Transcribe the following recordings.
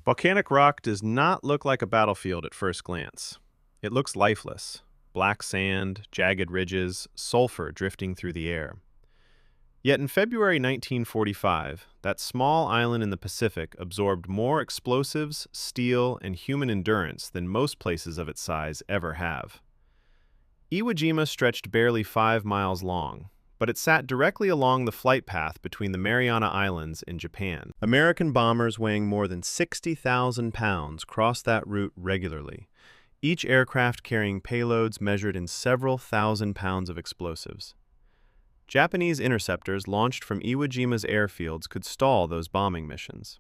Volcanic rock does not look like a battlefield at first glance. It looks lifeless. Black sand, jagged ridges, sulfur drifting through the air. Yet in February 1945, that small island in the Pacific absorbed more explosives, steel, and human endurance than most places of its size ever have. Iwo Jima stretched barely 5 miles long, but it sat directly along the flight path between the Mariana Islands and Japan. American bombers weighing more than 60,000 pounds crossed that route regularly, each aircraft carrying payloads measured in several thousand pounds of explosives. Japanese interceptors launched from Iwo Jima's airfields could stall those bombing missions.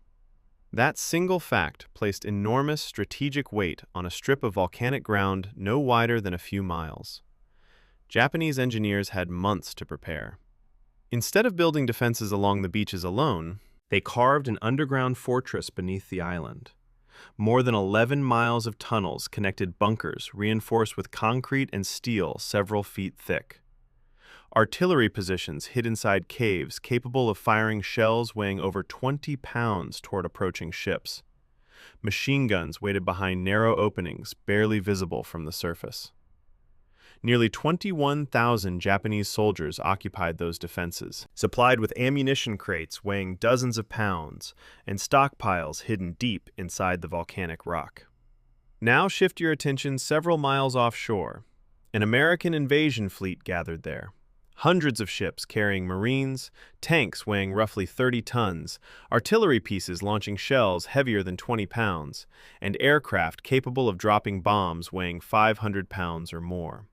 That single fact placed enormous strategic weight on a strip of volcanic ground no wider than a few miles. Japanese engineers had months to prepare. Instead of building defenses along the beaches alone, they carved an underground fortress beneath the island. More than 11 miles of tunnels connected bunkers reinforced with concrete and steel several feet thick. Artillery positions hid inside caves capable of firing shells weighing over 20 pounds toward approaching ships. Machine guns waited behind narrow openings barely visible from the surface. Nearly 21,000 Japanese soldiers occupied those defenses, supplied with ammunition crates weighing dozens of pounds and stockpiles hidden deep inside the volcanic rock. Now shift your attention several miles offshore. An American invasion fleet gathered there. Hundreds of ships carrying Marines, tanks weighing roughly 30 tons, artillery pieces launching shells heavier than 20 pounds, and aircraft capable of dropping bombs weighing 500 pounds or more.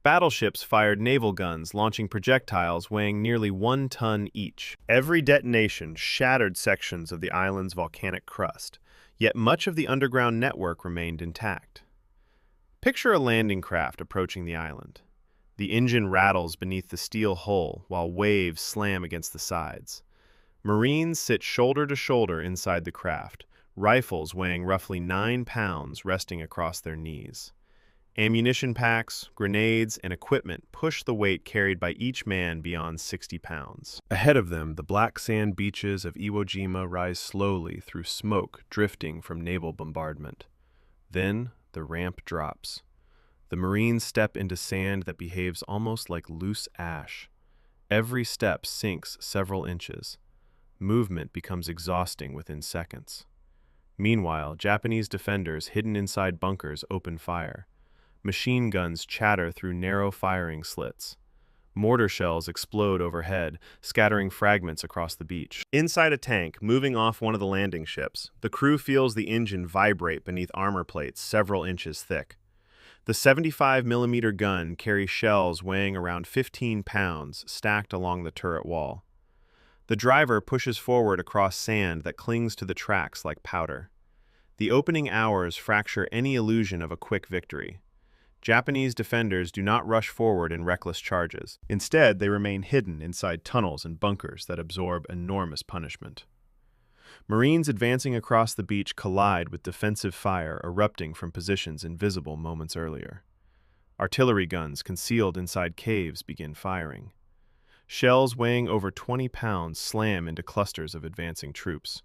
Battleships fired naval guns launching projectiles weighing nearly 1 ton each. Every detonation shattered sections of the island's volcanic crust, yet much of the underground network remained intact. Picture a landing craft approaching the island. The engine rattles beneath the steel hull while waves slam against the sides. Marines sit shoulder to shoulder inside the craft, rifles weighing roughly 9 pounds resting across their knees. Ammunition packs, grenades, and equipment push the weight carried by each man beyond 60 pounds. Ahead of them, the black sand beaches of Iwo Jima rise slowly through smoke drifting from naval bombardment. Then, the ramp drops. The Marines step into sand that behaves almost like loose ash. Every step sinks several inches. Movement becomes exhausting within seconds. Meanwhile, Japanese defenders hidden inside bunkers open fire. Machine guns chatter through narrow firing slits. Mortar shells explode overhead, scattering fragments across the beach. Inside a tank, moving off one of the landing ships, the crew feels the engine vibrate beneath armor plates several inches thick. The 75-millimeter gun carries shells weighing around 15 pounds stacked along the turret wall. The driver pushes forward across sand that clings to the tracks like powder. The opening hours fracture any illusion of a quick victory. Japanese defenders do not rush forward in reckless charges. Instead, they remain hidden inside tunnels and bunkers that absorb enormous punishment. Marines advancing across the beach collide with defensive fire erupting from positions invisible moments earlier. Artillery guns concealed inside caves begin firing. Shells weighing over 20 pounds slam into clusters of advancing troops.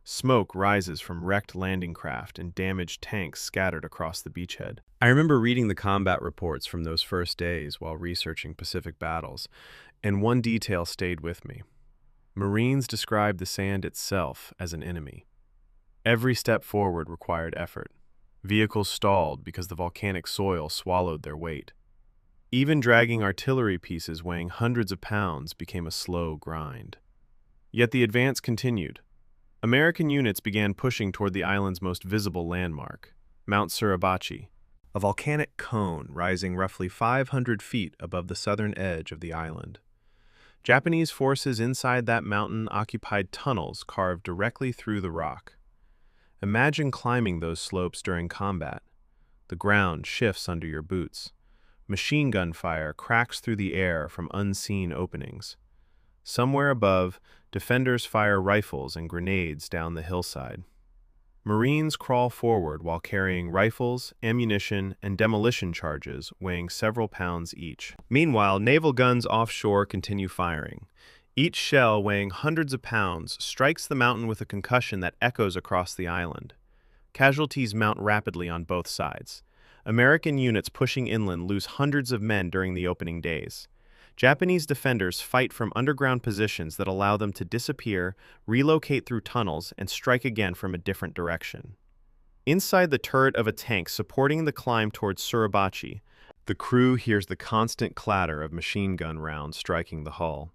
Smoke rises from wrecked landing craft and damaged tanks scattered across the beachhead. I remember reading the combat reports from those first days while researching Pacific battles, and one detail stayed with me. Marines described the sand itself as an enemy. Every step forward required effort. Vehicles stalled because the volcanic soil swallowed their weight. Even dragging artillery pieces weighing hundreds of pounds became a slow grind. Yet the advance continued. American units began pushing toward the island's most visible landmark, Mount Suribachi, a volcanic cone rising roughly 500 feet above the southern edge of the island. Japanese forces inside that mountain occupied tunnels carved directly through the rock. Imagine climbing those slopes during combat. The ground shifts under your boots. Machine gun fire cracks through the air from unseen openings. Somewhere above, defenders fire rifles and grenades down the hillside. Marines crawl forward while carrying rifles, ammunition, and demolition charges weighing several pounds each. Meanwhile, naval guns offshore continue firing. Each shell, weighing hundreds of pounds, strikes the mountain with a concussion that echoes across the island. Casualties mount rapidly on both sides. American units pushing inland lose hundreds of men during the opening days. Japanese defenders fight from underground positions that allow them to disappear, relocate through tunnels, and strike again from a different direction. Inside the turret of a tank supporting the climb towards Suribachi, the crew hears the constant clatter of machine gun rounds striking the hull.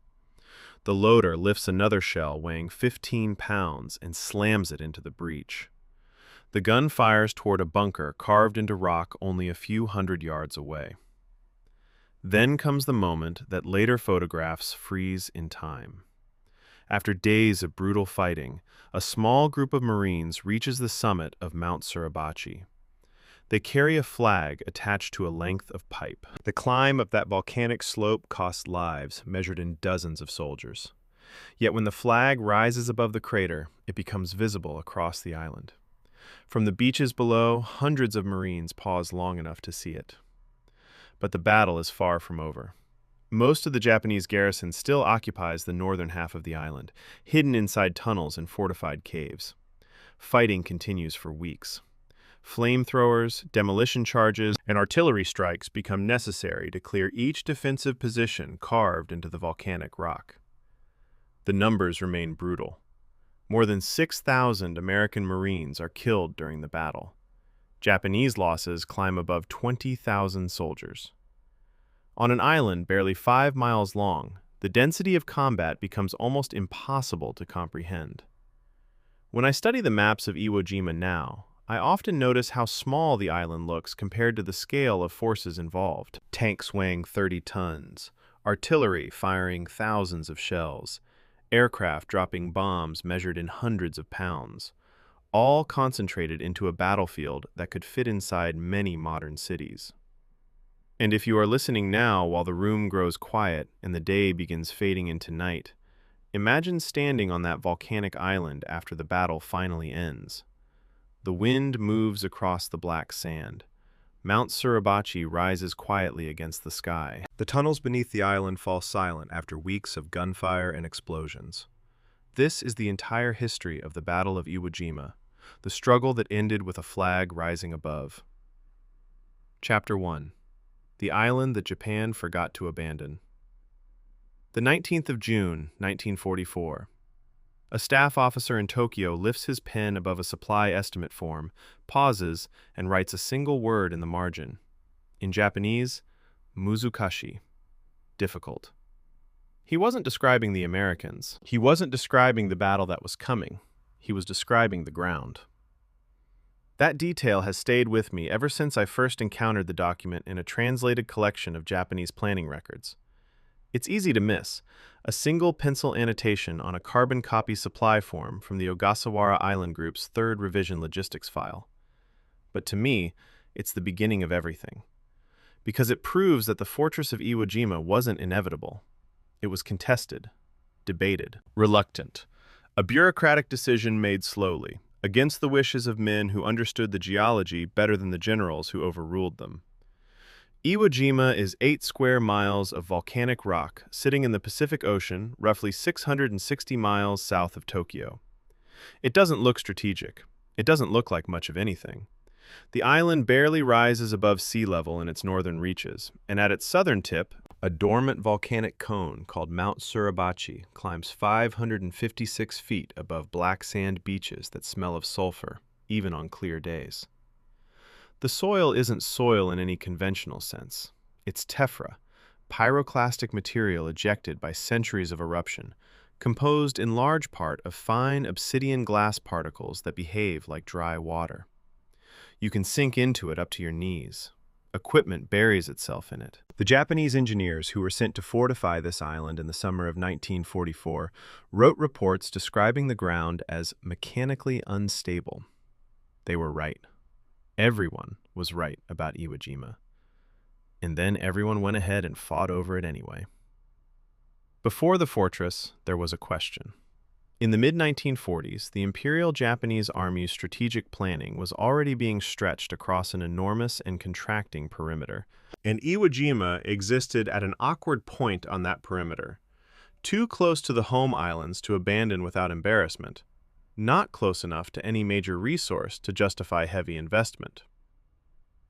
The loader lifts another shell weighing 15 pounds and slams it into the breach. The gun fires toward a bunker carved into rock only a few hundred yards away. Then comes the moment that later photographs freeze in time. After days of brutal fighting, a small group of Marines reaches the summit of Mount Suribachi. They carry a flag attached to a length of pipe. The climb up that volcanic slope costs lives measured in dozens of soldiers. Yet when the flag rises above the crater, it becomes visible across the island. From the beaches below, hundreds of Marines pause long enough to see it. But the battle is far from over. Most of the Japanese garrison still occupies the northern half of the island, hidden inside tunnels and fortified caves. Fighting continues for weeks. Flamethrowers, demolition charges, and artillery strikes become necessary to clear each defensive position carved into the volcanic rock. The numbers remain brutal. More than 6,000 American Marines are killed during the battle. Japanese losses climb above 20,000 soldiers. On an island barely 5 miles long, the density of combat becomes almost impossible to comprehend. When I study the maps of Iwo Jima now, I often notice how small the island looks compared to the scale of forces involved. Tanks weighing 30 tons, artillery firing thousands of shells, aircraft dropping bombs measured in hundreds of pounds, all concentrated into a battlefield that could fit inside many modern cities. And if you are listening now while the room grows quiet and the day begins fading into night, imagine standing on that volcanic island after the battle finally ends. The wind moves across the black sand. Mount Suribachi rises quietly against the sky. The tunnels beneath the island fall silent after weeks of gunfire and explosions. This is the entire history of the Battle of Iwo Jima, the struggle that ended with a flag rising above. Chapter 1. The Island that Japan Forgot to Abandon. The 19th of June, 1944. A staff officer in Tokyo lifts his pen above a supply estimate form, pauses, and writes a single word in the margin. In Japanese, muzukashi, difficult. He wasn't describing the Americans. He wasn't describing the battle that was coming. He was describing the ground. That detail has stayed with me ever since I first encountered the document in a translated collection of Japanese planning records. It's easy to miss, a single pencil annotation on a carbon copy supply form from the Ogasawara Island Group's third revision logistics file. But to me, it's the beginning of everything. Because it proves that the fortress of Iwo Jima wasn't inevitable. It was contested, debated, reluctant. A bureaucratic decision made slowly, against the wishes of men who understood the geology better than the generals who overruled them. Iwo Jima is 8 square miles of volcanic rock sitting in the Pacific Ocean, roughly 660 miles south of Tokyo. It doesn't look strategic. It doesn't look like much of anything. The island barely rises above sea level in its northern reaches, and at its southern tip, a dormant volcanic cone called Mount Suribachi climbs 556 feet above black sand beaches that smell of sulfur, even on clear days. The soil isn't soil in any conventional sense. It's tephra, pyroclastic material ejected by centuries of eruption, composed in large part of fine obsidian glass particles that behave like dry water. You can sink into it up to your knees. Equipment buries itself in it. The Japanese engineers who were sent to fortify this island in the summer of 1944 wrote reports describing the ground as mechanically unstable. They were right. Everyone was right about Iwo Jima. And then everyone went ahead and fought over it anyway. Before the fortress, there was a question. In the mid-1940s, the Imperial Japanese Army's strategic planning was already being stretched across an enormous and contracting perimeter. And Iwo Jima existed at an awkward point on that perimeter. Too close to the home islands to abandon without embarrassment, not close enough to any major resource to justify heavy investment.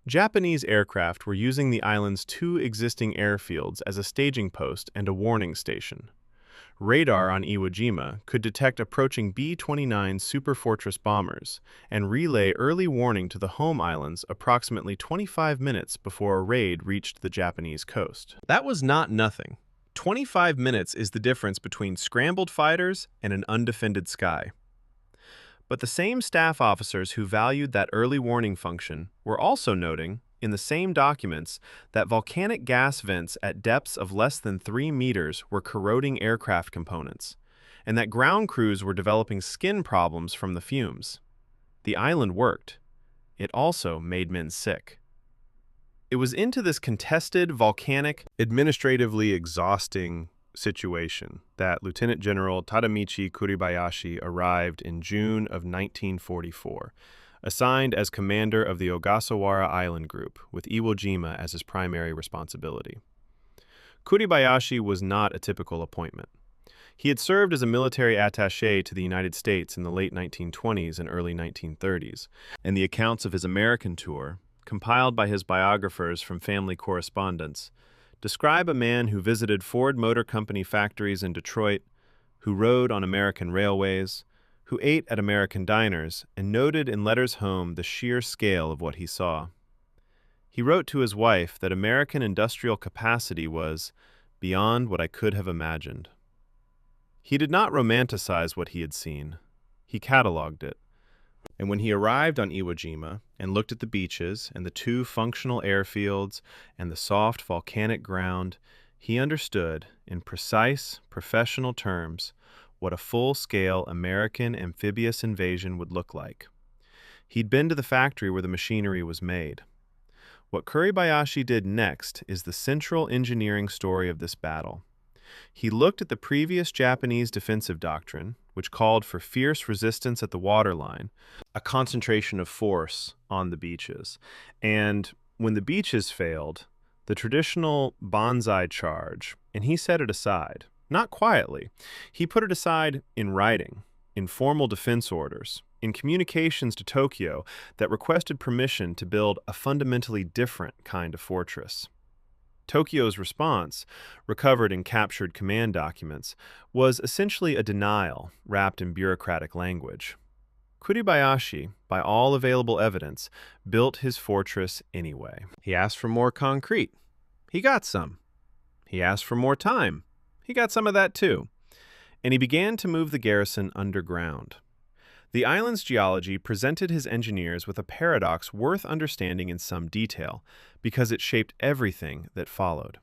Japanese aircraft were using the island's two existing airfields as a staging post and a warning station. Radar on Iwo Jima could detect approaching B-29 Superfortress bombers and relay early warning to the home islands approximately 25 minutes before a raid reached the Japanese coast. That was not nothing. 25 minutes is the difference between scrambled fighters and an undefended sky. But the same staff officers who valued that early warning function were also noting, in the same documents, that volcanic gas vents at depths of less than 3 meters were corroding aircraft components, and that ground crews were developing skin problems from the fumes. The island worked. It also made men sick. It was into this contested, volcanic, administratively exhausting situation that Lieutenant General Tadamichi Kuribayashi arrived in June of 1944, assigned as commander of the Ogasawara Island Group, with Iwo Jima as his primary responsibility. Kuribayashi was not a typical appointment. He had served as a military attaché to the United States in the late 1920s and early 1930s, and the accounts of his American tour, compiled by his biographers from family correspondence, describe a man who visited Ford Motor Company factories in Detroit, who rode on American railways, who ate at American diners, and noted in letters home the sheer scale of what he saw. He wrote to his wife that American industrial capacity was beyond what I could have imagined. He did not romanticize what he had seen. He cataloged it. And when he arrived on Iwo Jima and looked at the beaches and the two functional airfields and the soft volcanic ground, he understood, in precise, professional terms, what a full-scale American amphibious invasion would look like. He'd been to the factory where the machinery was made. What Kuribayashi did next is the central engineering story of this battle. He looked at the previous Japanese defensive doctrine, which called for fierce resistance at the waterline, a concentration of force on the beaches, and when the beaches failed, the traditional banzai charge, and he set it aside. Not quietly. He put it aside in writing, in formal defense orders, in communications to Tokyo that requested permission to build a fundamentally different kind of fortress. Tokyo's response, recovered in captured command documents, was essentially a denial wrapped in bureaucratic language. Kuribayashi, by all available evidence, built his fortress anyway. He asked for more concrete. He got some. He asked for more time. He got some of that too. And he began to move the garrison underground. The island's geology presented his engineers with a paradox worth understanding in some detail, because it shaped everything that followed.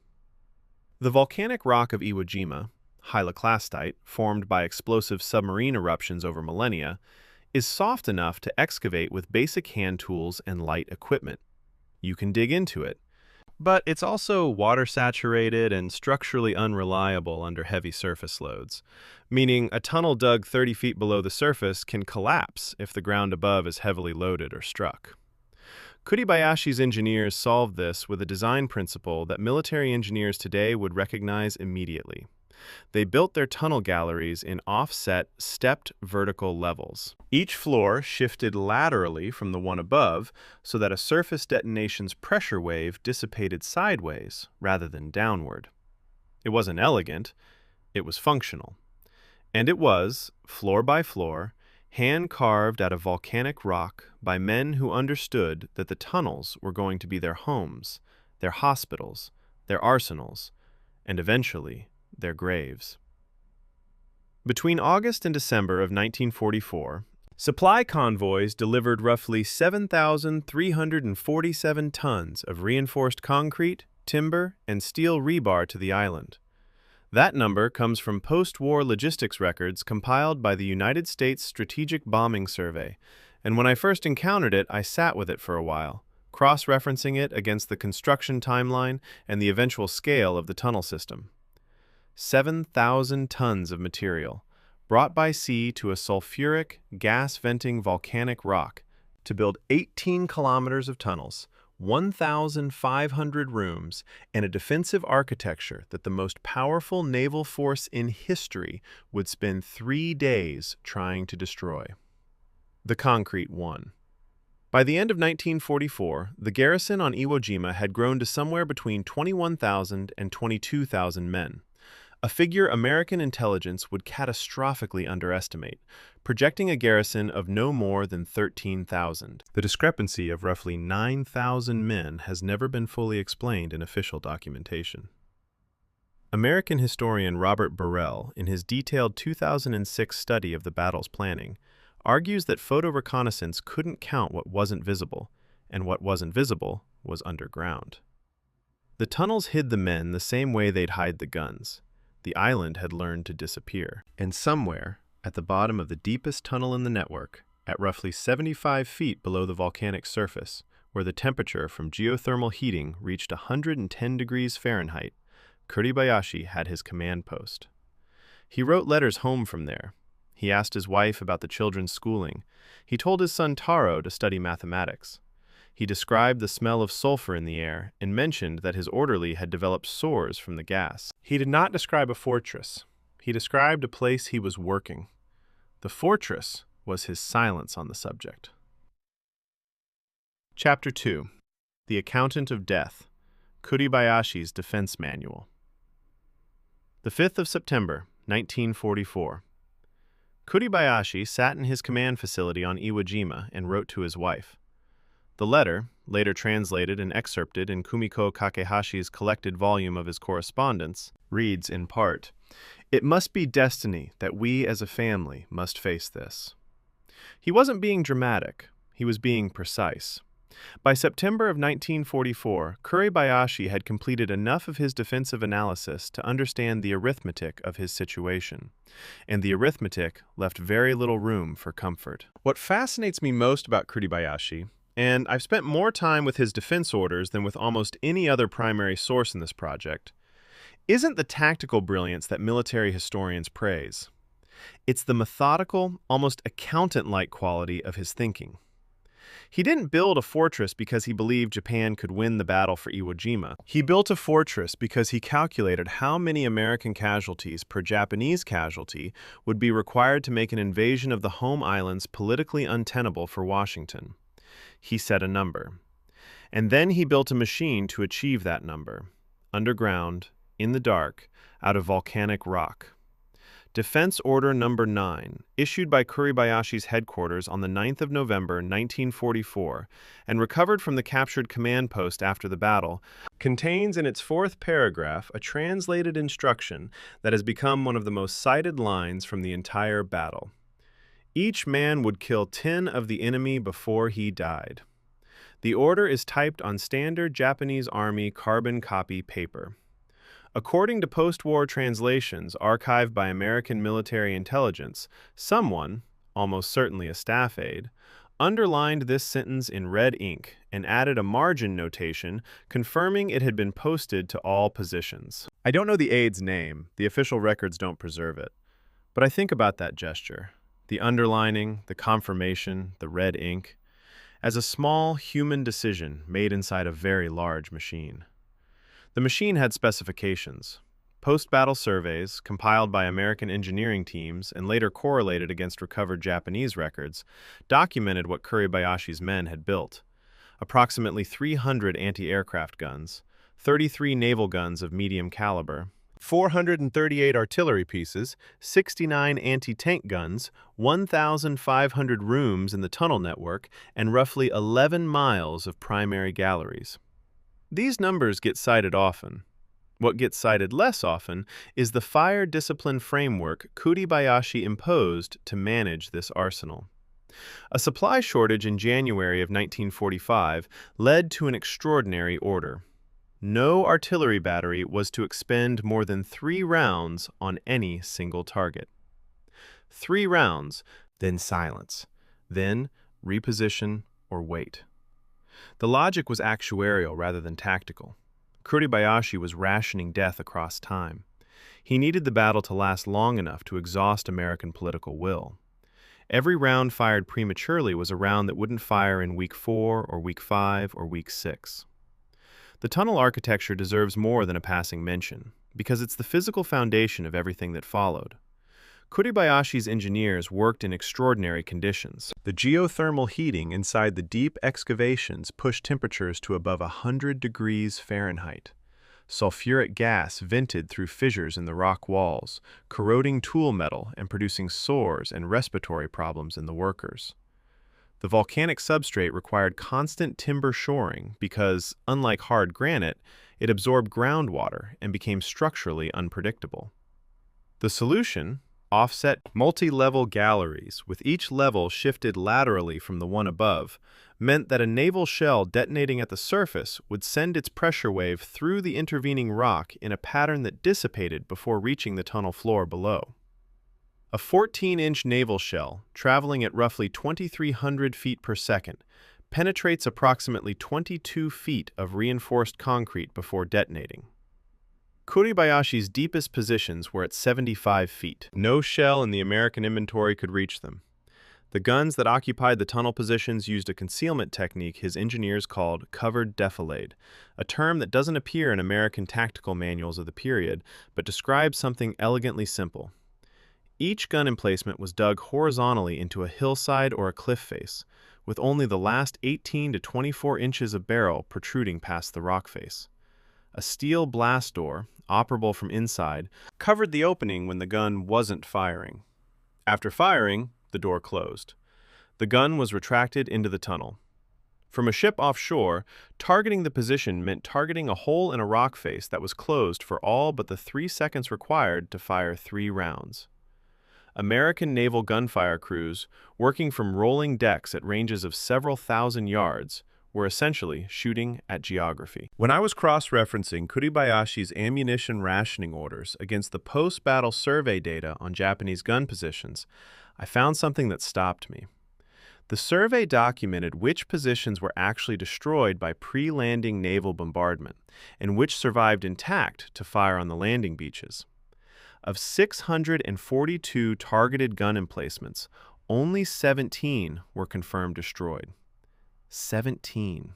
The volcanic rock of Iwo Jima, hyaloclastite, formed by explosive submarine eruptions over millennia, is soft enough to excavate with basic hand tools and light equipment. You can dig into it. But it's also water-saturated and structurally unreliable under heavy surface loads, meaning a tunnel dug 30 feet below the surface can collapse if the ground above is heavily loaded or struck. Kuribayashi's engineers solved this with a design principle that military engineers today would recognize immediately. They built their tunnel galleries in offset, stepped vertical levels. Each floor shifted laterally from the one above so that a surface detonation's pressure wave dissipated sideways rather than downward. It wasn't elegant, it was functional. And it was, floor by floor, hand-carved out of volcanic rock by men who understood that the tunnels were going to be their homes, their hospitals, their arsenals, and eventually their graves. Between August and December of 1944, supply convoys delivered roughly 7,347 tons of reinforced concrete, timber, and steel rebar to the island. That number comes from post-war logistics records compiled by the United States Strategic Bombing Survey, and when I first encountered it, I sat with it for a while, cross-referencing it against the construction timeline and the eventual scale of the tunnel system. 7,000 tons of material, brought by sea to a sulfuric, gas-venting volcanic rock to build 18 kilometers of tunnels, 1,500 rooms, and a defensive architecture that the most powerful naval force in history would spend 3 days trying to destroy. The concrete won. By the end of 1944, the garrison on Iwo Jima had grown to somewhere between 21,000 and 22,000 men, a figure American intelligence would catastrophically underestimate, projecting a garrison of no more than 13,000. The discrepancy of roughly 9,000 men has never been fully explained in official documentation. American historian Robert Burrell, in his detailed 2006 study of the battle's planning, argues that photo reconnaissance couldn't count what wasn't visible, and what wasn't visible was underground. The tunnels hid the men the same way they'd hide the guns. The island had learned to disappear. And somewhere, at the bottom of the deepest tunnel in the network, at roughly 75 feet below the volcanic surface, where the temperature from geothermal heating reached 110 degrees Fahrenheit, Kuribayashi had his command post. He wrote letters home from there. He asked his wife about the children's schooling. He told his son Taro to study mathematics. He described the smell of sulfur in the air and mentioned that his orderly had developed sores from the gas. He did not describe a fortress. He described a place he was working. The fortress was his silence on the subject. Chapter 2. The Accountant of Death, Kuribayashi's Defense Manual. The 5th of September, 1944. Kuribayashi sat in his command facility on Iwo Jima and wrote to his wife. The letter, later translated and excerpted in Kumiko Kakehashi's collected volume of his correspondence, reads in part, "It must be destiny that we as a family must face this." He wasn't being dramatic, he was being precise. By September of 1944, Kuribayashi had completed enough of his defensive analysis to understand the arithmetic of his situation, and the arithmetic left very little room for comfort. What fascinates me most about Kuribayashi, and I've spent more time with his defense orders than with almost any other primary source in this project, isn't the tactical brilliance that military historians praise. It's the methodical, almost accountant-like quality of his thinking. He didn't build a fortress because he believed Japan could win the battle for Iwo Jima. He built a fortress because he calculated how many American casualties per Japanese casualty would be required to make an invasion of the home islands politically untenable for Washington. He set a number. And then he built a machine to achieve that number, underground, in the dark, out of volcanic rock. Defense Order Number 9, issued by Kuribayashi's headquarters on the 9th of November, 1944, and recovered from the captured command post after the battle, contains in its 4th paragraph a translated instruction that has become one of the most cited lines from the entire battle. Each man would kill 10 of the enemy before he died. The order is typed on standard Japanese Army carbon copy paper. According to post-war translations archived by American military intelligence, someone, almost certainly a staff aide, underlined this sentence in red ink and added a margin notation confirming it had been posted to all positions. I don't know the aide's name, the official records don't preserve it, but I think about that gesture, the underlining, the confirmation, the red ink, as a small human decision made inside a very large machine. The machine had specifications. Post-battle surveys, compiled by American engineering teams and later correlated against recovered Japanese records, documented what Kuribayashi's men had built. Approximately 300 anti-aircraft guns, 33 naval guns of medium caliber, 438 artillery pieces, 69 anti-tank guns, 1,500 rooms in the tunnel network, and roughly 11 miles of primary galleries. These numbers get cited often. What gets cited less often is the fire discipline framework Kuribayashi imposed to manage this arsenal. A supply shortage in January of 1945 led to an extraordinary order. No artillery battery was to expend more than 3 rounds on any single target. 3 rounds, then silence, then reposition or wait. The logic was actuarial rather than tactical. Kuribayashi was rationing death across time. He needed the battle to last long enough to exhaust American political will. Every round fired prematurely was a round that wouldn't fire in week 4 or week 5 or week 6. The tunnel architecture deserves more than a passing mention, because it's the physical foundation of everything that followed. Kuribayashi's engineers worked in extraordinary conditions. The geothermal heating inside the deep excavations pushed temperatures to above 100 degrees Fahrenheit. Sulfuric gas vented through fissures in the rock walls, corroding tool metal and producing sores and respiratory problems in the workers. The volcanic substrate required constant timber shoring because, unlike hard granite, it absorbed groundwater and became structurally unpredictable. The solution: offset multi-level galleries, with each level shifted laterally from the one above, meant that a naval shell detonating at the surface would send its pressure wave through the intervening rock in a pattern that dissipated before reaching the tunnel floor below. A 14-inch naval shell, traveling at roughly 2,300 feet per second, penetrates approximately 22 feet of reinforced concrete before detonating. Kuribayashi's deepest positions were at 75 feet. No shell in the American inventory could reach them. The guns that occupied the tunnel positions used a concealment technique his engineers called covered defilade, a term that doesn't appear in American tactical manuals of the period, but describes something elegantly simple. Each gun emplacement was dug horizontally into a hillside or a cliff face, with only the last 18 to 24 inches of barrel protruding past the rock face. A steel blast door, operable from inside, covered the opening when the gun wasn't firing. After firing, the door closed. The gun was retracted into the tunnel. From a ship offshore, targeting the position meant targeting a hole in a rock face that was closed for all but the 3 seconds required to fire 3 rounds. American naval gunfire crews, working from rolling decks at ranges of several thousand yards, were essentially shooting at geography. When I was cross-referencing Kuribayashi's ammunition rationing orders against the post-battle survey data on Japanese gun positions, I found something that stopped me. The survey documented which positions were actually destroyed by pre-landing naval bombardment and which survived intact to fire on the landing beaches. Of 642 targeted gun emplacements, only 17 were confirmed destroyed. 17.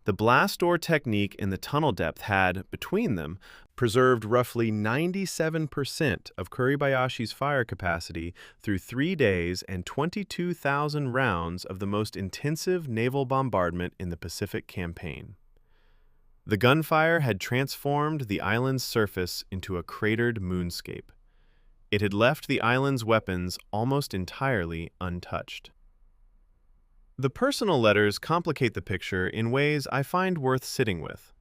The blast door technique in the tunnel depth had, between them, preserved roughly 97% of Kuribayashi's fire capacity through 3 days and 22,000 rounds of the most intensive naval bombardment in the Pacific campaign. The gunfire had transformed the island's surface into a cratered moonscape. It had left the island's weapons almost entirely untouched. The personal letters complicate the picture in ways I find worth sitting with.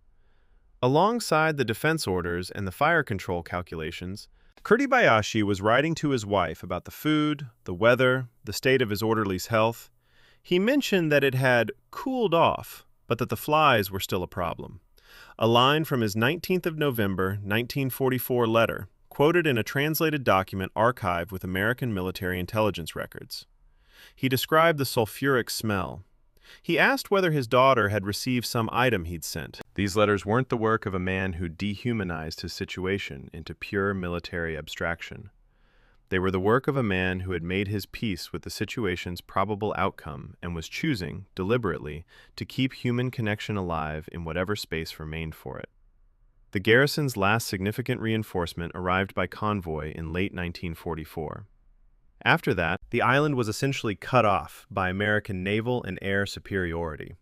Alongside the defense orders and the fire control calculations, Kuribayashi was writing to his wife about the food, the weather, the state of his orderly's health. He mentioned that it had cooled off, but that the flies were still a problem. A line from his 19th of November, 1944 letter, quoted in a translated document archived with American military intelligence records. He described the sulfuric smell. He asked whether his daughter had received some item he'd sent. These letters weren't the work of a man who dehumanized his situation into pure military abstraction. They were the work of a man who had made his peace with the situation's probable outcome and was choosing, deliberately, to keep human connection alive in whatever space remained for it. The garrison's last significant reinforcement arrived by convoy in late 1944. After that, the island was essentially cut off by American naval and air superiority.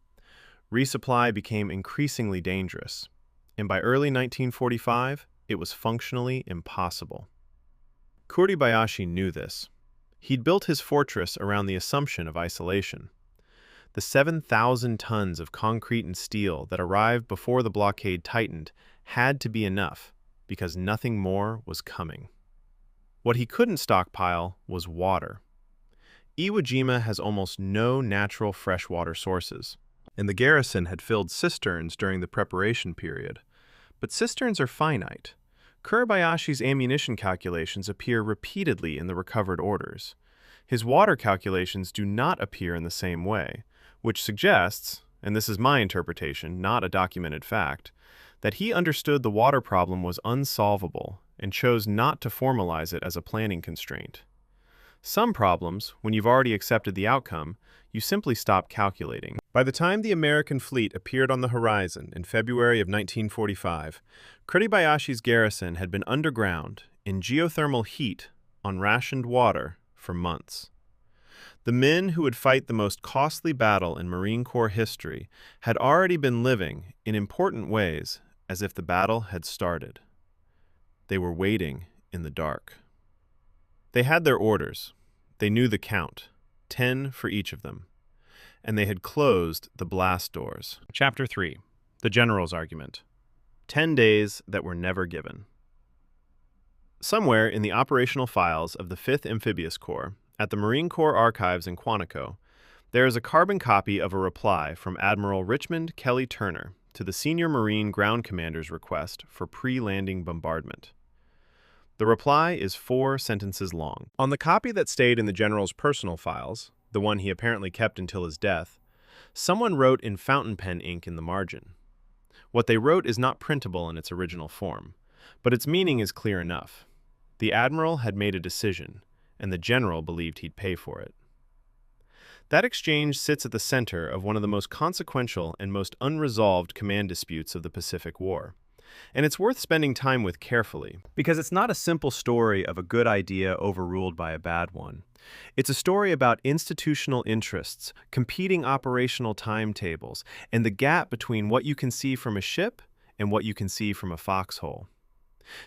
Resupply became increasingly dangerous, and by early 1945, it was functionally impossible. Kuribayashi knew this. He'd built his fortress around the assumption of isolation. The 7,000 tons of concrete and steel that arrived before the blockade tightened had to be enough, because nothing more was coming. What he couldn't stockpile was water. Iwo Jima has almost no natural freshwater sources, and the garrison had filled cisterns during the preparation period. But cisterns are finite. Kuribayashi's ammunition calculations appear repeatedly in the recovered orders. His water calculations do not appear in the same way, which suggests, and this is my interpretation, not a documented fact, that he understood the water problem was unsolvable and chose not to formalize it as a planning constraint. Some problems, when you've already accepted the outcome, you simply stop calculating. By the time the American fleet appeared on the horizon in February of 1945, Kuribayashi's garrison had been underground, in geothermal heat, on rationed water, for months. The men who would fight the most costly battle in Marine Corps history had already been living, in important ways, as if the battle had started. They were waiting in the dark. They had their orders. They knew the count, 10 for each of them. And they had closed the blast doors. Chapter 3. The General's Argument. 10 days that were never given. Somewhere in the operational files of the 5th Amphibious Corps, at the Marine Corps Archives in Quantico, there is a carbon copy of a reply from Admiral Richmond Kelly Turner to the Senior Marine Ground Commander's request for pre-landing bombardment. The reply is 4 sentences long. On the copy that stayed in the General's personal files, the one he apparently kept until his death, someone wrote in fountain pen ink in the margin. What they wrote is not printable in its original form, but its meaning is clear enough. The Admiral had made a decision, and the General believed he'd pay for it. That exchange sits at the center of one of the most consequential and most unresolved command disputes of the Pacific War. And it's worth spending time with carefully, because it's not a simple story of a good idea overruled by a bad one. It's a story about institutional interests, competing operational timetables, and the gap between what you can see from a ship and what you can see from a foxhole.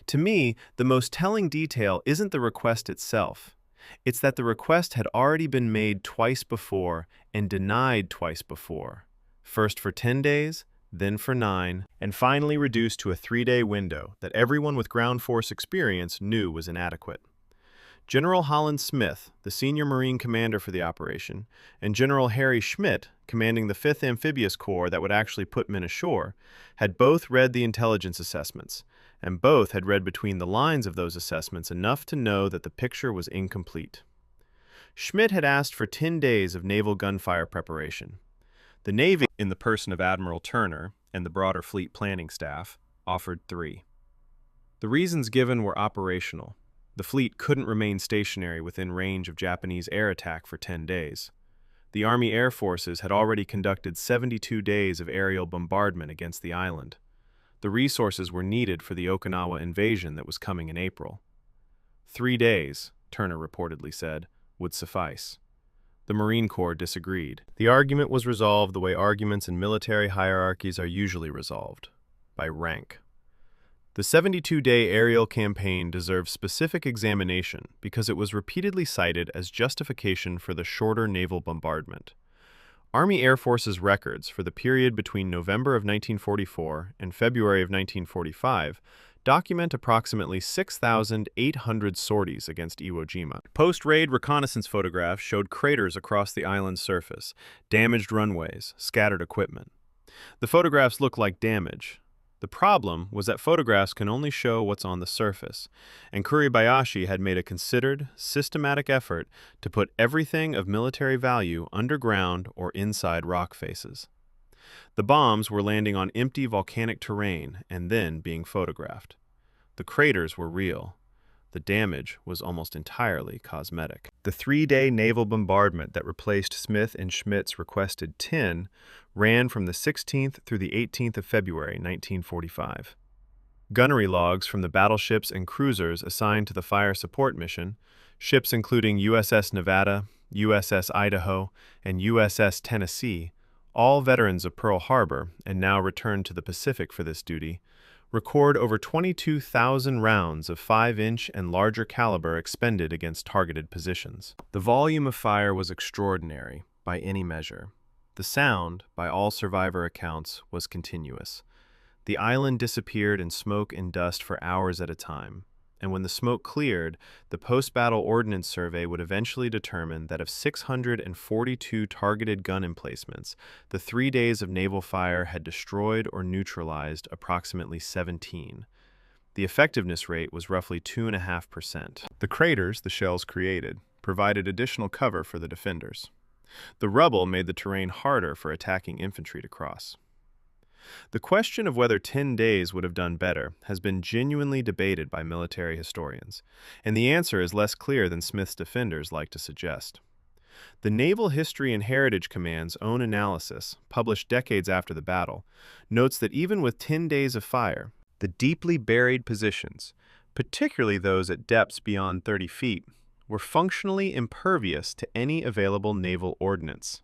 To me, the most telling detail isn't the request itself. It's that the request had already been made twice before and denied twice before, first for 10 days, then for 9, and finally reduced to a 3-day window that everyone with ground force experience knew was inadequate. General Holland Smith, the senior Marine commander for the operation, and General Harry Schmidt, commanding the 5th Amphibious Corps that would actually put men ashore, had both read the intelligence assessments, and both had read between the lines of those assessments enough to know that the picture was incomplete. Schmidt had asked for 10 days of naval gunfire preparation. The Navy, in the person of Admiral Turner and the broader fleet planning staff, offered 3. The reasons given were operational. The fleet couldn't remain stationary within range of Japanese air attack for 10 days. The Army Air Forces had already conducted 72 days of aerial bombardment against the island. The resources were needed for the Okinawa invasion that was coming in April. 3 days, Turner reportedly said, would suffice. The Marine Corps disagreed. The argument was resolved the way arguments in military hierarchies are usually resolved, by rank. The 72-day aerial campaign deserves specific examination because it was repeatedly cited as justification for the shorter naval bombardment. Army Air Force's records for the period between November of 1944 and February of 1945 document approximately 6,800 sorties against Iwo Jima. Post-raid reconnaissance photographs showed craters across the island's surface, damaged runways, scattered equipment. The photographs looked like damage. The problem was that photographs can only show what's on the surface, and Kuribayashi had made a considered, systematic effort to put everything of military value underground or inside rock faces. The bombs were landing on empty volcanic terrain and then being photographed. The craters were real. The damage was almost entirely cosmetic. The 3-day naval bombardment that replaced Smith and Schmidt's requested 10 ran from the 16th through the 18th of February 1945. Gunnery logs from the battleships and cruisers assigned to the fire support mission, ships including USS Nevada, USS Idaho, and USS Tennessee, all veterans of Pearl Harbor and now returned to the Pacific for this duty, record over 22,000 rounds of 5-inch and larger caliber expended against targeted positions. The volume of fire was extraordinary, by any measure. The sound, by all survivor accounts, was continuous. The island disappeared in smoke and dust for hours at a time, and when the smoke cleared, the post-battle ordnance survey would eventually determine that of 642 targeted gun emplacements, the 3 days of naval fire had destroyed or neutralized approximately 17. The effectiveness rate was roughly 2.5%. The craters the shells created provided additional cover for the defenders. The rubble made the terrain harder for attacking infantry to cross. The question of whether 10 days would have done better has been genuinely debated by military historians, and the answer is less clear than Smith's defenders like to suggest. The Naval History and Heritage Command's own analysis, published decades after the battle, notes that even with 10 days of fire, the deeply buried positions, particularly those at depths beyond 30 feet, were functionally impervious to any available naval ordnance.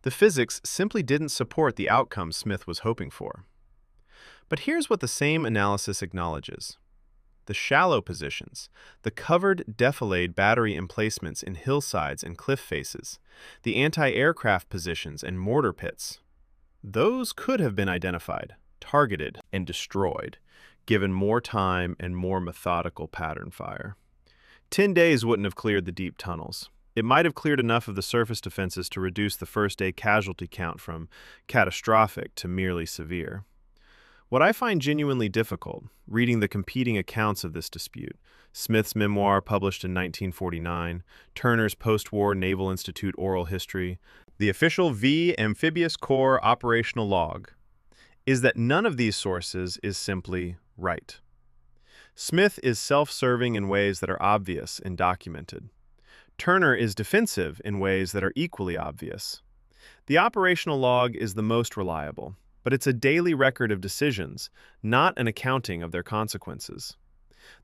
The physics simply didn't support the outcome Smith was hoping for. But here's what the same analysis acknowledges. The shallow positions, the covered defilade battery emplacements in hillsides and cliff faces, the anti-aircraft positions and mortar pits, those could have been identified, targeted, and destroyed, given more time and more methodical pattern fire. 10 days wouldn't have cleared the deep tunnels. It might have cleared enough of the surface defenses to reduce the first-day casualty count from catastrophic to merely severe. What I find genuinely difficult, reading the competing accounts of this dispute, Smith's memoir published in 1949, Turner's post-war Naval Institute oral history, the official V Amphibious Corps operational log, is that none of these sources is simply right. Smith is self-serving in ways that are obvious and documented. Turner is defensive in ways that are equally obvious. The operational log is the most reliable, but it's a daily record of decisions, not an accounting of their consequences.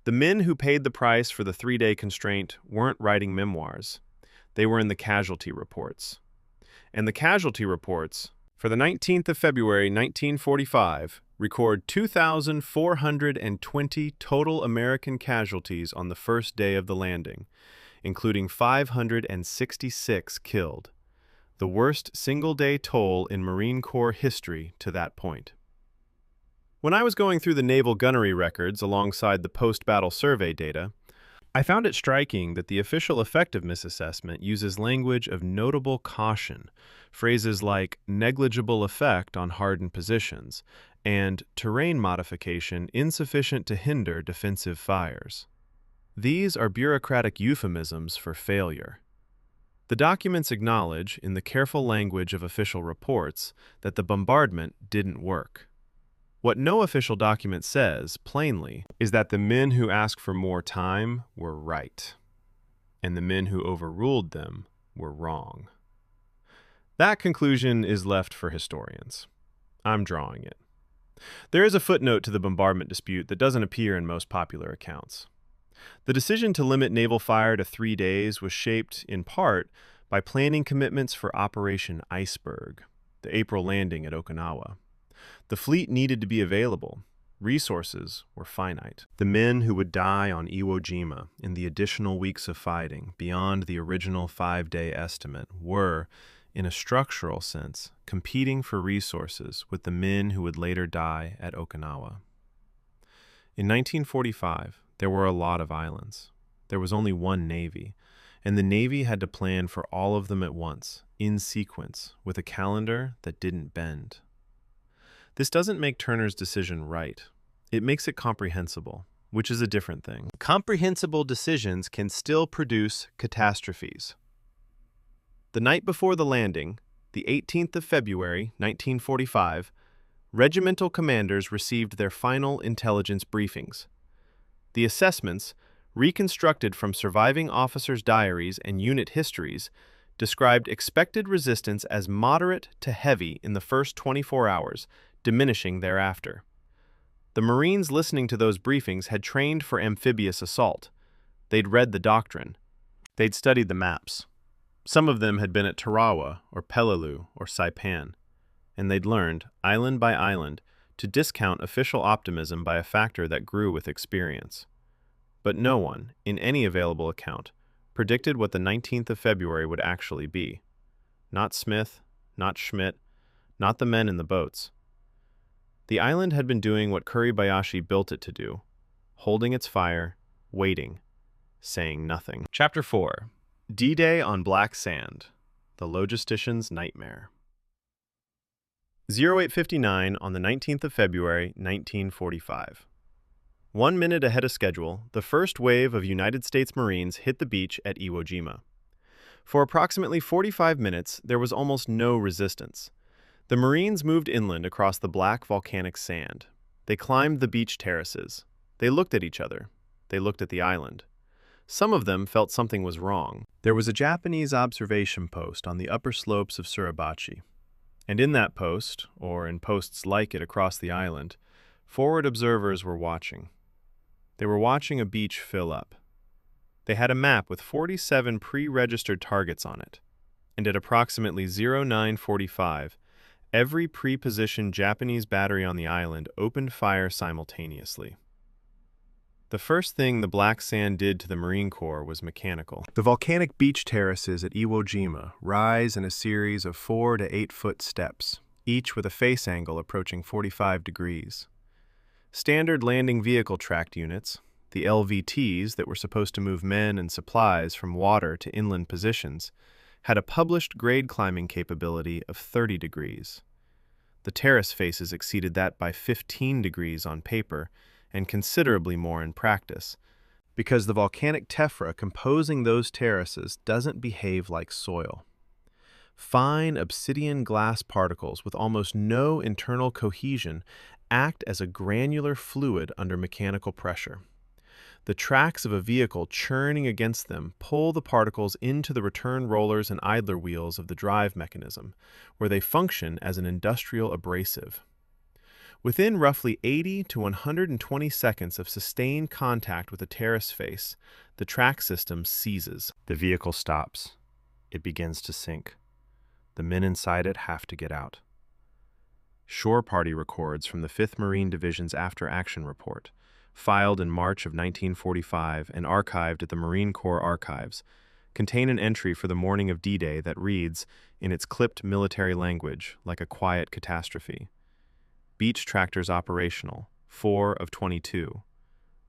The men who paid the price for the 3-day constraint weren't writing memoirs. They were in the casualty reports. And the casualty reports, for the 19th of February 1945, record 2,420 total American casualties on the first day of the landing, including 566 killed, the worst single-day toll in Marine Corps history to that point. When I was going through the naval gunnery records alongside the post-battle survey data, I found it striking that the official effectiveness assessment uses language of notable caution, phrases like negligible effect on hardened positions and terrain modification insufficient to hinder defensive fires. These are bureaucratic euphemisms for failure. The documents acknowledge, in the careful language of official reports, that the bombardment didn't work. What no official document says, plainly, is that the men who asked for more time were right, and the men who overruled them were wrong. That conclusion is left for historians. I'm drawing it. There is a footnote to the bombardment dispute that doesn't appear in most popular accounts. The decision to limit naval fire to 3 days was shaped, in part, by planning commitments for Operation Iceberg, the April landing at Okinawa. The fleet needed to be available. Resources were finite. The men who would die on Iwo Jima in the additional weeks of fighting beyond the original 5-day estimate were, in a structural sense, competing for resources with the men who would later die at Okinawa. In 1945, there were a lot of islands. There was only one Navy, and the Navy had to plan for all of them at once, in sequence, with a calendar that didn't bend. This doesn't make Turner's decision right. It makes it comprehensible, which is a different thing. Comprehensible decisions can still produce catastrophes. The night before the landing, the 18th of February, 1945, regimental commanders received their final intelligence briefings. The assessments, reconstructed from surviving officers' diaries and unit histories, described expected resistance as moderate to heavy in the first 24 hours, diminishing thereafter. The Marines listening to those briefings had trained for amphibious assault. They'd read the doctrine. They'd studied the maps. Some of them had been at Tarawa or Peleliu or Saipan, and they'd learned, island by island, to discount official optimism by a factor that grew with experience. But no one, in any available account, predicted what the 19th of February would actually be. Not Smith, not Schmidt, not the men in the boats. The island had been doing what Kuribayashi built it to do, holding its fire, waiting, saying nothing. Chapter 4. D-Day on Black Sand, the Logistician's Nightmare. 0859 on the 19th of February, 1945. 1 minute ahead of schedule, the first wave of United States Marines hit the beach at Iwo Jima. For approximately 45 minutes, there was almost no resistance. The Marines moved inland across the black volcanic sand. They climbed the beach terraces. They looked at each other. They looked at the island. Some of them felt something was wrong. There was a Japanese observation post on the upper slopes of Suribachi. And in that post, or in posts like it across the island, forward observers were watching. They were watching a beach fill up. They had a map with 47 pre-registered targets on it. And at approximately 0945, every pre-positioned Japanese battery on the island opened fire simultaneously. The first thing the black sand did to the Marine Corps was mechanical. The volcanic beach terraces at Iwo Jima rise in a series of 4 to 8 foot steps, each with a face angle approaching 45 degrees. Standard landing vehicle tracked units, the LVTs that were supposed to move men and supplies from water to inland positions, had a published grade climbing capability of 30 degrees. The terrace faces exceeded that by 15 degrees on paper, and considerably more in practice, because the volcanic tephra composing those terraces doesn't behave like soil. Fine obsidian glass particles with almost no internal cohesion act as a granular fluid under mechanical pressure. The tracks of a vehicle churning against them pull the particles into the return rollers and idler wheels of the drive mechanism, where they function as an industrial abrasive. Within roughly 80 to 120 seconds of sustained contact with a terrace face, the track system seizes. The vehicle stops. It begins to sink. The men inside it have to get out. Shore Party records from the 5th Marine Division's after-action report, filed in March of 1945 and archived at the Marine Corps Archives, contain an entry for the morning of D-Day that reads, in its clipped military language, like a quiet catastrophe. Beach tractors operational, 4 of 22.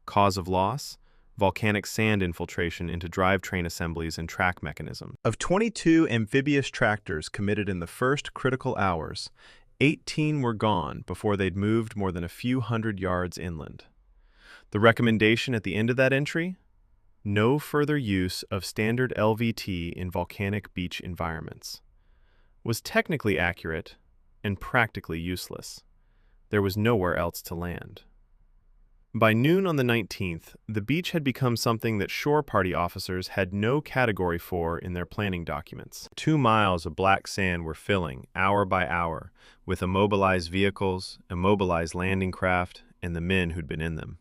Cause of loss? Volcanic sand infiltration into drivetrain assemblies and track mechanism. Of 22 amphibious tractors committed in the first critical hours, 18 were gone before they'd moved more than a few hundred yards inland. The recommendation at the end of that entry? No further use of standard LVT in volcanic beach environments. Was technically accurate and practically useless. There was nowhere else to land. By noon on the 19th, the beach had become something that shore party officers had no category for in their planning documents. 2 miles of black sand were filling, hour by hour, with immobilized vehicles, immobilized landing craft, and the men who'd been in them.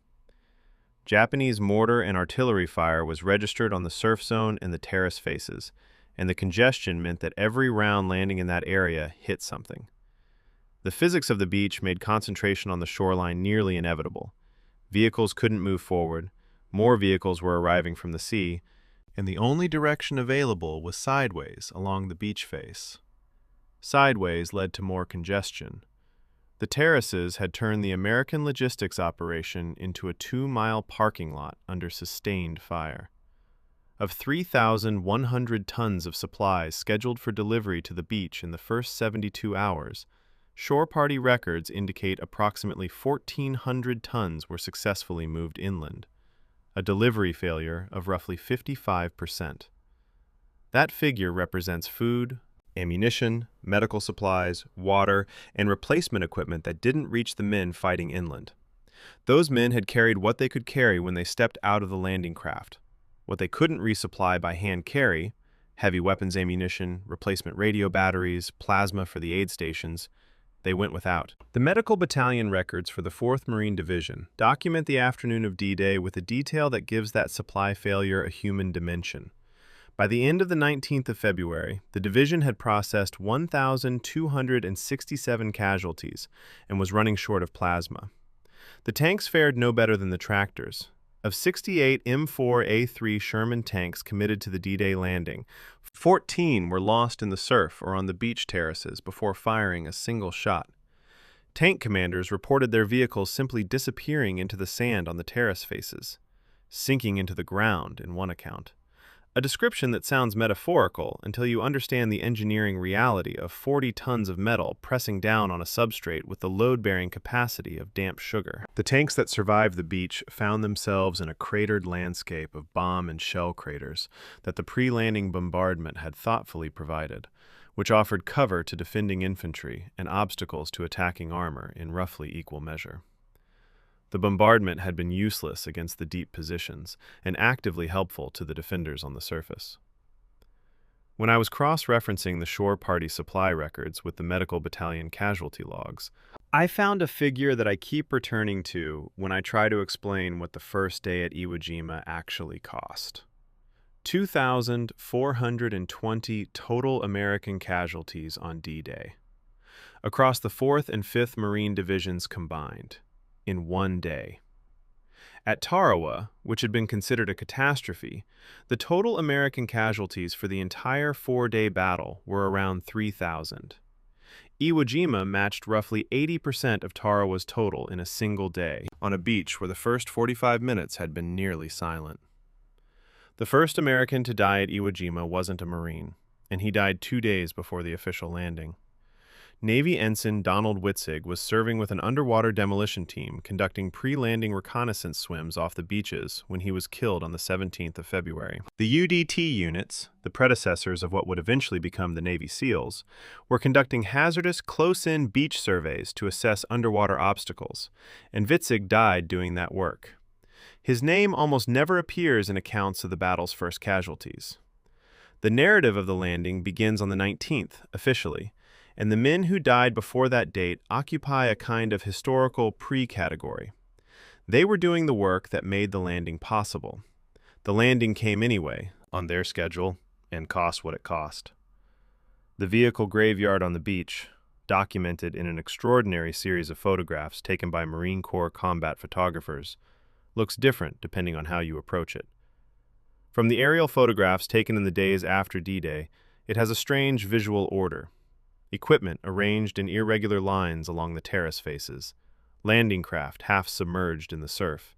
Japanese mortar and artillery fire was registered on the surf zone and the terrace faces, and the congestion meant that every round landing in that area hit something. The physics of the beach made concentration on the shoreline nearly inevitable. Vehicles couldn't move forward, more vehicles were arriving from the sea, and the only direction available was sideways along the beach face. Sideways led to more congestion. The terraces had turned the American logistics operation into a 2-mile parking lot under sustained fire. Of 3,100 tons of supplies scheduled for delivery to the beach in the first 72 hours, Shore Party records indicate approximately 1,400 tons were successfully moved inland, a delivery failure of roughly 55%. That figure represents food, ammunition, medical supplies, water, and replacement equipment that didn't reach the men fighting inland. Those men had carried what they could carry when they stepped out of the landing craft. What they couldn't resupply by hand carry, heavy weapons ammunition, replacement radio batteries, plasma for the aid stations, they went without. The medical battalion records for the 4th Marine Division document the afternoon of D-Day with a detail that gives that supply failure a human dimension. By the end of the 19th of February, the division had processed 1,267 casualties and was running short of plasma. The tanks fared no better than the tractors. Of 68 M4A3 Sherman tanks committed to the D-Day landing, 14 were lost in the surf or on the beach terraces before firing a single shot. Tank commanders reported their vehicles simply disappearing into the sand on the terrace faces, sinking into the ground in one account. A description that sounds metaphorical until you understand the engineering reality of 40 tons of metal pressing down on a substrate with the load-bearing capacity of damp sugar. The tanks that survived the beach found themselves in a cratered landscape of bomb and shell craters that the pre-landing bombardment had thoughtfully provided, which offered cover to defending infantry and obstacles to attacking armor in roughly equal measure. The bombardment had been useless against the deep positions and actively helpful to the defenders on the surface. When I was cross-referencing the shore party supply records with the medical battalion casualty logs, I found a figure that I keep returning to when I try to explain what the first day at Iwo Jima actually cost. 2,420 total American casualties on D-Day, across the 4th and 5th Marine Divisions combined, in one day. At Tarawa, which had been considered a catastrophe, the total American casualties for the entire 4-day battle were around 3,000. Iwo Jima matched roughly 80% of Tarawa's total in a single day, on a beach where the first 45 minutes had been nearly silent. The first American to die at Iwo Jima wasn't a Marine, and he died 2 days before the official landing. Navy Ensign Donald Witzig was serving with an underwater demolition team conducting pre-landing reconnaissance swims off the beaches when he was killed on the 17th of February. The UDT units, the predecessors of what would eventually become the Navy SEALs, were conducting hazardous close-in beach surveys to assess underwater obstacles, and Witzig died doing that work. His name almost never appears in accounts of the battle's first casualties. The narrative of the landing begins on the 19th, officially, and the men who died before that date occupy a kind of historical pre-category. They were doing the work that made the landing possible. The landing came anyway, on their schedule, and cost what it cost. The vehicle graveyard on the beach, documented in an extraordinary series of photographs taken by Marine Corps combat photographers, looks different depending on how you approach it. From the aerial photographs taken in the days after D-Day, it has a strange visual order. Equipment arranged in irregular lines along the terrace faces, landing craft half submerged in the surf,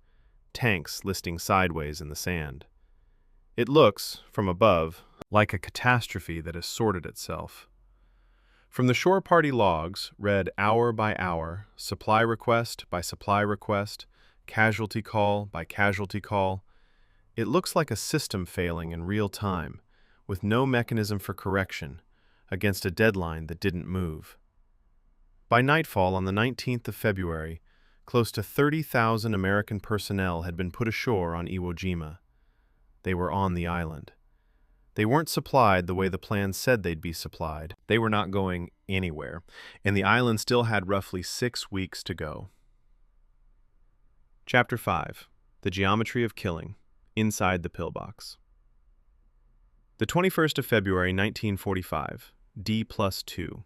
tanks listing sideways in the sand. It looks, from above, like a catastrophe that has sorted itself. From the shore party logs, read hour by hour, supply request by supply request, casualty call by casualty call, it looks like a system failing in real time, with no mechanism for correction, against a deadline that didn't move. By nightfall on the 19th of February, close to 30,000 American personnel had been put ashore on Iwo Jima. They were on the island. They weren't supplied the way the plan said they'd be supplied. They were not going anywhere, and the island still had roughly 6 weeks to go. Chapter 5. The Geometry of Killing, Inside the Pillbox. The 21st of February, 1945, D+2.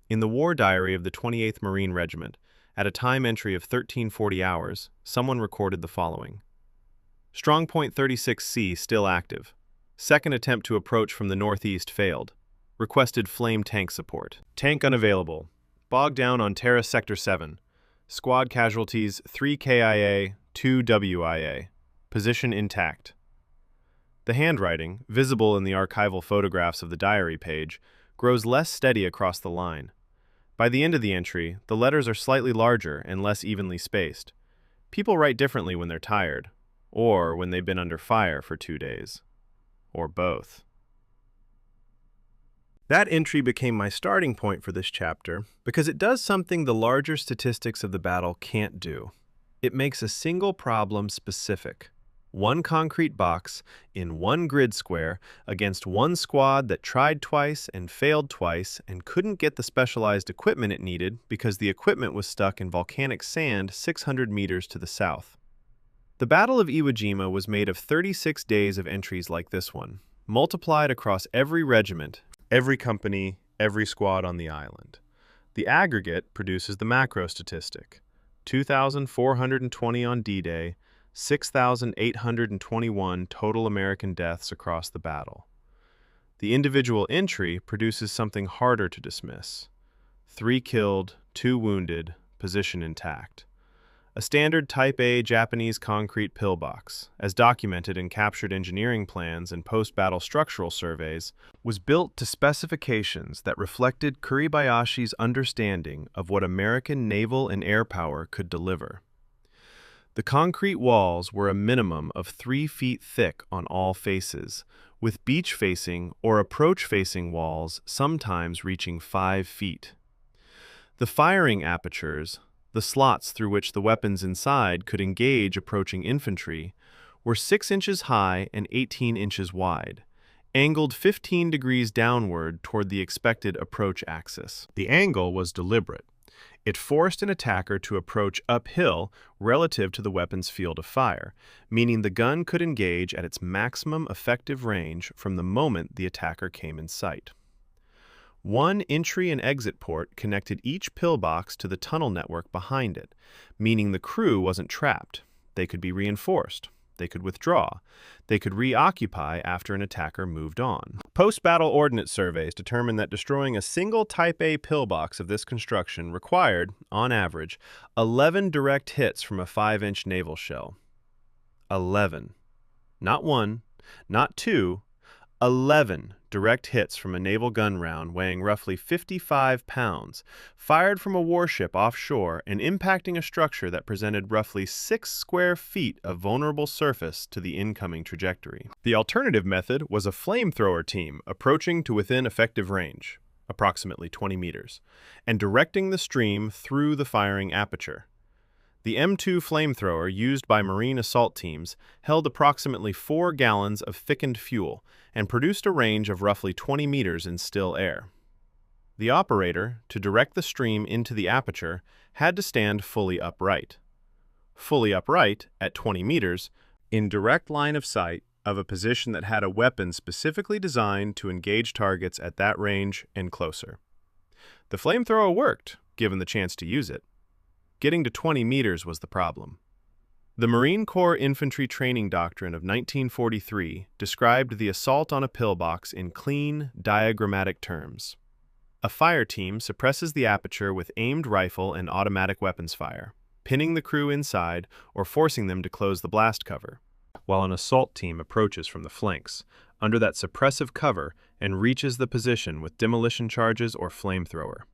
In the war diary of the 28th Marine Regiment, at a time entry of 1340 hours, someone recorded the following. Strong Point 36C still active. Second attempt to approach from the northeast failed. Requested flame tank support. Tank unavailable. Bogged down on Terrace Sector 7. Squad casualties 3 KIA, 2 WIA. Position intact. The handwriting, visible in the archival photographs of the diary page, grows less steady across the line. By the end of the entry, the letters are slightly larger and less evenly spaced. People write differently when they're tired, or when they've been under fire for 2 days. Or both. That entry became my starting point for this chapter because it does something the larger statistics of the battle can't do. It makes a single problem specific. One concrete box in one grid square against one squad that tried twice and failed twice and couldn't get the specialized equipment it needed because the equipment was stuck in volcanic sand 600 meters to the south. The Battle of Iwo Jima was made of 36 days of entries like this one, multiplied across every regiment, every company, every squad on the island. The aggregate produces the macro statistic: 2,420 on D-Day, 6,821 total American deaths across the battle. The individual entry produces something harder to dismiss: 3 killed, 2 wounded, position intact. A standard Type A Japanese concrete pillbox, as documented in captured engineering plans and post-battle structural surveys, was built to specifications that reflected Kuribayashi's understanding of what American naval and air power could deliver. The concrete walls were a minimum of 3 feet thick on all faces, with beach-facing or approach-facing walls sometimes reaching 5 feet. The firing apertures, the slots through which the weapons inside could engage approaching infantry, were 6 inches high and 18 inches wide, angled 15 degrees downward toward the expected approach axis. The angle was deliberate. It forced an attacker to approach uphill relative to the weapon's field of fire, meaning the gun could engage at its maximum effective range from the moment the attacker came in sight. One entry and exit port connected each pillbox to the tunnel network behind it, meaning the crew wasn't trapped. They could be reinforced. They could withdraw. They could reoccupy after an attacker moved on. Post-battle ordnance surveys determined that destroying a single Type A pillbox of this construction required, on average, 11 direct hits from a 5-inch naval shell. 11. Not 1, not 2, 11 direct hits from a naval gun round weighing roughly 55 pounds, fired from a warship offshore and impacting a structure that presented roughly 6 square feet of vulnerable surface to the incoming trajectory. The alternative method was a flamethrower team approaching to within effective range, approximately 20 meters, and directing the stream through the firing aperture. The M2 flamethrower used by Marine assault teams held approximately 4 gallons of thickened fuel and produced a range of roughly 20 meters in still air. The operator, to direct the stream into the aperture, had to stand fully upright. Fully upright, at 20 meters, in direct line of sight of a position that had a weapon specifically designed to engage targets at that range and closer. The flamethrower worked, given the chance to use it. Getting to 20 meters was the problem. The Marine Corps Infantry Training Doctrine of 1943 described the assault on a pillbox in clean, diagrammatic terms. A fire team suppresses the aperture with aimed rifle and automatic weapons fire, pinning the crew inside or forcing them to close the blast cover, while an assault team approaches from the flanks, under that suppressive cover, and reaches the position with demolition charges or flamethrower.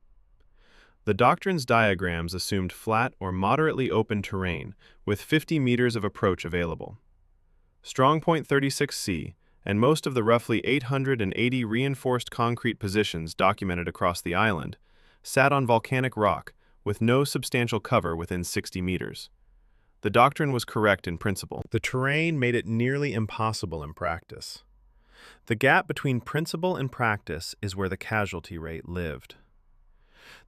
The doctrine's diagrams assumed flat or moderately open terrain with 50 meters of approach available. Strong Point 36C and most of the roughly 880 reinforced concrete positions documented across the island sat on volcanic rock with no substantial cover within 60 meters. The doctrine was correct in principle. The terrain made it nearly impossible in practice. The gap between principle and practice is where the casualty rate lived.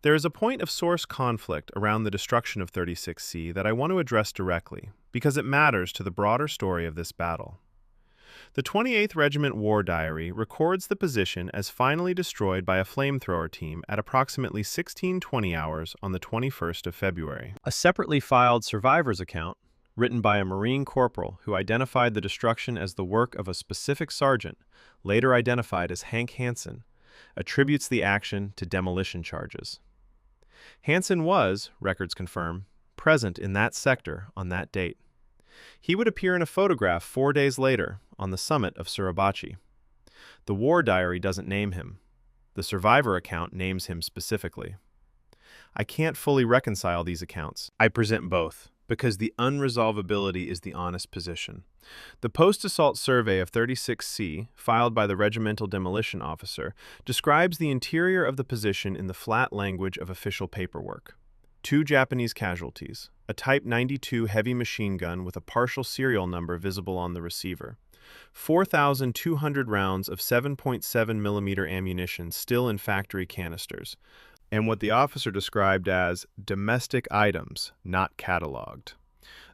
There is a point of source conflict around the destruction of 36C that I want to address directly, because it matters to the broader story of this battle. The 28th Regiment War Diary records the position as finally destroyed by a flamethrower team at approximately 16:20 hours on the 21st of February. A separately filed survivor's account, written by a Marine corporal who identified the destruction as the work of a specific sergeant, later identified as Hank Hansen, attributes the action to demolition charges. Hansen was, records confirm, present in that sector on that date. He would appear in a photograph 4 days later on the summit of Suribachi. The War Diary doesn't name him. The survivor account names him specifically. I can't fully reconcile these accounts. I present both, because the unresolvability is the honest position. The post-assault survey of 36C, filed by the regimental demolition officer, describes the interior of the position in the flat language of official paperwork. 2 Japanese casualties, a Type 92 heavy machine gun with a partial serial number visible on the receiver, 4,200 rounds of 7.7mm ammunition still in factory canisters, and what the officer described as domestic items not cataloged.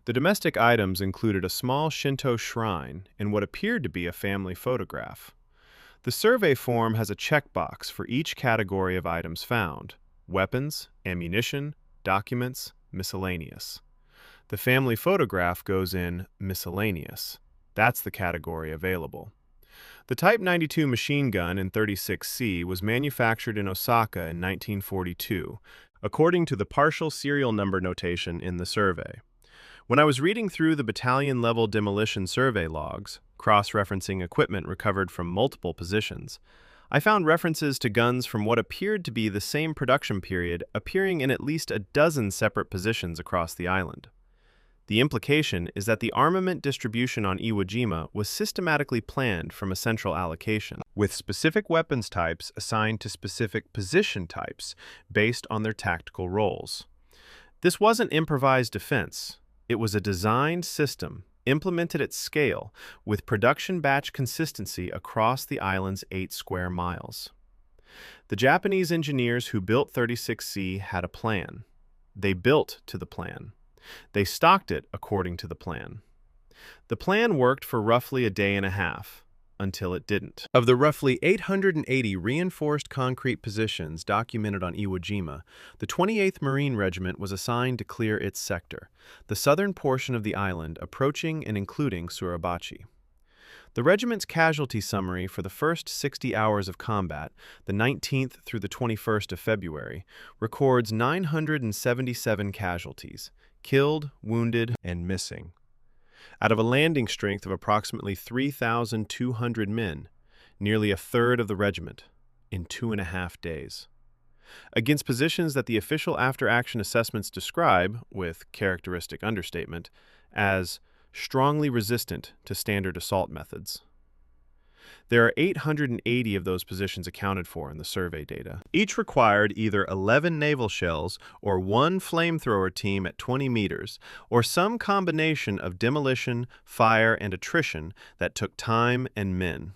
The domestic items included a small Shinto shrine and what appeared to be a family photograph. The survey form has a checkbox for each category of items found: weapons, ammunition, documents, miscellaneous. The family photograph goes in miscellaneous. That's the category available. The Type 92 machine gun in 36C was manufactured in Osaka in 1942, according to the partial serial number notation in the survey. When I was reading through the battalion-level demolition survey logs, cross-referencing equipment recovered from multiple positions, I found references to guns from what appeared to be the same production period appearing in at least a dozen separate positions across the island. The implication is that the armament distribution on Iwo Jima was systematically planned from a central allocation, with specific weapons types assigned to specific position types based on their tactical roles. This wasn't improvised defense. It was a designed system, implemented at scale, with production batch consistency across the island's 8 square miles. The Japanese engineers who built 36C had a plan. They built to the plan. They stocked it according to the plan. The plan worked for roughly a day and a half, until it didn't. Of the roughly 880 reinforced concrete positions documented on Iwo Jima, the 28th Marine Regiment was assigned to clear its sector, the southern portion of the island approaching and including Suribachi. The regiment's casualty summary for the first 60 hours of combat, the 19th through the 21st of February, records 977 casualties, killed, wounded, and missing, out of a landing strength of approximately 3,200 men, nearly a third of the regiment, in 2.5 days. Against positions that the official after-action assessments describe, with characteristic understatement, as strongly resistant to standard assault methods. There are 880 of those positions accounted for in the survey data. Each required either 11 naval shells or 1 flamethrower team at 20 meters, or some combination of demolition, fire, and attrition that took time and men.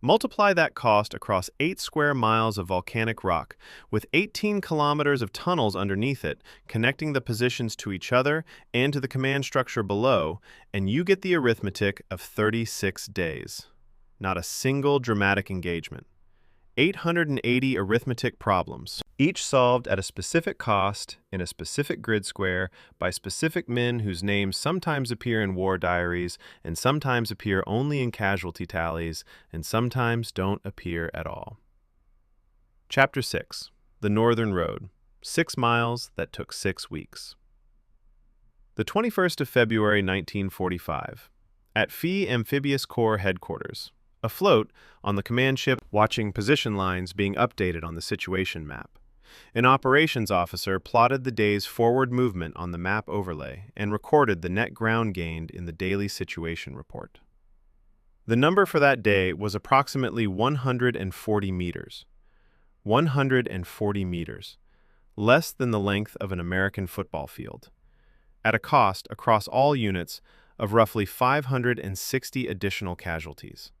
Multiply that cost across 8 square miles of volcanic rock, with 18 kilometers of tunnels underneath it, connecting the positions to each other and to the command structure below, and you get the arithmetic of 36 days. Not a single dramatic engagement. 880 arithmetic problems, each solved at a specific cost in a specific grid square by specific men whose names sometimes appear in war diaries and sometimes appear only in casualty tallies and sometimes don't appear at all. Chapter 6. The Northern Road. 6 miles that took 6 weeks. The 21st of February 1945. At Phi Amphibious Corps Headquarters. Afloat on the command ship, watching position lines being updated on the situation map. An operations officer plotted the day's forward movement on the map overlay and recorded the net ground gained in the daily situation report. The number for that day was approximately 140 meters. 140 meters, less than the length of an American football field, at a cost across all units of roughly 560 additional casualties.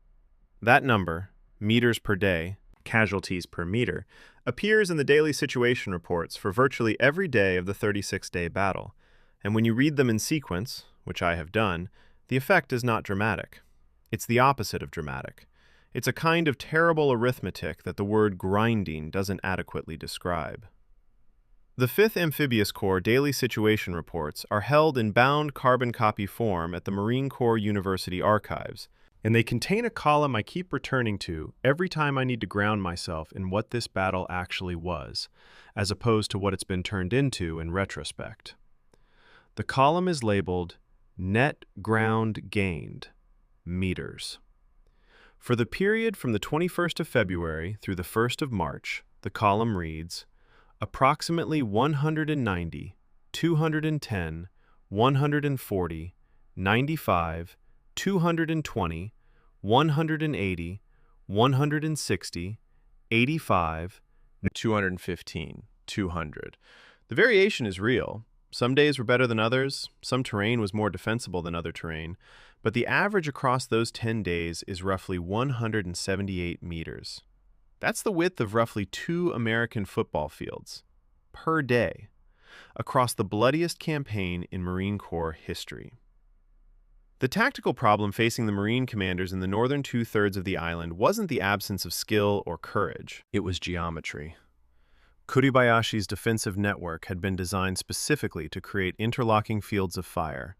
That number, meters per day, casualties per meter, appears in the daily situation reports for virtually every day of the 36-day battle, and when you read them in sequence, which I have done, the effect is not dramatic. It's the opposite of dramatic. It's a kind of terrible arithmetic that the word grinding doesn't adequately describe. The 5th Amphibious Corps daily situation reports are held in bound carbon copy form at the Marine Corps University Archives, and they contain a column I keep returning to every time I need to ground myself in what this battle actually was, as opposed to what it's been turned into in retrospect. The column is labeled Net Ground Gained, meters. For the period from the 21st of February through the 1st of March, the column reads, approximately 190, 210, 140, 95, 220, 180, 160, 85, 215, 200. The variation is real. Some days were better than others, some terrain was more defensible than other terrain, but the average across those 10 days is roughly 178 meters. That's the width of roughly 2 American football fields, per day, across the bloodiest campaign in Marine Corps history. The tactical problem facing the Marine commanders in the northern 2/3 of the island wasn't the absence of skill or courage. It was geometry. Kuribayashi's defensive network had been designed specifically to create interlocking fields of fire.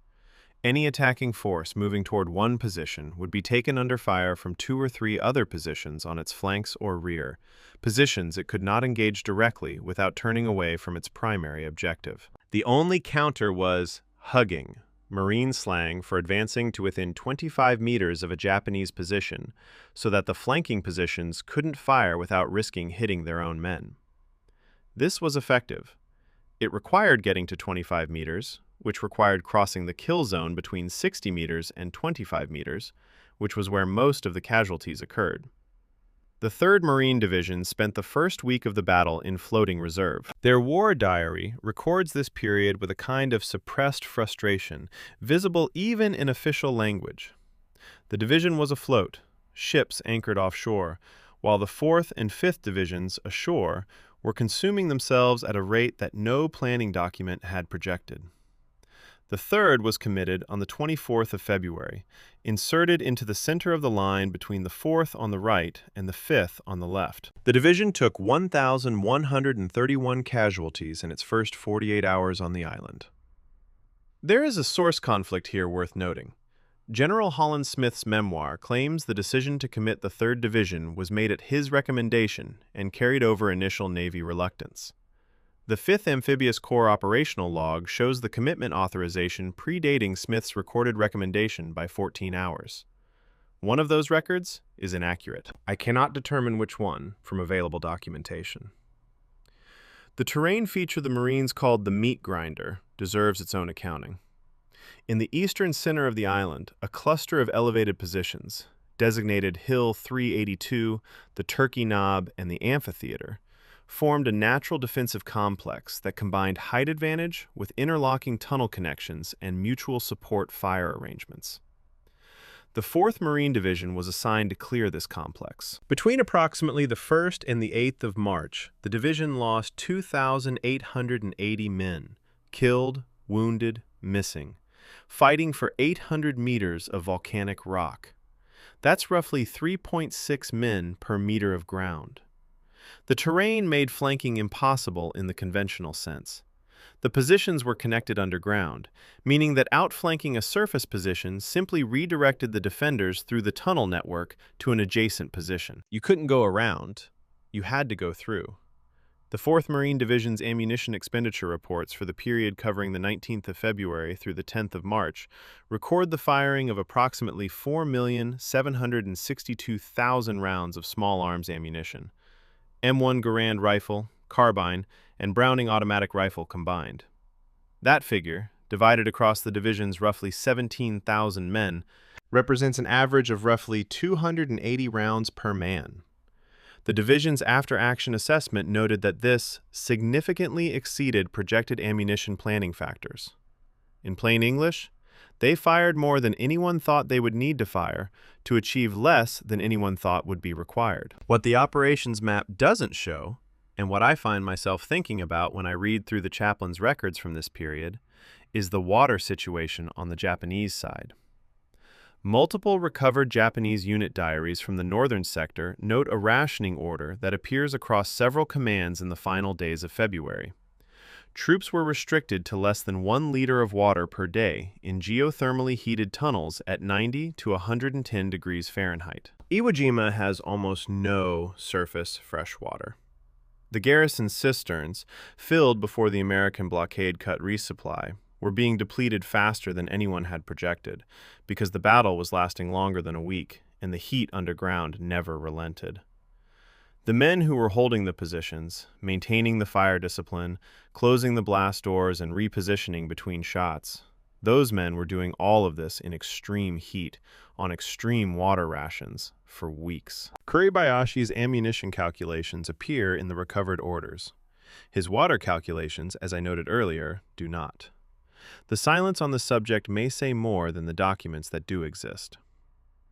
Any attacking force moving toward one position would be taken under fire from 2 or 3 other positions on its flanks or rear, positions it could not engage directly without turning away from its primary objective. The only counter was hugging, Marine slang for advancing to within 25 meters of a Japanese position, so that the flanking positions couldn't fire without risking hitting their own men. This was effective. It required getting to 25 meters, which required crossing the kill zone between 60 meters and 25 meters, which was where most of the casualties occurred. The 3rd Marine Division spent the first week of the battle in floating reserve. Their war diary records this period with a kind of suppressed frustration, visible even in official language. The division was afloat, ships anchored offshore, while the 4th and 5th Divisions ashore were consuming themselves at a rate that no planning document had projected. The 3rd was committed on the 24th of February, inserted into the center of the line between the 4th on the right and the 5th on the left. The division took 1,131 casualties in its first 48 hours on the island. There is a source conflict here worth noting. General Holland Smith's memoir claims the decision to commit the 3rd Division was made at his recommendation and carried over initial Navy reluctance. The 5th Amphibious Corps operational log shows the commitment authorization predating Smith's recorded recommendation by 14 hours. One of those records is inaccurate. I cannot determine which one from available documentation. The terrain feature the Marines called the meat grinder deserves its own accounting. In the eastern center of the island, a cluster of elevated positions, designated Hill 382, the Turkey Knob, and the Amphitheater, formed a natural defensive complex that combined height advantage with interlocking tunnel connections and mutual support fire arrangements. The 4th Marine Division was assigned to clear this complex. Between approximately the 1st and the 8th of March, the division lost 2,880 men, killed, wounded, missing, fighting for 800 meters of volcanic rock. That's roughly 3.6 men per meter of ground. The terrain made flanking impossible in the conventional sense. The positions were connected underground, meaning that outflanking a surface position simply redirected the defenders through the tunnel network to an adjacent position. You couldn't go around, you had to go through. The 4th Marine Division's ammunition expenditure reports for the period covering the 19th of February through the 10th of March record the firing of approximately 4,762,000 rounds of small arms ammunition, M1 Garand rifle, carbine, and Browning automatic rifle combined. That figure, divided across the division's roughly 17,000 men, represents an average of roughly 280 rounds per man. The division's after-action assessment noted that this significantly exceeded projected ammunition planning factors. In plain English, they fired more than anyone thought they would need to fire to achieve less than anyone thought would be required. What the operations map doesn't show, and what I find myself thinking about when I read through the chaplain's records from this period, is the water situation on the Japanese side. Multiple recovered Japanese unit diaries from the northern sector note a rationing order that appears across several commands in the final days of February. Troops were restricted to less than 1 liter of water per day in geothermally heated tunnels at 90 to 110 degrees Fahrenheit. Iwo Jima has almost no surface fresh water. The garrison's cisterns, filled before the American blockade cut resupply, were being depleted faster than anyone had projected, because the battle was lasting longer than a week, and the heat underground never relented. The men who were holding the positions, maintaining the fire discipline, closing the blast doors, and repositioning between shots, those men were doing all of this in extreme heat, on extreme water rations, for weeks. Kuribayashi's ammunition calculations appear in the recovered orders. His water calculations, as I noted earlier, do not. The silence on the subject may say more than the documents that do exist.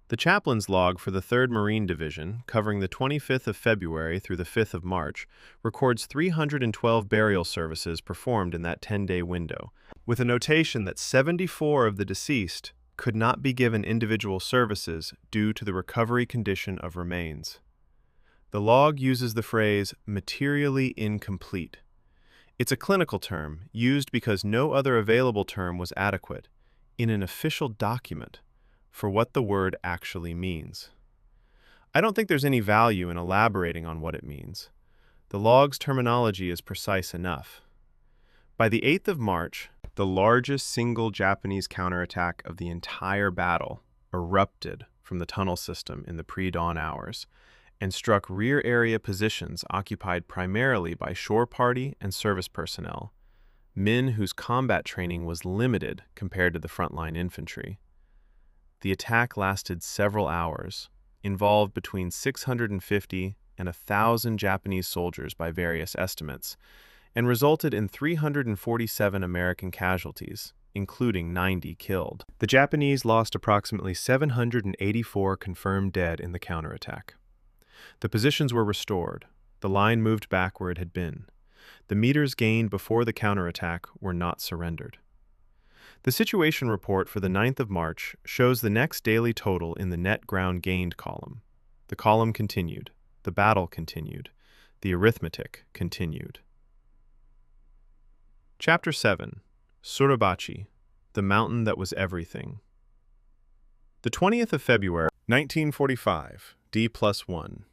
The chaplain's log for the 3rd Marine Division, covering the 25th of February through the 5th of March, records 312 burial services performed in that 10-day window, with a notation that 74 of the deceased could not be given individual services due to the recovery condition of remains. The log uses the phrase materially incomplete. It's a clinical term used because no other available term was adequate in an official document for what the word actually means. I don't think there's any value in elaborating on what it means. The log's terminology is precise enough. By the 8th of March, the largest single Japanese counterattack of the entire battle erupted from the tunnel system in the pre-dawn hours and struck rear area positions occupied primarily by shore party and service personnel, men whose combat training was limited compared to the frontline infantry. The attack lasted several hours, involved between 650 and 1,000 Japanese soldiers by various estimates, and resulted in 347 American casualties, including 90 killed. The Japanese lost approximately 784 confirmed dead in the counterattack. The positions were restored. The line moved back where it had been. The meters gained before the counterattack were not surrendered. The situation report for the 9th of March shows the next daily total in the net ground gained column. The column continued. The battle continued. The arithmetic continued. Chapter 7. Suribachi, the mountain that was everything. The 20th of February, 1945, D+1.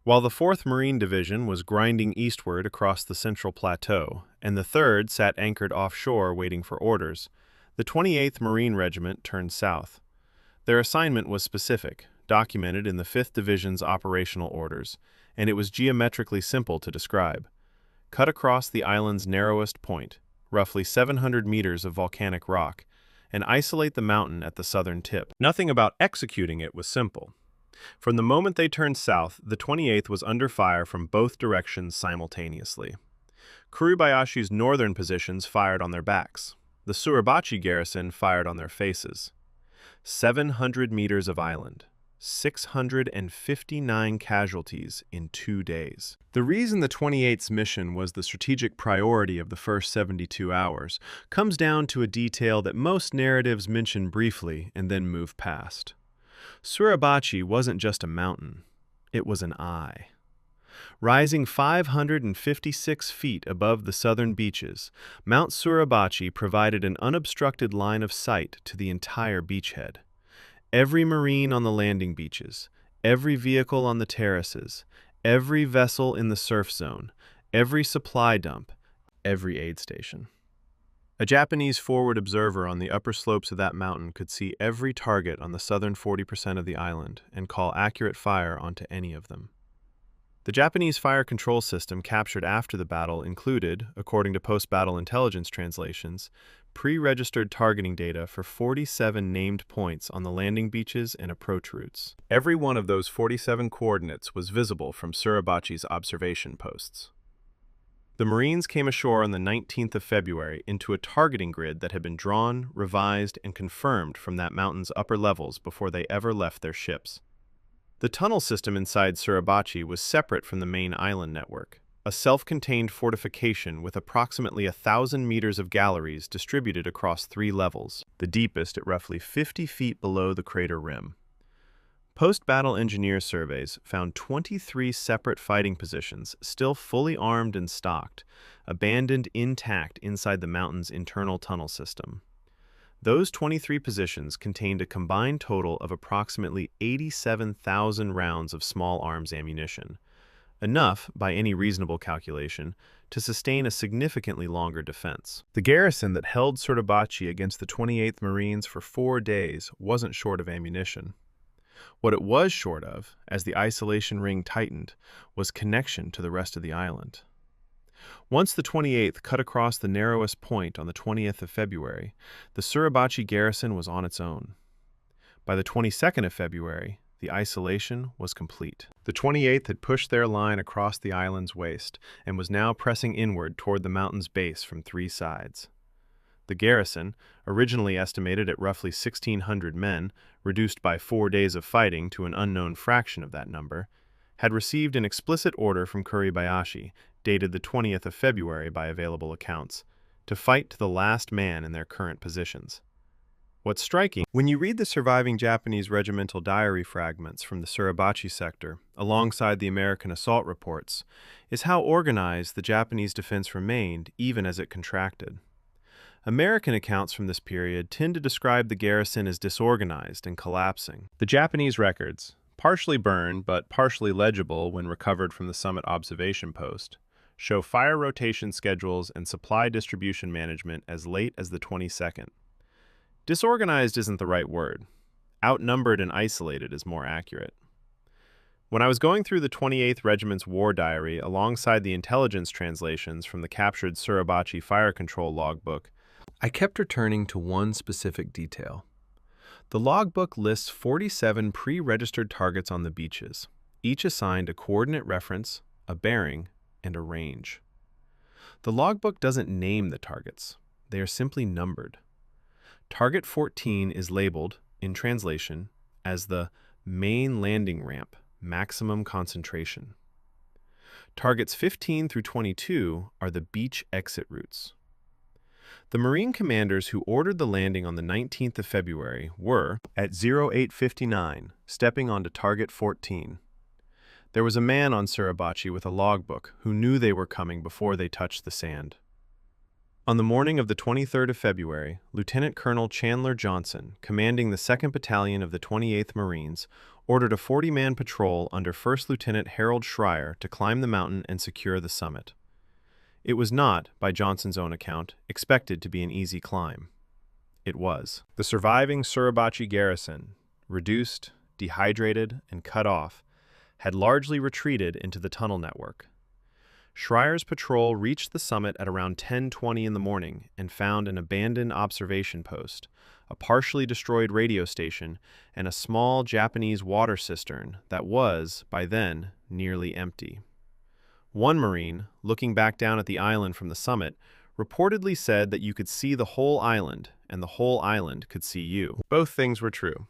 While the 4th Marine Division was grinding eastward across the Central Plateau, and the 3rd sat anchored offshore waiting for orders, the 28th Marine Regiment turned south. Their assignment was specific, documented in the 5th Division's operational orders, and it was geometrically simple to describe. Cut across the island's narrowest point, roughly 700 meters of volcanic rock, and isolate the mountain at the southern tip. Nothing about executing it was simple. From the moment they turned south, the 28th was under fire from both directions simultaneously. Kuribayashi's northern positions fired on their backs. The Suribachi garrison fired on their faces. 700 meters of island. 659 casualties in 2 days. The reason the 28th's mission was the strategic priority of the first 72 hours comes down to a detail that most narratives mention briefly and then move past. Suribachi wasn't just a mountain, it was an eye. Rising 556 feet above the southern beaches, Mount Suribachi provided an unobstructed line of sight to the entire beachhead. Every Marine on the landing beaches, every vehicle on the terraces, every vessel in the surf zone, every supply dump, every aid station. A Japanese forward observer on the upper slopes of that mountain could see every target on the southern 40% of the island and call accurate fire onto any of them. The Japanese fire control system captured after the battle included, according to post-battle intelligence translations, pre-registered targeting data for 47 named points on the landing beaches and approach routes. Every one of those 47 coordinates was visible from Suribachi's observation posts. The Marines came ashore on the 19th of February into a targeting grid that had been drawn, revised, and confirmed from that mountain's upper levels before they ever left their ships. The tunnel system inside Suribachi was separate from the main island network, a self-contained fortification with approximately 1,000 meters of galleries distributed across 3 levels, the deepest at roughly 50 feet below the crater rim. Post-battle engineer surveys found 23 separate fighting positions still fully armed and stocked, abandoned intact inside the mountain's internal tunnel system. Those 23 positions contained a combined total of approximately 87,000 rounds of small arms ammunition, enough, by any reasonable calculation, to sustain a significantly longer defense. The garrison that held Suribachi against the 28th Marines for 4 days wasn't short of ammunition. What it was short of, as the isolation ring tightened, was connection to the rest of the island. Once the 28th cut across the narrowest point on the 20th of February, the Suribachi garrison was on its own. By the 22nd of February, the isolation was complete. The 28th had pushed their line across the island's waist and was now pressing inward toward the mountain's base from 3 sides. The garrison, originally estimated at roughly 1,600 men, reduced by 4 days of fighting to an unknown fraction of that number, had received an explicit order from Kuribayashi, dated the 20th of February by available accounts, to fight to the last man in their current positions. What's striking, when you read the surviving Japanese regimental diary fragments from the Suribachi sector, alongside the American assault reports, is how organized the Japanese defense remained even as it contracted. American accounts from this period tend to describe the garrison as disorganized and collapsing. The Japanese records, partially burned but partially legible when recovered from the summit observation post, show fire rotation schedules and supply distribution management as late as the 22nd. Disorganized isn't the right word. Outnumbered and isolated is more accurate. When I was going through the 28th Regiment's war diary alongside the intelligence translations from the captured Suribachi fire control logbook, I kept returning to one specific detail. The logbook lists 47 pre-registered targets on the beaches, each assigned a coordinate reference, a bearing, and a range. The logbook doesn't name the targets. They are simply numbered. Target 14 is labeled, in translation, as the main landing ramp, maximum concentration. Targets 15 through 22 are the beach exit routes. The Marine commanders who ordered the landing on the 19th of February were, at 0859, stepping onto Target 14. There was a man on Suribachi with a logbook who knew they were coming before they touched the sand. On the morning of the 23rd of February, Lieutenant Colonel Chandler Johnson, commanding the 2nd Battalion of the 28th Marines, ordered a 40-man patrol under 1st Lieutenant Harold Schreier to climb the mountain and secure the summit. It was not, by Johnson's own account, expected to be an easy climb. It was. The surviving Suribachi garrison, reduced, dehydrated, and cut off, had largely retreated into the tunnel network. Schreier's patrol reached the summit at around 10:20 in the morning and found an abandoned observation post, a partially destroyed radio station, and a small Japanese water cistern that was, by then, nearly empty. One Marine, looking back down at the island from the summit, reportedly said that you could see the whole island, and the whole island could see you. Both things were true.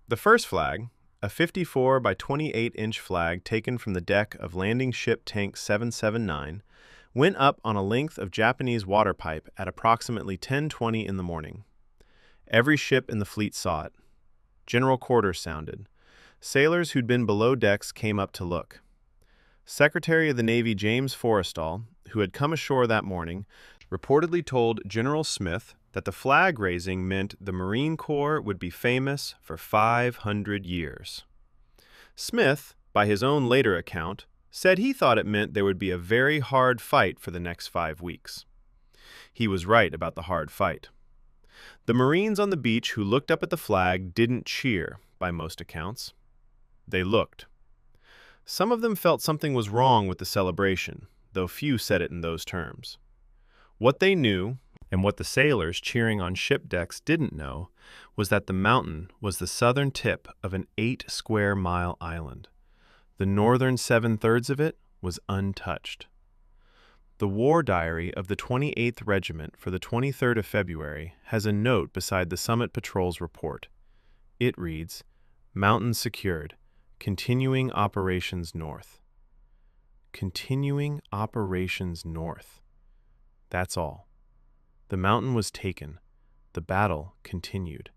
The first flag, a 54 by 28-inch flag taken from the deck of landing ship Tank 779, went up on a length of Japanese water pipe at approximately 10:20 in the morning. Every ship in the fleet saw it. General quarters sounded. Sailors who'd been below decks came up to look. Secretary of the Navy James Forrestal, who had come ashore that morning, reportedly told General Smith that the flag raising meant the Marine Corps would be famous for 500 years. Smith, by his own later account, said he thought it meant there would be a very hard fight for the next 5 weeks. He was right about the hard fight. The Marines on the beach who looked up at the flag didn't cheer, by most accounts. They looked. Some of them felt something was wrong with the celebration, though few said it in those terms. What they knew, and what the sailors cheering on ship decks didn't know, was that the mountain was the southern tip of an 8-square-mile island. The northern 7/3 of it was untouched. The war diary of the 28th Regiment for the 23rd of February has a note beside the Summit Patrol's report. It reads, "Mountain secured. Continuing operations north." Continuing operations north. That's all. The mountain was taken. The battle continued.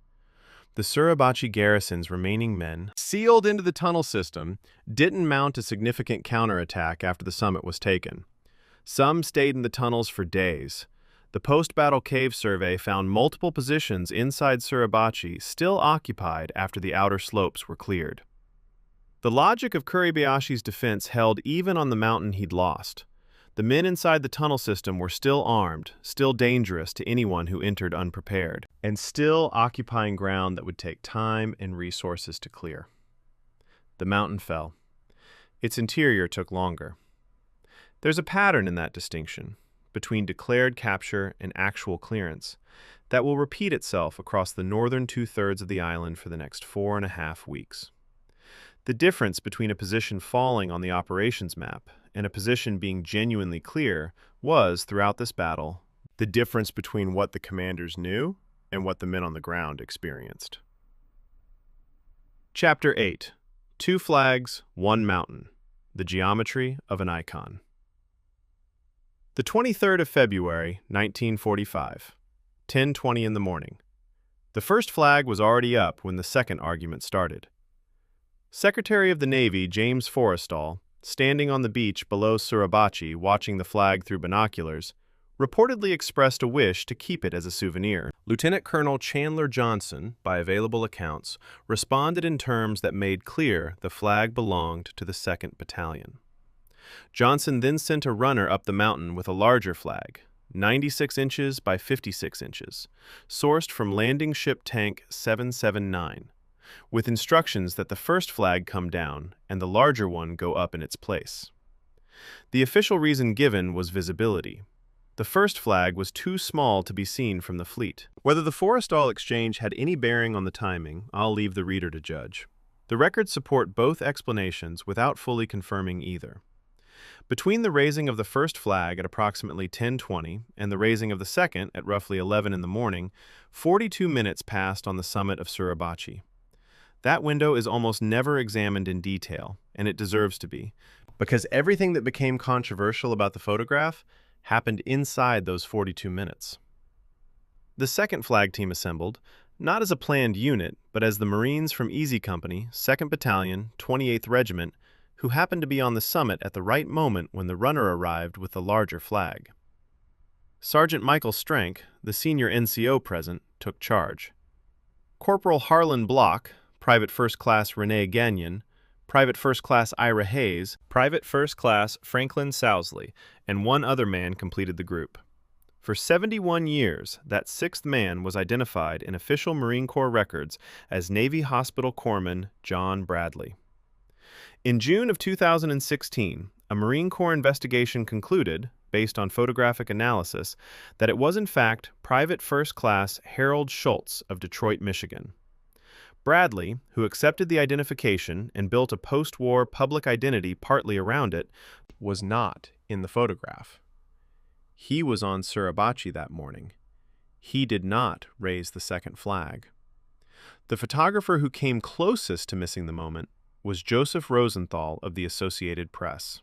The Suribachi garrison's remaining men, sealed into the tunnel system, didn't mount a significant counterattack after the summit was taken. Some stayed in the tunnels for days. The post-battle cave survey found multiple positions inside Suribachi still occupied after the outer slopes were cleared. The logic of Kuribayashi's defense held even on the mountain he'd lost. The men inside the tunnel system were still armed, still dangerous to anyone who entered unprepared, and still occupying ground that would take time and resources to clear. The mountain fell. Its interior took longer. There's a pattern in that distinction, between declared capture and actual clearance, that will repeat itself across the northern 2/3 of the island for the next 4.5 weeks. The difference between a position falling on the operations map and a position being genuinely clear was, throughout this battle, the difference between what the commanders knew and what the men on the ground experienced. Chapter 8. 2 Flags, 1 Mountain. The Geometry of an Icon. The 23rd of February, 1945. 10:20 in the morning. The first flag was already up when the second argument started. Secretary of the Navy James Forrestal, standing on the beach below Suribachi watching the flag through binoculars, reportedly expressed a wish to keep it as a souvenir. Lieutenant Colonel Chandler Johnson, by available accounts, responded in terms that made clear the flag belonged to the 2nd Battalion. Johnson then sent a runner up the mountain with a larger flag, 96 inches by 56 inches, sourced from landing ship Tank 779. with instructions that the first flag come down and the larger one go up in its place. The official reason given was visibility. The first flag was too small to be seen from the fleet. Whether the Forrestal exchange had any bearing on the timing, I'll leave the reader to judge. The records support both explanations without fully confirming either. Between the raising of the first flag at approximately 10:20 and the raising of the second at roughly 11 in the morning, 42 minutes passed on the summit of Suribachi. That window is almost never examined in detail, and it deserves to be, because everything that became controversial about the photograph happened inside those 42 minutes. The second flag team assembled, not as a planned unit, but as the Marines from Easy Company, 2nd Battalion, 28th Regiment, who happened to be on the summit at the right moment when the runner arrived with the larger flag. Sergeant Michael Strank, the senior NCO present, took charge. Corporal Harlan Block, Private First Class Renee Gagnon, Private First Class Ira Hayes, Private First Class Franklin Sousley, and one other man completed the group. For 71 years, that sixth man was identified in official Marine Corps records as Navy Hospital Corpsman John Bradley. In June of 2016, a Marine Corps investigation concluded, based on photographic analysis, that it was in fact Private First Class Harold Schultz of Detroit, Michigan. Bradley, who accepted the identification and built a post-war public identity partly around it, was not in the photograph. He was on Suribachi that morning. He did not raise the second flag. The photographer who came closest to missing the moment was Joseph Rosenthal of the Associated Press.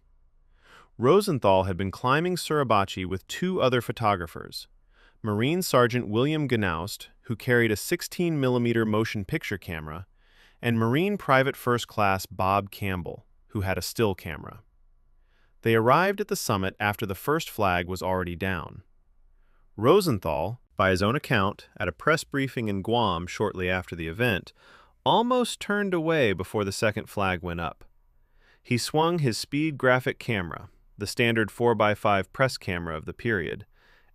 Rosenthal had been climbing Suribachi with two other photographers, Marine Sergeant William Gnaust, who carried a 16mm motion picture camera, and Marine Private First Class Bob Campbell, who had a still camera. They arrived at the summit after the first flag was already down. Rosenthal, by his own account, at a press briefing in Guam shortly after the event, almost turned away before the second flag went up. He swung his speed graphic camera, the standard 4x5 press camera of the period,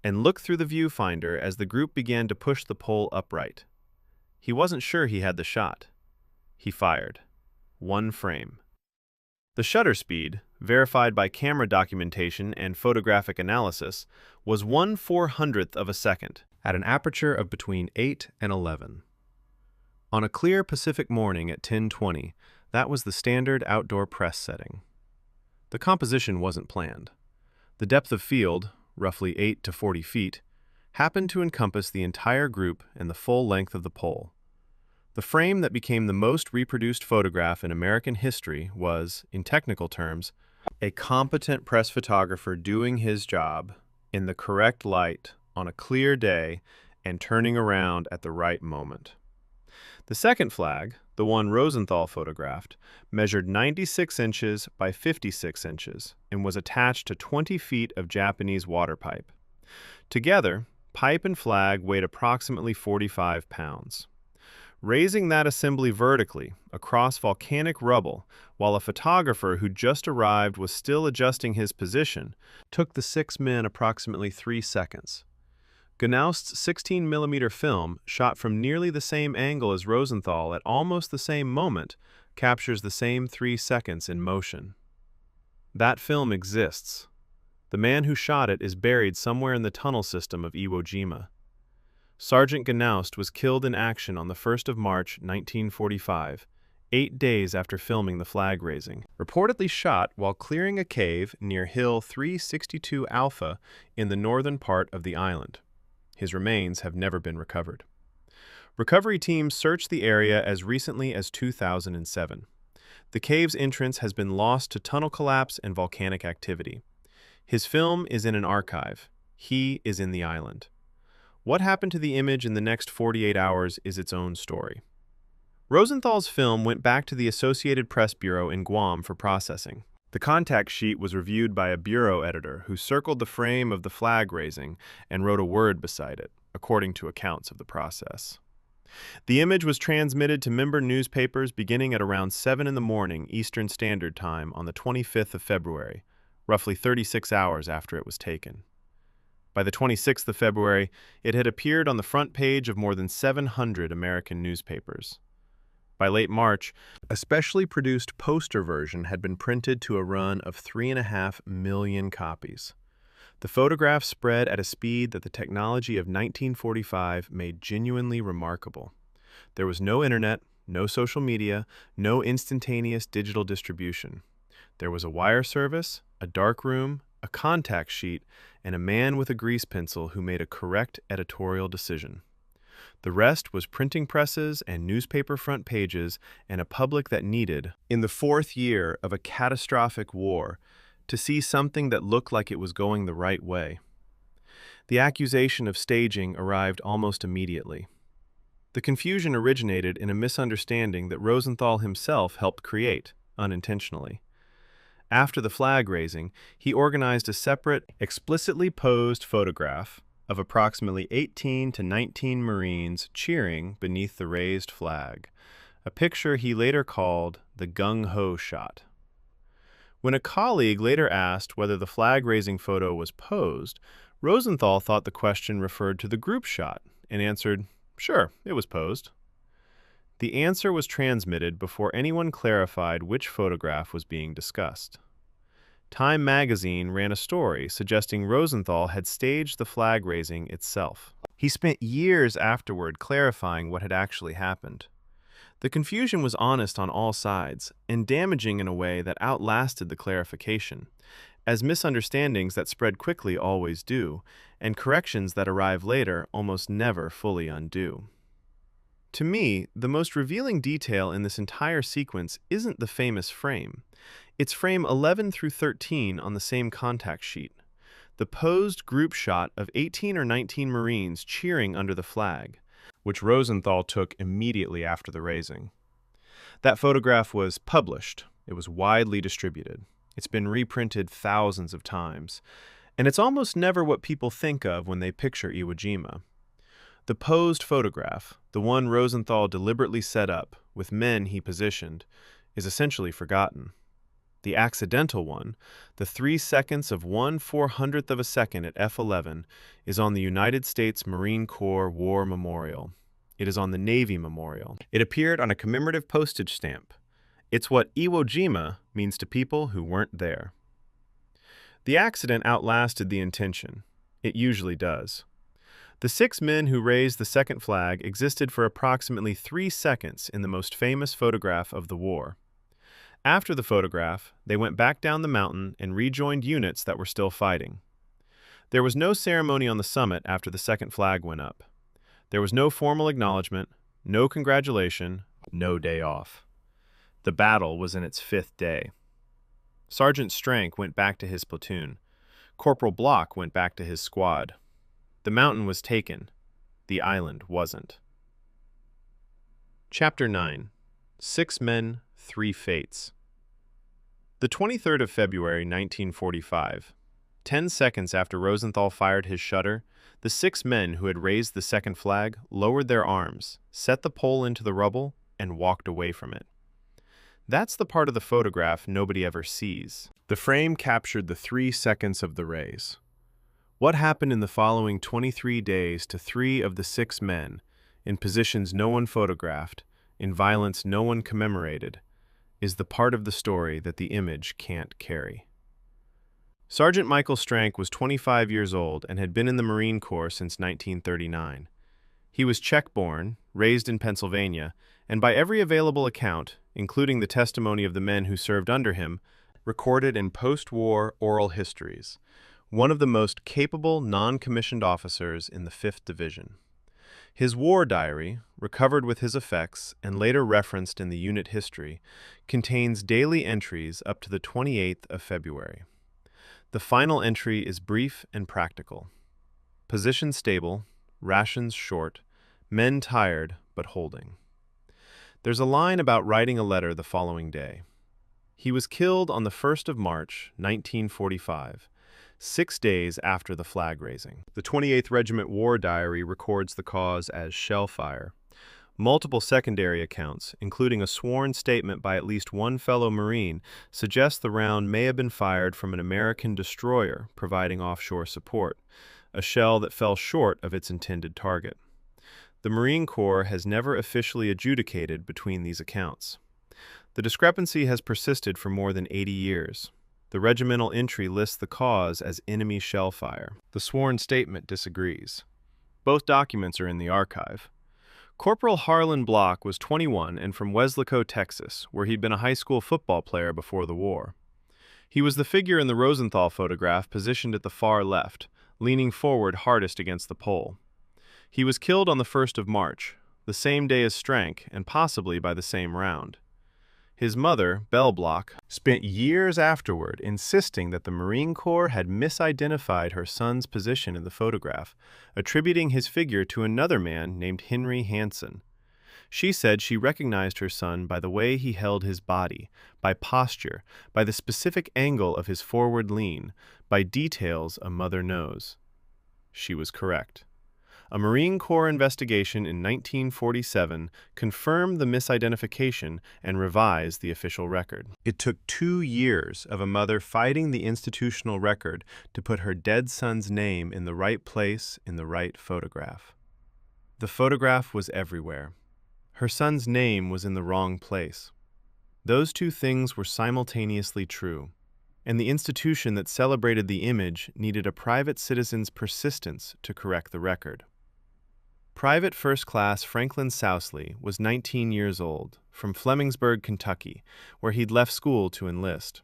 and looked through the viewfinder as the group began to push the pole upright. He wasn't sure he had the shot. He fired. 1 frame. The shutter speed, verified by camera documentation and photographic analysis, was 1/400th of a second, at an aperture of between 8 and 11. On a clear Pacific morning at 10:20, that was the standard outdoor press setting. The composition wasn't planned. The depth of field, roughly 8 to 40 feet, happened to encompass the entire group and the full length of the pole. The frame that became the most reproduced photograph in American history was, in technical terms, a competent press photographer doing his job in the correct light on a clear day and turning around at the right moment. The second flag, the one Rosenthal photographed, measured 96 inches by 56 inches and was attached to 20 feet of Japanese water pipe. Together, pipe and flag weighed approximately 45 pounds. Raising that assembly vertically across volcanic rubble while a photographer who just arrived was still adjusting his position took the 6 men approximately 3 seconds. Gnaust's 16mm film, shot from nearly the same angle as Rosenthal at almost the same moment, captures the same 3 seconds in motion. That film exists. The man who shot it is buried somewhere in the tunnel system of Iwo Jima. Sergeant Gnaust was killed in action on the 1st of March, 1945, 8 days after filming the flag raising, reportedly shot while clearing a cave near Hill 362 Alpha in the northern part of the island. His remains have never been recovered. Recovery teams searched the area as recently as 2007. The cave's entrance has been lost to tunnel collapse and volcanic activity. His film is in an archive. He is in the island. What happened to the image in the next 48 hours is its own story. Rosenthal's film went back to the Associated Press Bureau in Guam for processing. The contact sheet was reviewed by a bureau editor who circled the frame of the flag raising and wrote a word beside it, according to accounts of the process. The image was transmitted to member newspapers beginning at around 7 in the morning Eastern Standard Time on the 25th of February, roughly 36 hours after it was taken. By the 26th of February, it had appeared on the front page of more than 700 American newspapers. By late March, a specially produced poster version had been printed to a run of 3.5 million copies. The photograph spread at a speed that the technology of 1945 made genuinely remarkable. There was no internet, no social media, no instantaneous digital distribution. There was a wire service, a dark room, a contact sheet, and a man with a grease pencil who made a correct editorial decision. The rest was printing presses and newspaper front pages and a public that needed, in the fourth year of a catastrophic war, to see something that looked like it was going the right way. The accusation of staging arrived almost immediately. The confusion originated in a misunderstanding that Rosenthal himself helped create, unintentionally. After the flag raising, he organized a separate, explicitly posed photograph of approximately 18 to 19 Marines cheering beneath the raised flag, a picture he later called the gung-ho shot. When a colleague later asked whether the flag-raising photo was posed, Rosenthal thought the question referred to the group shot and answered, "Sure, it was posed." The answer was transmitted before anyone clarified which photograph was being discussed. Time magazine ran a story suggesting Rosenthal had staged the flag raising itself. He spent years afterward clarifying what had actually happened. The confusion was honest on all sides and damaging in a way that outlasted the clarification, as misunderstandings that spread quickly always do, and corrections that arrive later almost never fully undo. To me, the most revealing detail in this entire sequence isn't the famous frame. It's frame 11 through 13 on the same contact sheet. The posed group shot of 18 or 19 Marines cheering under the flag, which Rosenthal took immediately after the raising. That photograph was published. It was widely distributed. It's been reprinted thousands of times. And it's almost never what people think of when they picture Iwo Jima. The posed photograph, the one Rosenthal deliberately set up, with men he positioned, is essentially forgotten. The accidental one, the 3 seconds of 1/400th of a second at F11, is on the United States Marine Corps War Memorial. It is on the Navy Memorial. It appeared on a commemorative postage stamp. It's what Iwo Jima means to people who weren't there. The accident outlasted the intention. It usually does. The 6 men who raised the second flag existed for approximately 3 seconds in the most famous photograph of the war. After the photograph, they went back down the mountain and rejoined units that were still fighting. There was no ceremony on the summit after the second flag went up. There was no formal acknowledgement, no congratulation, no day off. The battle was in its 5th day. Sergeant Strank went back to his platoon. Corporal Block went back to his squad. The mountain was taken. The island wasn't. Chapter 9. 6 Men, 3 Fates. The 23rd of February, 1945. 10 seconds after Rosenthal fired his shutter, the 6 men who had raised the second flag lowered their arms, set the pole into the rubble, and walked away from it. That's the part of the photograph nobody ever sees. The frame captured the 3 seconds of the raise. What happened in the following 23 days to 3 of the 6 men, in positions no one photographed, in violence no one commemorated, is the part of the story that the image can't carry. Sergeant Michael Strank was 25 years old and had been in the Marine Corps since 1939. He was Czech-born, raised in Pennsylvania, and by every available account, including the testimony of the men who served under him, recorded in post-war oral histories, one of the most capable non-commissioned officers in the 5th Division. His war diary, recovered with his effects and later referenced in the unit history, contains daily entries up to the 28th of February. The final entry is brief and practical. Position stable, rations short, men tired but holding. There's a line about writing a letter the following day. He was killed on the 1st of March, 1945, 6 days after the flag raising. The 28th Regiment War Diary records the cause as shell fire. Multiple secondary accounts, including a sworn statement by at least one fellow Marine, suggest the round may have been fired from an American destroyer providing offshore support, a shell that fell short of its intended target. The Marine Corps has never officially adjudicated between these accounts. The discrepancy has persisted for more than 80 years. The regimental entry lists the cause as enemy shell fire. The sworn statement disagrees. Both documents are in the archive. Corporal Harlan Block was 21 and from Weslaco, Texas, where he'd been a high school football player before the war. He was the figure in the Rosenthal photograph positioned at the far left, leaning forward hardest against the pole. He was killed on the 1st of March, the same day as Strank, and possibly by the same round. His mother, Belle Block, spent years afterward insisting that the Marine Corps had misidentified her son's position in the photograph, attributing his figure to another man named Henry Hansen. She said she recognized her son by the way he held his body, by posture, by the specific angle of his forward lean, by details a mother knows. She was correct. A Marine Corps investigation in 1947 confirmed the misidentification and revised the official record. It took 2 years of a mother fighting the institutional record to put her dead son's name in the right place in the right photograph. The photograph was everywhere. Her son's name was in the wrong place. Those two things were simultaneously true, and the institution that celebrated the image needed a private citizen's persistence to correct the record. Private First Class Franklin Sousley was 19 years old, from Flemingsburg, Kentucky, where he'd left school to enlist.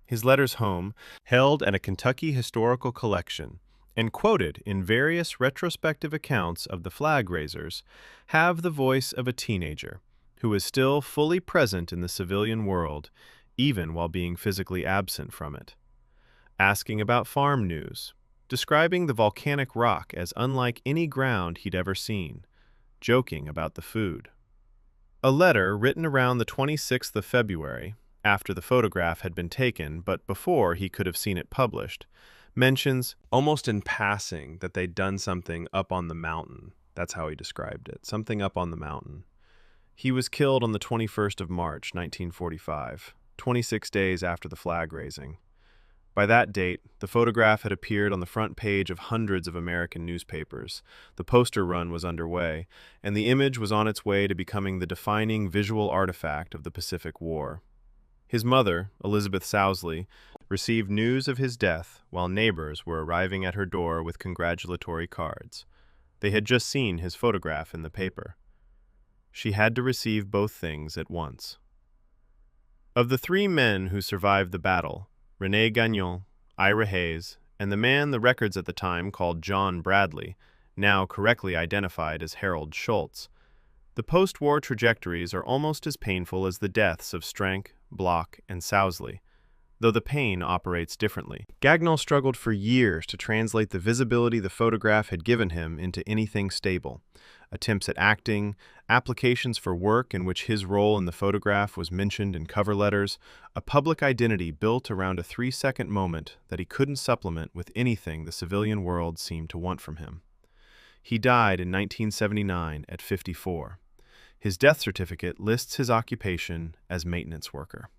His letters home, held at a Kentucky historical collection, and quoted in various retrospective accounts of the flag raisers, have the voice of a teenager who is still fully present in the civilian world, even while being physically absent from it. Asking about farm news, describing the volcanic rock as unlike any ground he'd ever seen, joking about the food. A letter written around the 26th of February, after the photograph had been taken but before he could have seen it published, mentions, almost in passing, that they'd done something up on the mountain. That's how he described it, something up on the mountain. He was killed on the 21st of March, 1945, 26 days after the flag raising. By that date, the photograph had appeared on the front page of hundreds of American newspapers, the poster run was underway, and the image was on its way to becoming the defining visual artifact of the Pacific War. His mother, Elizabeth Sousley, received news of his death while neighbors were arriving at her door with congratulatory cards. They had just seen his photograph in the paper. She had to receive both things at once. Of the 3 men who survived the battle, René Gagnon, Ira Hayes, and the man the records at the time called John Bradley, now correctly identified as Harold Schultz, the post-war trajectories are almost as painful as the deaths of Strank, Block, and Sousley, though the pain operates differently. Gagnon struggled for years to translate the visibility the photograph had given him into anything stable. Attempts at acting, applications for work in which his role in the photograph was mentioned in cover letters, a public identity built around a 3-second moment that he couldn't supplement with anything the civilian world seemed to want from him. He died in 1979 at 54. His death certificate lists his occupation as maintenance worker.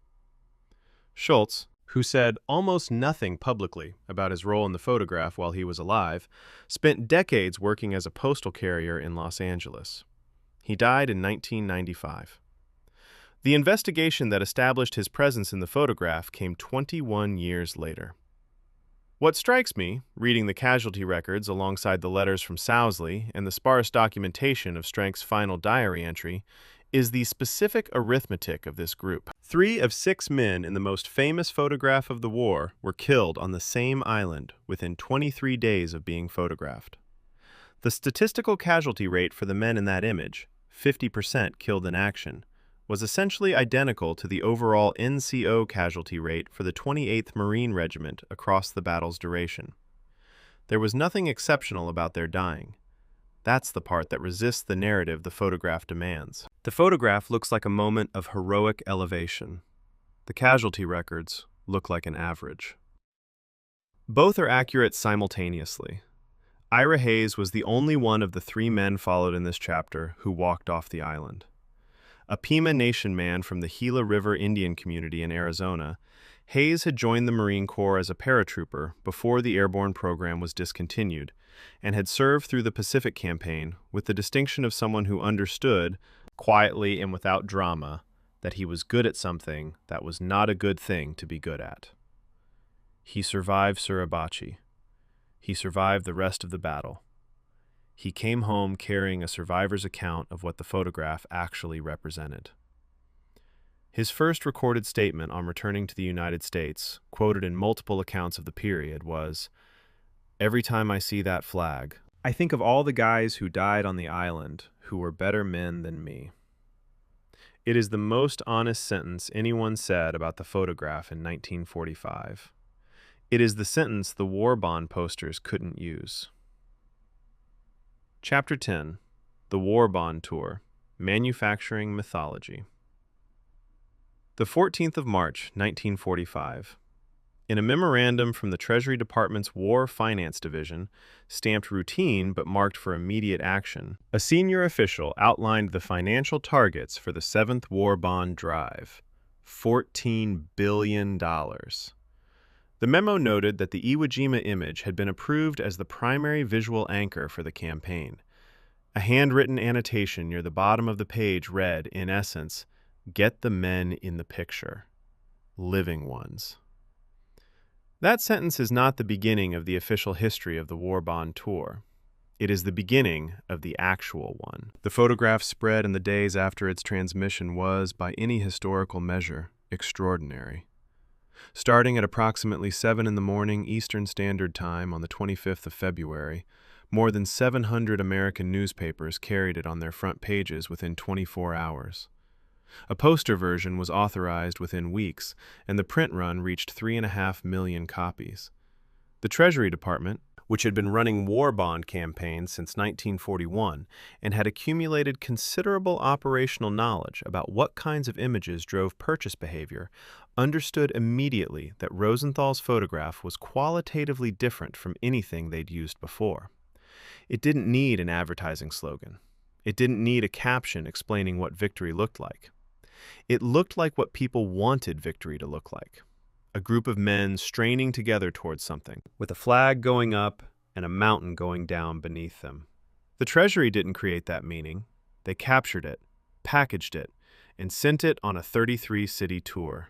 Schultz, who said almost nothing publicly about his role in the photograph while he was alive, spent decades working as a postal carrier in Los Angeles. He died in 1995. The investigation that established his presence in the photograph came 21 years later. What strikes me, reading the casualty records alongside the letters from Sousley and the sparse documentation of Strank's final diary entry, is the specific arithmetic of this group. 3 of 6 men in the most famous photograph of the war were killed on the same island within 23 days of being photographed. The statistical casualty rate for the men in that image, 50% killed in action, was essentially identical to the overall NCO casualty rate for the 28th Marine Regiment across the battle's duration. There was nothing exceptional about their dying. That's the part that resists the narrative the photograph demands. The photograph looks like a moment of heroic elevation. The casualty records look like an average. Both are accurate simultaneously. Ira Hayes was the only one of the 3 men followed in this chapter who walked off the island. A Pima Nation man from the Gila River Indian community in Arizona, Hayes had joined the Marine Corps as a paratrooper before the airborne program was discontinued, and had served through the Pacific Campaign with the distinction of someone who understood, quietly and without drama, that he was good at something that was not a good thing to be good at. He survived Suribachi. He survived the rest of the battle. He came home carrying a survivor's account of what the photograph actually represented. His first recorded statement on returning to the United States, quoted in multiple accounts of the period, was, "Every time I see that flag, I think of all the guys who died on the island who were better men than me." It is the most honest sentence anyone said about the photograph in 1945. It is the sentence the war bond posters couldn't use. Chapter 10. The War Bond Tour. Manufacturing Mythology. The 14th of March, 1945. In a memorandum from the Treasury Department's War Finance Division, stamped routine but marked for immediate action, a senior official outlined the financial targets for the 7th War Bond Drive. $14 billion. The memo noted that the Iwo Jima image had been approved as the primary visual anchor for the campaign. A handwritten annotation near the bottom of the page read, in essence, "Get the men in the picture. Living ones." That sentence is not the beginning of the official history of the War Bond Tour. It is the beginning of the actual one. The photograph spread in the days after its transmission was, by any historical measure, extraordinary. Starting at approximately 7 in the morning Eastern Standard Time on the 25th of February, more than 700 American newspapers carried it on their front pages within 24 hours. A poster version was authorized within weeks, and the print run reached 3.5 million copies. The Treasury Department, which had been running war bond campaigns since 1941 and had accumulated considerable operational knowledge about what kinds of images drove purchase behavior, understood immediately that Rosenthal's photograph was qualitatively different from anything they'd used before. It didn't need an advertising slogan. It didn't need a caption explaining what victory looked like. It looked like what people wanted victory to look like. A group of men straining together towards something, with a flag going up and a mountain going down beneath them. The Treasury didn't create that meaning. They captured it, packaged it, and sent it on a 33-city tour.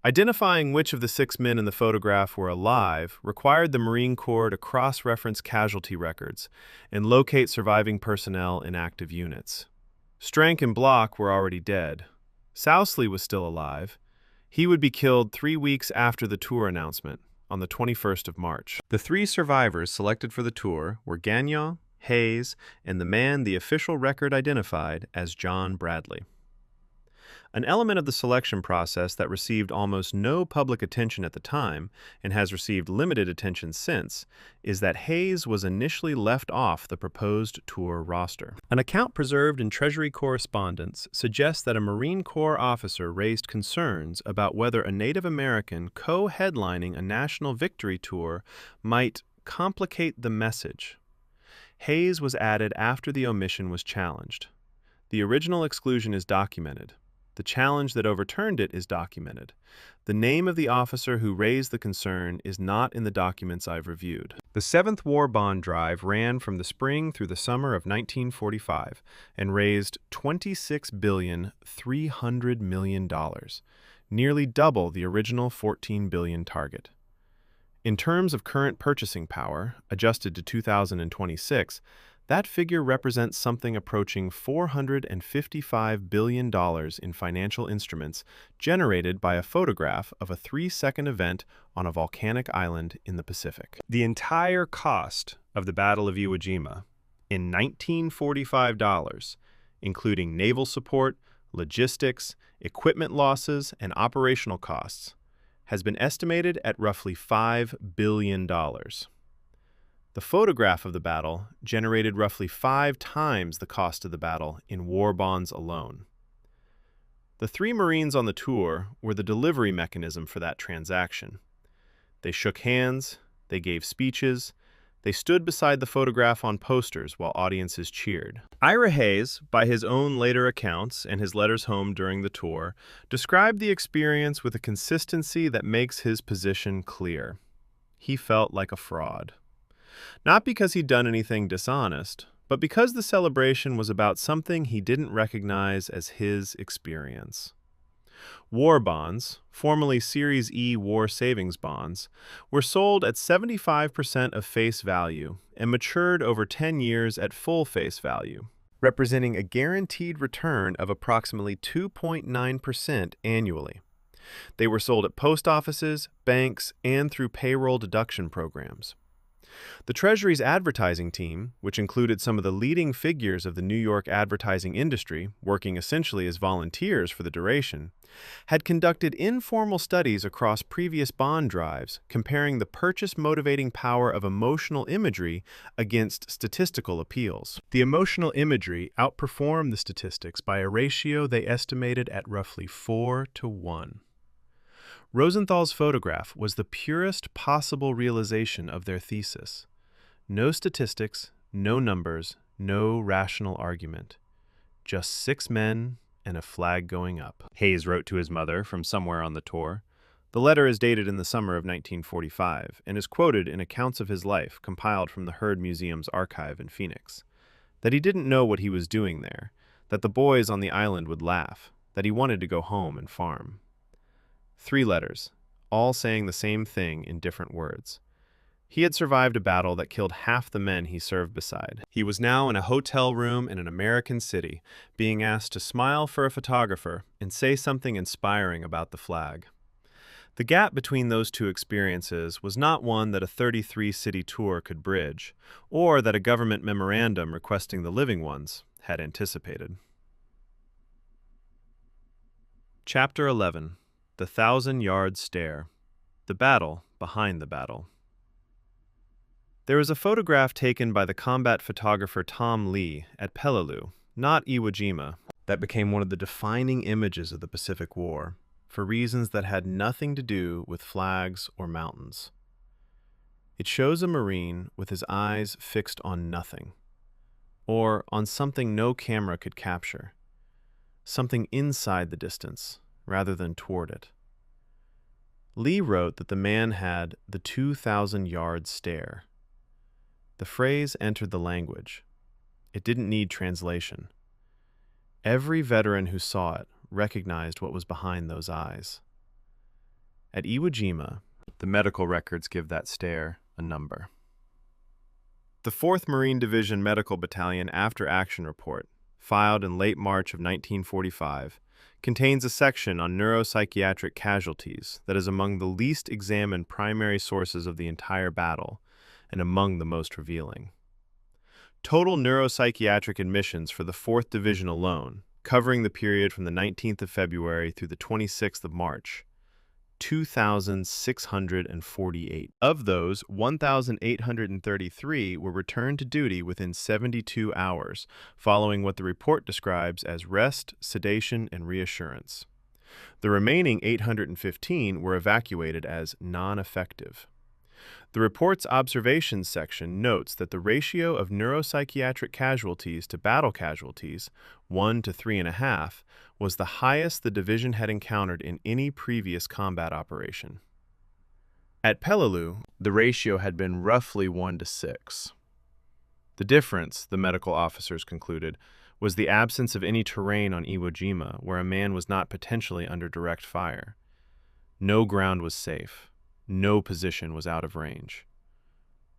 Identifying which of the 6 men in the photograph were alive required the Marine Corps to cross-reference casualty records and locate surviving personnel in active units. Strank and Block were already dead. Sousley was still alive. He would be killed 3 weeks after the tour announcement, on the 21st of March. The 3 survivors selected for the tour were Gagnon, Hayes, and the man the official record identified as John Bradley. An element of the selection process that received almost no public attention at the time, and has received limited attention since, is that Hayes was initially left off the proposed tour roster. An account preserved in Treasury correspondence suggests that a Marine Corps officer raised concerns about whether a Native American co-headlining a national victory tour might complicate the message. Hayes was added after the omission was challenged. The original exclusion is documented. The challenge that overturned it is documented. The name of the officer who raised the concern is not in the documents I've reviewed. The 7th War Bond Drive ran from the spring through the summer of 1945 and raised $26.3 billion, nearly double the original $14 billion target. In terms of current purchasing power, adjusted to 2026, that figure represents something approaching $455 billion in financial instruments generated by a photograph of a 3-second event on a volcanic island in the Pacific. The entire cost of the Battle of Iwo Jima, in 1945 dollars, including naval support, logistics, equipment losses, and operational costs, has been estimated at roughly $5 billion. The photograph of the battle generated roughly 5 times the cost of the battle in war bonds alone. The 3 Marines on the tour were the delivery mechanism for that transaction. They shook hands, they gave speeches, They stood beside the photograph on posters while audiences cheered. Ira Hayes, by his own later accounts and his letters home during the tour, described the experience with a consistency that makes his position clear. He felt like a fraud. Not because he'd done anything dishonest, but because the celebration was about something he didn't recognize as his experience. War bonds, formerly Series E war savings bonds, were sold at 75% of face value and matured over 10 years at full face value, representing a guaranteed return of approximately 2.9% annually. They were sold at post offices, banks, and through payroll deduction programs. The Treasury's advertising team, which included some of the leading figures of the New York advertising industry, working essentially as volunteers for the duration, had conducted informal studies across previous bond drives, comparing the purchase-motivating power of emotional imagery against statistical appeals. The emotional imagery outperformed the statistics by a ratio they estimated at roughly 4-to-1. Rosenthal's photograph was the purest possible realization of their thesis. No statistics, no numbers, no rational argument. Just 6 men and a flag going up. Hayes wrote to his mother from somewhere on the tour. The letter is dated in the summer of 1945 and is quoted in accounts of his life compiled from the Heard Museum's archive in Phoenix. That he didn't know what he was doing there, that the boys on the island would laugh, that he wanted to go home and farm. 3 letters, all saying the same thing in different words. He had survived a battle that killed half the men he served beside. He was now in a hotel room in an American city, being asked to smile for a photographer and say something inspiring about the flag. The gap between those two experiences was not one that a 33-city tour could bridge, or that a government memorandum requesting the living ones had anticipated. Chapter 11. The 1,000-Yard Stare. The Battle Behind the Battle. There is a photograph taken by the combat photographer Tom Lee at Peleliu, not Iwo Jima, that became one of the defining images of the Pacific War, for reasons that had nothing to do with flags or mountains. It shows a Marine with his eyes fixed on nothing, or on something no camera could capture, something inside the distance, rather than toward it. Lee wrote that the man had the 2,000-yard stare. The phrase entered the language. It didn't need translation. Every veteran who saw it recognized what was behind those eyes. At Iwo Jima, the medical records give that stare a number. The 4th Marine Division Medical Battalion After-Action Report, filed in late March of 1945, contains a section on neuropsychiatric casualties that is among the least examined primary sources of the entire battle and among the most revealing. Total neuropsychiatric admissions for the 4th Division alone, covering the period from the 19th of February through the 26th of March, 2,648. Of those, 1,833 were returned to duty within 72 hours, following what the report describes as rest, sedation, and reassurance. The remaining 815 were evacuated as non-effective. The report's observations section notes that the ratio of neuropsychiatric casualties to battle casualties, 1 to 3.5, was the highest the division had encountered in any previous combat operation. At Peleliu, the ratio had been roughly 1 to 6. The difference, the medical officers concluded, was the absence of any terrain on Iwo Jima where a man was not potentially under direct fire. No ground was safe. No position was out of range.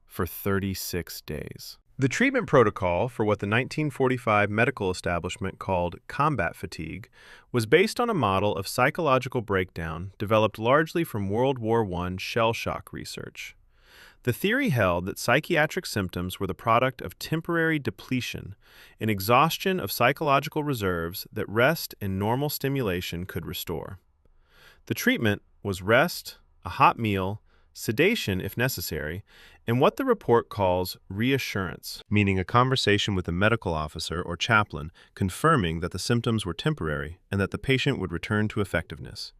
For 36 days. The treatment protocol for what the 1945 medical establishment called combat fatigue was based on a model of psychological breakdown developed largely from World War I shell shock research. The theory held that psychiatric symptoms were the product of temporary depletion, an exhaustion of psychological reserves that rest and normal stimulation could restore. The treatment was rest, a hot meal, sedation if necessary, and what the report calls reassurance, meaning a conversation with a medical officer or chaplain confirming that the symptoms were temporary and that the patient would return to effectiveness.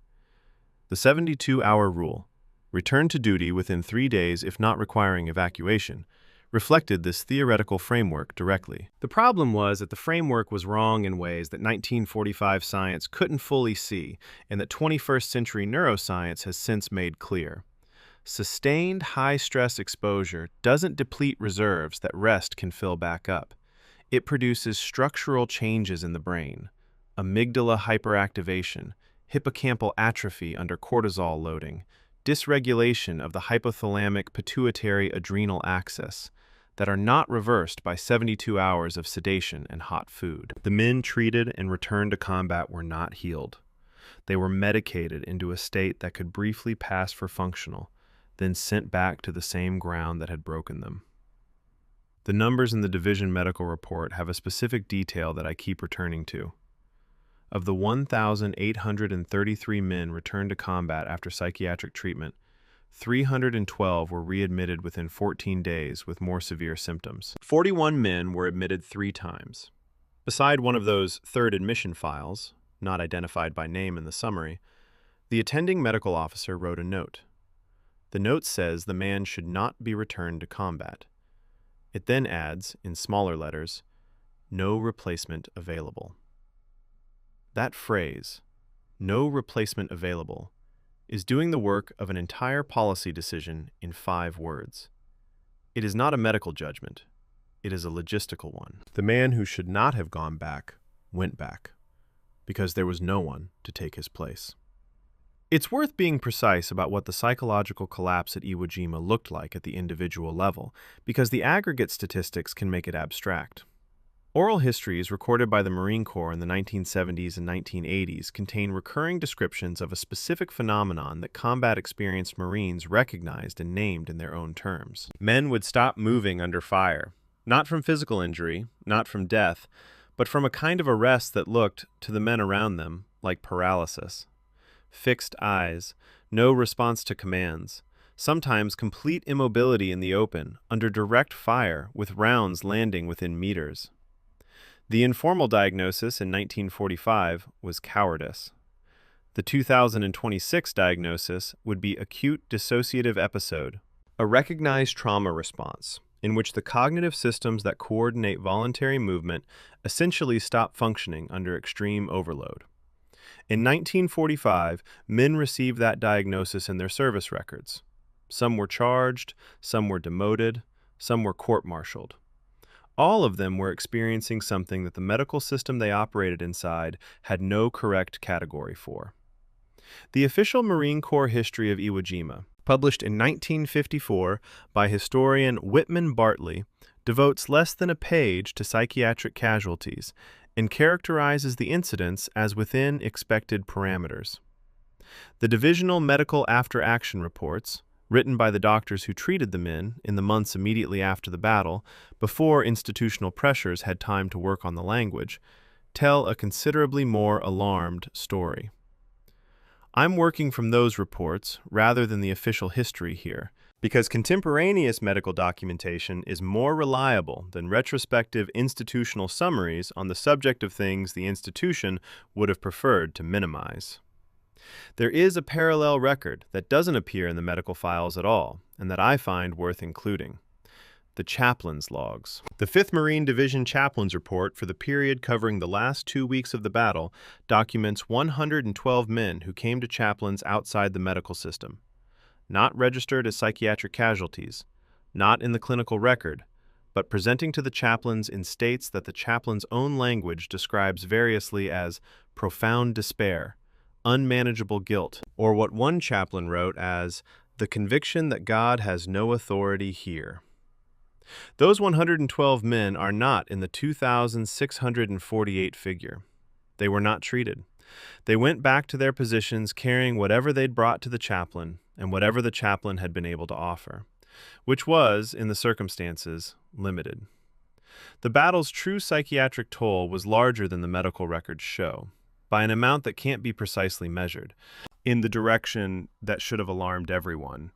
The 72-hour rule, return to duty within 3 days if not requiring evacuation, reflected this theoretical framework directly. The problem was that the framework was wrong in ways that 1945 science couldn't fully see and that 21st century neuroscience has since made clear. Sustained high-stress exposure doesn't deplete reserves that rest can fill back up. It produces structural changes in the brain, amygdala hyperactivation, hippocampal atrophy under cortisol loading, dysregulation of the hypothalamic pituitary adrenal axis that are not reversed by 72 hours of sedation and hot food. The men treated and returned to combat were not healed. They were medicated into a state that could briefly pass for functional, then sent back to the same ground that had broken them. The numbers in the division medical report have a specific detail that I keep returning to. Of the 1,833 men returned to combat after psychiatric treatment, 312 were readmitted within 14 days with more severe symptoms. 41 men were admitted 3 times. Beside one of those third admission files, not identified by name in the summary, the attending medical officer wrote a note. The note says the man should not be returned to combat. It then adds, in smaller letters, "No replacement available." That phrase, "no replacement available," is doing the work of an entire policy decision in 5 words. It is not a medical judgment. It is a logistical one. The man who should not have gone back went back, because there was no one to take his place. It's worth being precise about what the psychological collapse at Iwo Jima looked like at the individual level, because the aggregate statistics can make it abstract. Oral histories recorded by the Marine Corps in the 1970s and 1980s contain recurring descriptions of a specific phenomenon that combat-experienced Marines recognized and named in their own terms. Men would stop moving under fire, not from physical injury, not from death, but from a kind of arrest that looked, to the men around them, like paralysis. Fixed eyes, no response to commands, sometimes complete immobility in the open, under direct fire, with rounds landing within meters. The informal diagnosis in 1945 was cowardice. The 2026 diagnosis would be acute dissociative episode, a recognized trauma response, in which the cognitive systems that coordinate voluntary movement essentially stop functioning under extreme overload. In 1945, men received that diagnosis in their service records. Some were charged, some were demoted, some were court-martialed. All of them were experiencing something that the medical system they operated inside had no correct category for. The official Marine Corps history of Iwo Jima, published in 1954 by historian Whitman Bartley, devotes less than a page to psychiatric casualties and characterizes the incidents as within expected parameters. The divisional medical after-action reports, written by the doctors who treated the men in the months immediately after the battle, before institutional pressures had time to work on the language, tell a considerably more alarmed story. I'm working from those reports rather than the official history here, because contemporaneous medical documentation is more reliable than retrospective institutional summaries on the subject of things the institution would have preferred to minimize. There is a parallel record that doesn't appear in the medical files at all, and that I find worth including. The chaplain's logs. The 5th Marine Division Chaplain's Report for the period covering the last 2 weeks of the battle documents 112 men who came to chaplains outside the medical system, not registered as psychiatric casualties, not in the clinical record, but presenting to the chaplains in states that the chaplain's own language describes variously as profound despair, unmanageable guilt, or what one chaplain wrote as the conviction that God has no authority here. Those 112 men are not in the 2,648 figure. They were not treated. They went back to their positions carrying whatever they'd brought to the chaplain and whatever the chaplain had been able to offer, which was, in the circumstances, limited. The battle's true psychiatric toll was larger than the medical records show, by an amount that can't be precisely measured, in the direction that should have alarmed everyone,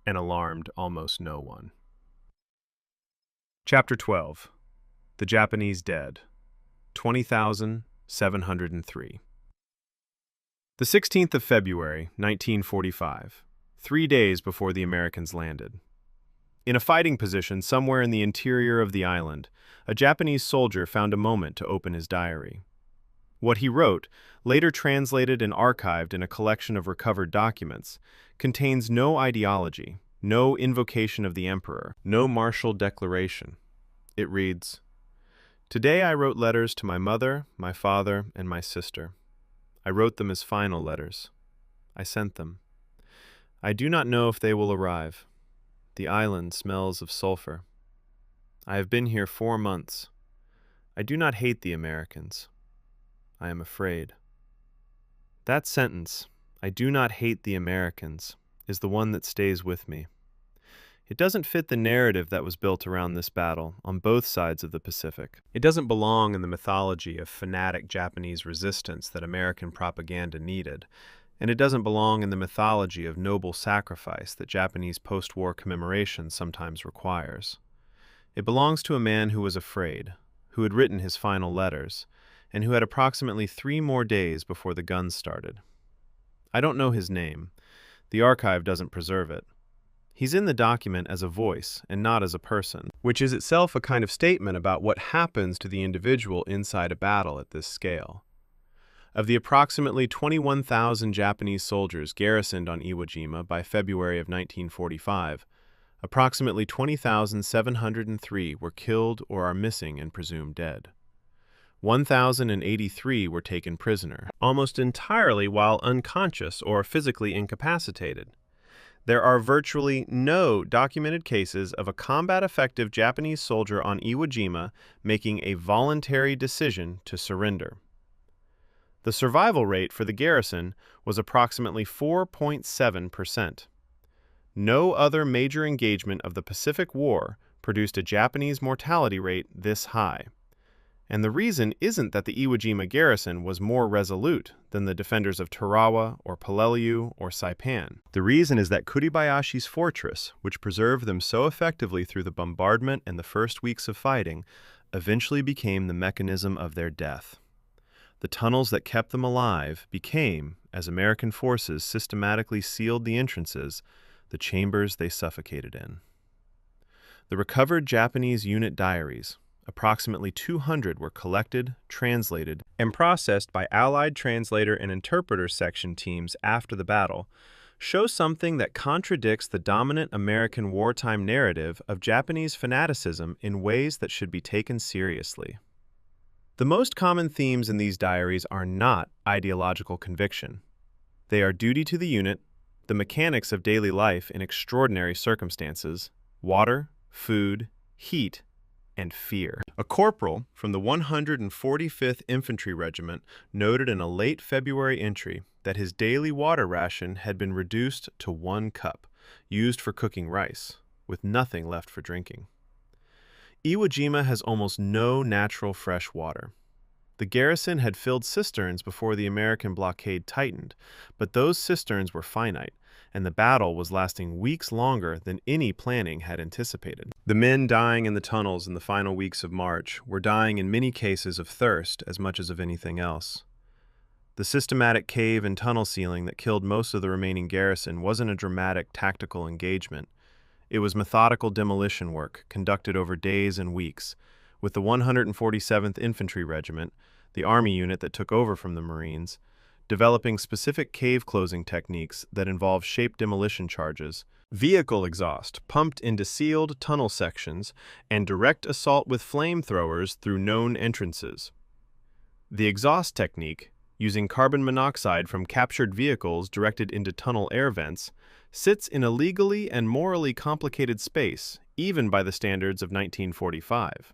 and alarmed almost no one. Chapter 12. The Japanese Dead. 20,703. The 16th of February, 1945, 3 days before the Americans landed. In a fighting position somewhere in the interior of the island, a Japanese soldier found a moment to open his diary. What he wrote, later translated and archived in a collection of recovered documents, contains no ideology, no invocation of the emperor, no martial declaration. It reads, "Today I wrote letters to my mother, my father, and my sister. I wrote them as final letters. I sent them. I do not know if they will arrive. The island smells of sulfur. I have been here 4 months. I do not hate the Americans. I am afraid." That sentence, "I do not hate the Americans," is the one that stays with me. It doesn't fit the narrative that was built around this battle on both sides of the Pacific. It doesn't belong in the mythology of fanatic Japanese resistance that American propaganda needed, and it doesn't belong in the mythology of noble sacrifice that Japanese post-war commemoration sometimes requires. It belongs to a man who was afraid, who had written his final letters, and who had approximately 3 more days before the guns started. I don't know his name. The archive doesn't preserve it. He's in the document as a voice and not as a person, which is itself a kind of statement about what happens to the individual inside a battle at this scale. Of the approximately 21,000 Japanese soldiers garrisoned on Iwo Jima by February of 1945, approximately 20,703 were killed or are missing and presumed dead. 1,083 were taken prisoner, almost entirely while unconscious or physically incapacitated. There are virtually no documented cases of a combat-effective Japanese soldier on Iwo Jima making a voluntary decision to surrender. The survival rate for the garrison was approximately 4.7%. No other major engagement of the Pacific War produced a Japanese mortality rate this high. And the reason isn't that the Iwo Jima garrison was more resolute than the defenders of Tarawa or Peleliu or Saipan. The reason is that Kuribayashi's fortress, which preserved them so effectively through the bombardment and the first weeks of fighting, eventually became the mechanism of their death. The tunnels that kept them alive became, as American forces systematically sealed the entrances, the chambers they suffocated in. The recovered Japanese unit diaries, approximately 200, were collected, translated, and processed by Allied translator and interpreter section teams after the battle, show something that contradicts the dominant American wartime narrative of Japanese fanaticism in ways that should be taken seriously. The most common themes in these diaries are not ideological conviction. They are duty to the unit, the mechanics of daily life in extraordinary circumstances, water, food, heat, and fear. A corporal from the 145th Infantry Regiment noted in a late February entry that his daily water ration had been reduced to 1 cup, used for cooking rice, with nothing left for drinking. Iwo Jima has almost no natural fresh water. The garrison had filled cisterns before the American blockade tightened, but those cisterns were finite, and the battle was lasting weeks longer than any planning had anticipated. The men dying in the tunnels in the final weeks of March were dying in many cases of thirst as much as of anything else. The systematic cave and tunnel sealing that killed most of the remaining garrison wasn't a dramatic tactical engagement. It was methodical demolition work conducted over days and weeks, with the 147th Infantry Regiment, the Army unit that took over from the Marines, developing specific cave closing techniques that involve shape demolition charges, vehicle exhaust pumped into sealed tunnel sections, and direct assault with flamethrowers through known entrances. The exhaust technique, using carbon monoxide from captured vehicles directed into tunnel air vents, sits in a legally and morally complicated space, even by the standards of 1945.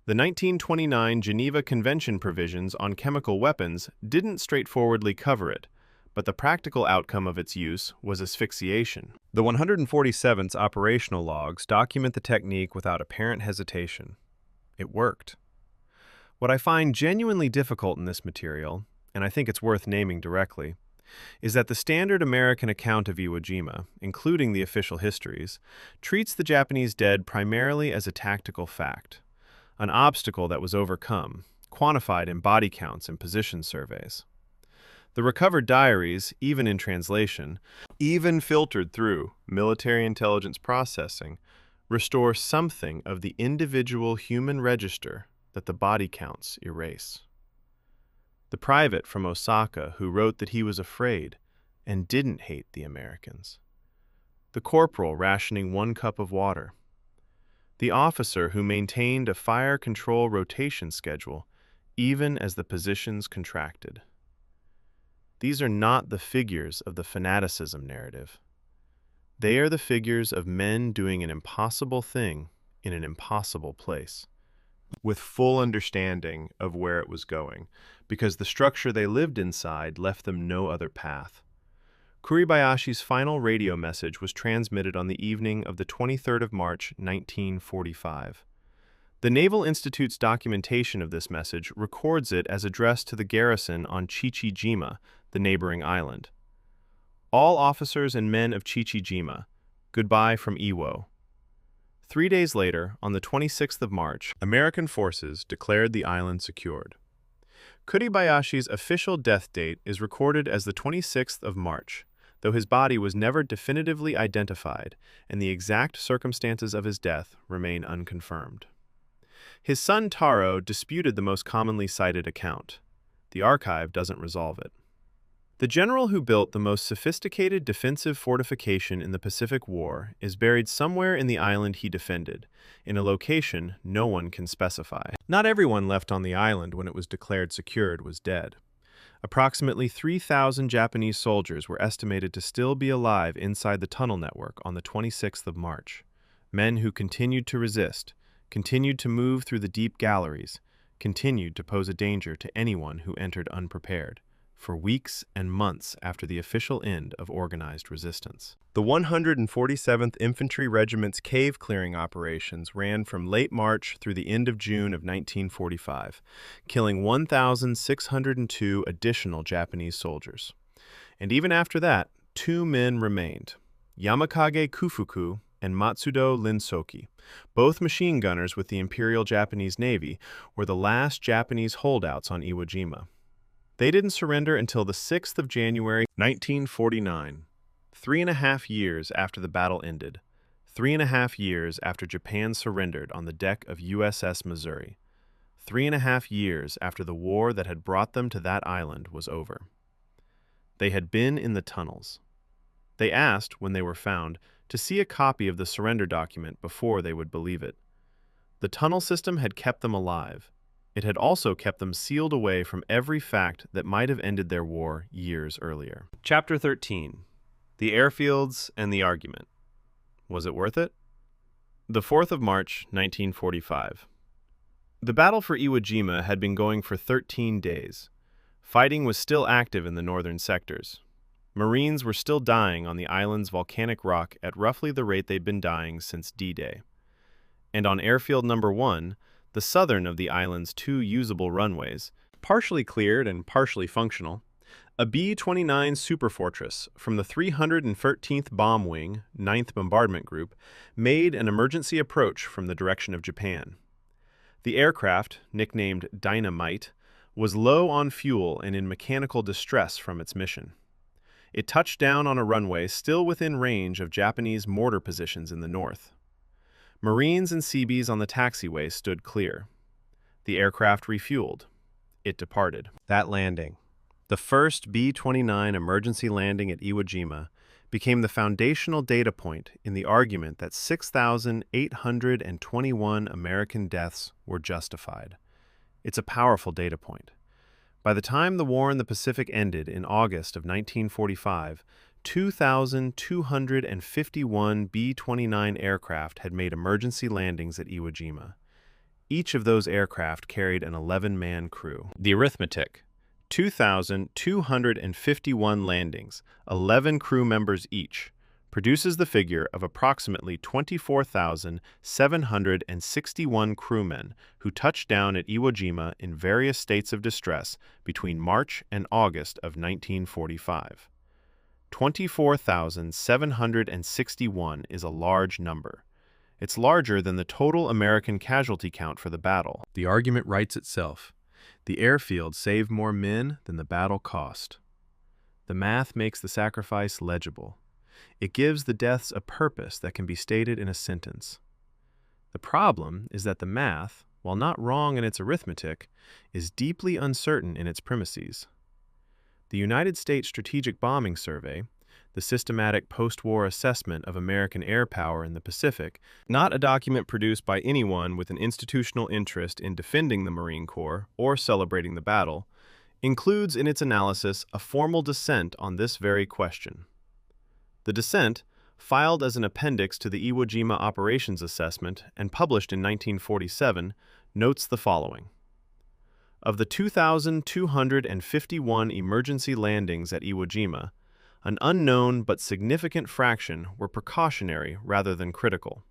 The 1929 Geneva Convention provisions on chemical weapons didn't straightforwardly cover it, but the practical outcome of its use was asphyxiation. The 147th's operational logs document the technique without apparent hesitation. It worked. What I find genuinely difficult in this material, and I think it's worth naming directly, is that the standard American account of Iwo Jima, including the official histories, treats the Japanese dead primarily as a tactical fact, an obstacle that was overcome, quantified in body counts and position surveys. The recovered diaries, even in translation, even filtered through military intelligence processing, restore something of the individual human register that the body counts erase. The private from Osaka who wrote that he was afraid and didn't hate the Americans. The corporal rationing 1 cup of water. The officer who maintained a fire control rotation schedule even as the positions contracted. These are not the figures of the fanaticism narrative. They are the figures of men doing an impossible thing in an impossible place, with full understanding of where it was going, because the structure they lived inside left them no other path. Kuribayashi's final radio message was transmitted on the evening of the 23rd of March, 1945. The Naval Institute's documentation of this message records it as addressed to the garrison on Chichijima, the neighboring island. All officers and men of Chichijima, goodbye from Iwo. 3 days later, on the 26th of March, American forces declared the island secured. Kuribayashi's official death date is recorded as the 26th of March, though his body was never definitively identified and the exact circumstances of his death remain unconfirmed. His son Taro disputed the most commonly cited account. The archive doesn't resolve it. The general who built the most sophisticated defensive fortification in the Pacific War is buried somewhere in the island he defended, in a location no one can specify. Not everyone left on the island when it was declared secured was dead. Approximately 3,000 Japanese soldiers were estimated to still be alive inside the tunnel network on the 26th of March. Men who continued to resist, continued to move through the deep galleries, continued to pose a danger to anyone who entered unprepared, for weeks and months after the official end of organized resistance. The 147th Infantry Regiment's cave-clearing operations ran from late March through the end of June of 1945, killing 1,602 additional Japanese soldiers. And even after that, 2 men remained, Yamakage Kufuku and Matsudo Linsoki. Both machine gunners with the Imperial Japanese Navy were the last Japanese holdouts on Iwo Jima. They didn't surrender until the 6th of January, 1949, 3.5 years after the battle ended, 3.5 years after Japan surrendered on the deck of USS Missouri, 3.5 years after the war that had brought them to that island was over. They had been in the tunnels. They asked, when they were found, to see a copy of the surrender document before they would believe it. The tunnel system had kept them alive. It had also kept them sealed away from every fact that might have ended their war years earlier. Chapter 13. The Airfields and the Argument. Was it worth it? The 4th of March, 1945. The battle for Iwo Jima had been going for 13 days. Fighting was still active in the northern sectors. Marines were still dying on the island's volcanic rock at roughly the rate they'd been dying since D-Day. And on Airfield Number 1, the southern of the island's 2 usable runways, partially cleared and partially functional, a B-29 Superfortress from the 313th Bomb Wing, 9th Bombardment Group, made an emergency approach from the direction of Japan. The aircraft, nicknamed Dynamite, was low on fuel and in mechanical distress from its mission. It touched down on a runway still within range of Japanese mortar positions in the north. Marines and Seabees on the taxiway stood clear. The aircraft refueled. It departed. That landing, the first B-29 emergency landing at Iwo Jima, became the foundational data point in the argument that 6,821 American deaths were justified. It's a powerful data point. By the time the war in the Pacific ended in August of 1945, 2,251 B-29 aircraft had made emergency landings at Iwo Jima. Each of those aircraft carried an 11-man crew. The arithmetic: 2,251 landings, 11 crew members each, produces the figure of approximately 24,761 crewmen who touched down at Iwo Jima in various states of distress between March and August of 1945. 24,761 is a large number. It's larger than the total American casualty count for the battle. The argument writes itself. The airfield saved more men than the battle cost. The math makes the sacrifice legible. It gives the deaths a purpose that can be stated in a sentence. The problem is that the math, while not wrong in its arithmetic, is deeply uncertain in its premises. The United States Strategic Bombing Survey, the systematic post-war assessment of American air power in the Pacific, not a document produced by anyone with an institutional interest in defending the Marine Corps or celebrating the battle, includes in its analysis a formal dissent on this very question. The dissent, filed as an appendix to the Iwo Jima Operations Assessment and published in 1947, notes the following. Of the 2,251 emergency landings at Iwo Jima, an unknown but significant fraction were precautionary rather than critical.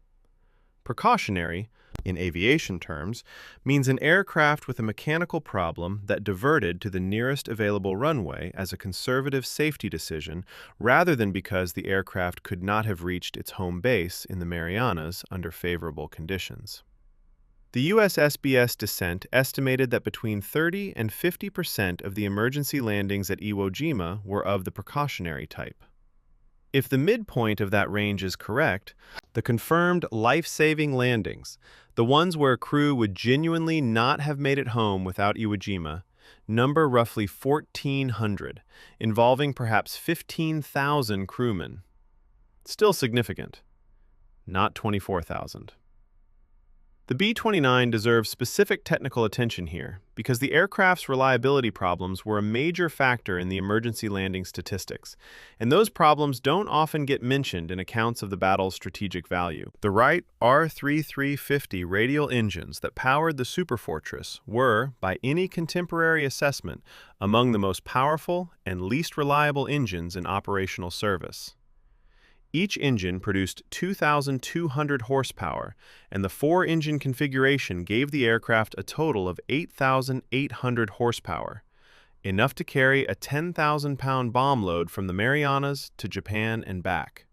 Precautionary, in aviation terms, means an aircraft with a mechanical problem that diverted to the nearest available runway as a conservative safety decision rather than because the aircraft could not have reached its home base in the Marianas under favorable conditions. The USSBS dissent estimated that between 30 and 50% of the emergency landings at Iwo Jima were of the precautionary type. If the midpoint of that range is correct, the confirmed life-saving landings, the ones where crew would genuinely not have made it home without Iwo Jima, number roughly 1,400, involving perhaps 15,000 crewmen. Still significant. Not 24,000. The B-29 deserves specific technical attention here because the aircraft's reliability problems were a major factor in the emergency landing statistics, and those problems don't often get mentioned in accounts of the battle's strategic value. The Wright R-3350 radial engines that powered the Superfortress were, by any contemporary assessment, among the most powerful and least reliable engines in operational service. Each engine produced 2,200 horsepower, and the four-engine configuration gave the aircraft a total of 8,800 horsepower, enough to carry a 10,000-pound bomb load from the Marianas to Japan and back.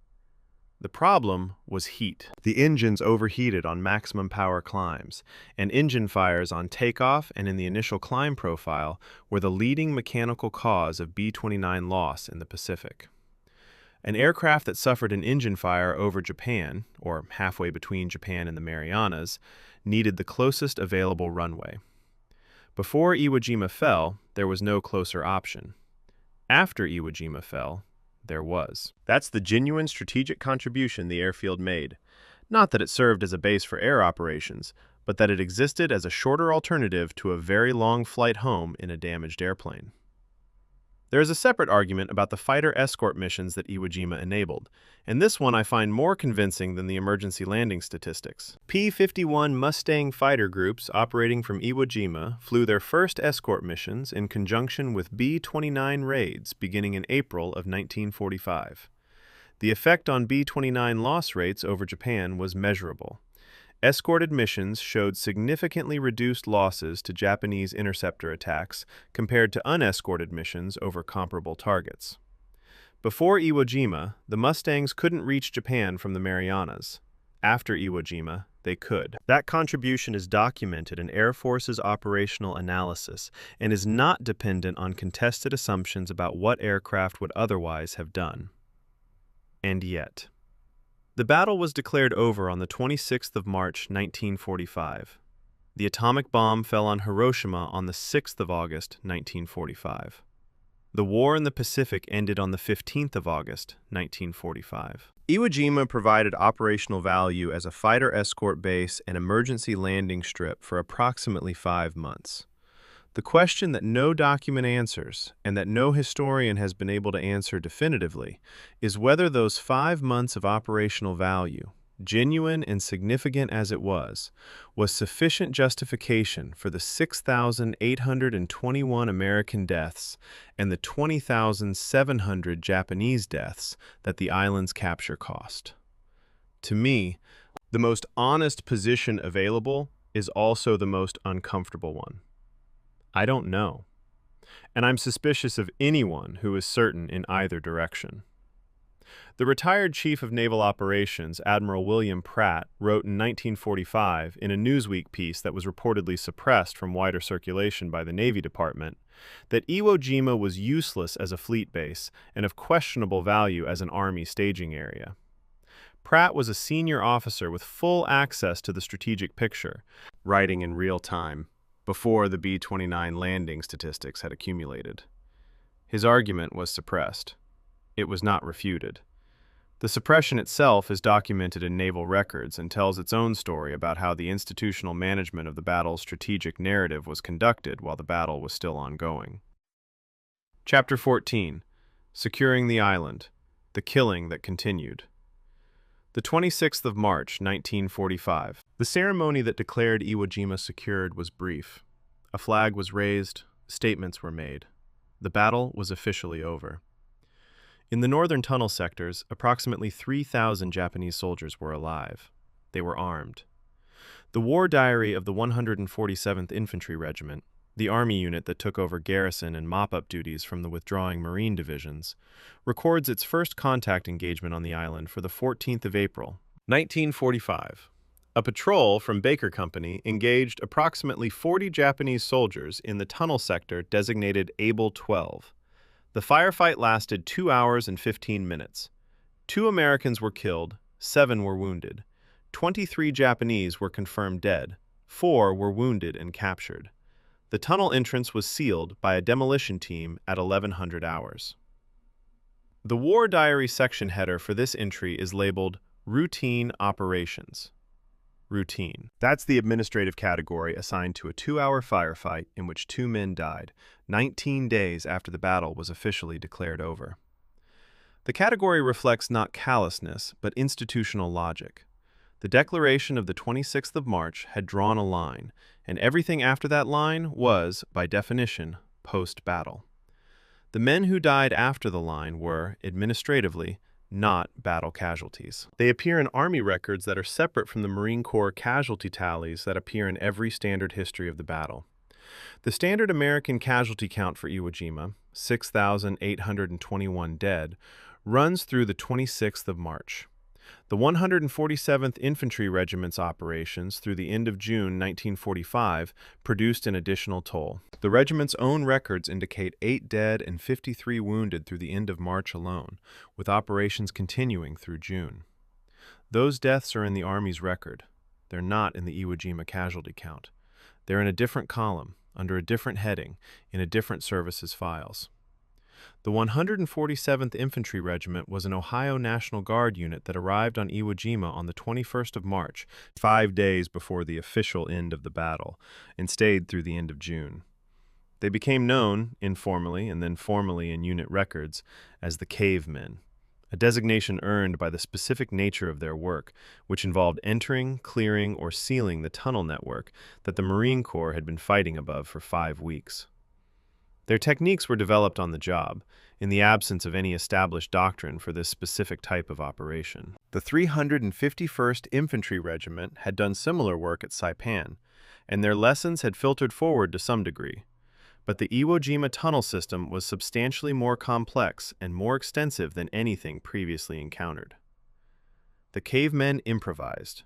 The problem was heat. The engines overheated on maximum power climbs, and engine fires on takeoff and in the initial climb profile were the leading mechanical cause of B-29 loss in the Pacific. An aircraft that suffered an engine fire over Japan, or halfway between Japan and the Marianas, needed the closest available runway. Before Iwo Jima fell, there was no closer option. After Iwo Jima fell, there was. That's the genuine strategic contribution the airfield made. Not that it served as a base for air operations, but that it existed as a shorter alternative to a very long flight home in a damaged airplane. There is a separate argument about the fighter escort missions that Iwo Jima enabled, and this one I find more convincing than the emergency landing statistics. P-51 Mustang fighter groups operating from Iwo Jima flew their first escort missions in conjunction with B-29 raids beginning in April of 1945. The effect on B-29 loss rates over Japan was measurable. Escorted missions showed significantly reduced losses to Japanese interceptor attacks compared to unescorted missions over comparable targets. Before Iwo Jima, the Mustangs couldn't reach Japan from the Marianas. After Iwo Jima, they could. That contribution is documented in Air Force's operational analysis and is not dependent on contested assumptions about what aircraft would otherwise have done. And yet. The battle was declared over on the 26th of March, 1945. The atomic bomb fell on Hiroshima on the 6th of August, 1945. The war in the Pacific ended on the 15th of August, 1945. Iwo Jima provided operational value as a fighter escort base and emergency landing strip for approximately 5 months. The question that no document answers, and that no historian has been able to answer definitively, is whether those 5 months of operational value, genuine and significant as it was sufficient justification for the 6,821 American deaths and the 20,700 Japanese deaths that the island's capture cost. To me, the most honest position available is also the most uncomfortable one. I don't know, and I'm suspicious of anyone who is certain in either direction. The retired Chief of Naval Operations, Admiral William Pratt, wrote in 1945 in a Newsweek piece that was reportedly suppressed from wider circulation by the Navy Department that Iwo Jima was useless as a fleet base and of questionable value as an Army staging area. Pratt was a senior officer with full access to the strategic picture, writing in real time, before the B-29 landing statistics had accumulated. His argument was suppressed. It was not refuted. The suppression itself is documented in naval records and tells its own story about how the institutional management of the battle's strategic narrative was conducted while the battle was still ongoing. Chapter 14. Securing the Island. The Killing That Continued. The 26th of March, 1945. The ceremony that declared Iwo Jima secured was brief. A flag was raised, statements were made. The battle was officially over. In the northern tunnel sectors, approximately 3,000 Japanese soldiers were alive. They were armed. The war diary of the 147th Infantry Regiment, the Army unit that took over garrison and mop-up duties from the withdrawing Marine divisions, records its first contact engagement on the island for the 14th of April, 1945. A patrol from Baker Company engaged approximately 40 Japanese soldiers in the tunnel sector designated Able 12. The firefight lasted 2 hours and 15 minutes. 2 Americans were killed, 7 were wounded. 23 Japanese were confirmed dead, 4 were wounded and captured. The tunnel entrance was sealed by a demolition team at 1100 hours. The War Diary section header for this entry is labeled Routine Operations. Routine. That's the administrative category assigned to a 2-hour firefight in which 2 men died, 19 days after the battle was officially declared over. The category reflects not callousness, but institutional logic. The declaration of the 26th of March had drawn a line, and everything after that line was, by definition, post-battle. The men who died after the line were, administratively, not battle casualties. They appear in Army records that are separate from the Marine Corps casualty tallies that appear in every standard history of the battle. The standard American casualty count for Iwo Jima, 6,821 dead, runs through the 26th of March. The 147th Infantry Regiment's operations through the end of June 1945 produced an additional toll. The regiment's own records indicate 8 dead and 53 wounded through the end of March alone, with operations continuing through June. Those deaths are in the Army's record. They're not in the Iwo Jima casualty count. They're in a different column, under a different heading, in a different service's files. The 147th Infantry Regiment was an Ohio National Guard unit that arrived on Iwo Jima on the 21st of March, 5 days before the official end of the battle, and stayed through the end of June. They became known, informally and then formally in unit records, as the Cavemen, a designation earned by the specific nature of their work, which involved entering, clearing, or sealing the tunnel network that the Marine Corps had been fighting above for 5 weeks. Their techniques were developed on the job, in the absence of any established doctrine for this specific type of operation. The 351st Infantry Regiment had done similar work at Saipan, and their lessons had filtered forward to some degree. But the Iwo Jima tunnel system was substantially more complex and more extensive than anything previously encountered. The Cavemen improvised.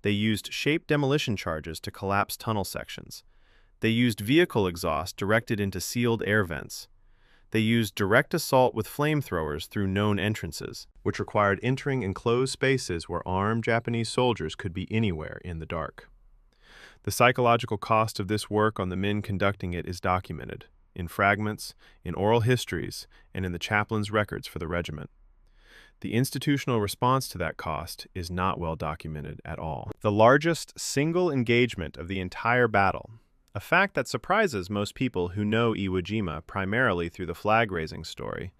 They used shape demolition charges to collapse tunnel sections. They used vehicle exhaust directed into sealed air vents. They used direct assault with flamethrowers through known entrances, which required entering enclosed spaces where armed Japanese soldiers could be anywhere in the dark. The psychological cost of this work on the men conducting it is documented, in fragments, in oral histories, and in the chaplain's records for the regiment. The institutional response to that cost is not well documented at all. The largest single engagement of the entire battle, a fact that surprises most people who know Iwo Jima primarily through the flag-raising story,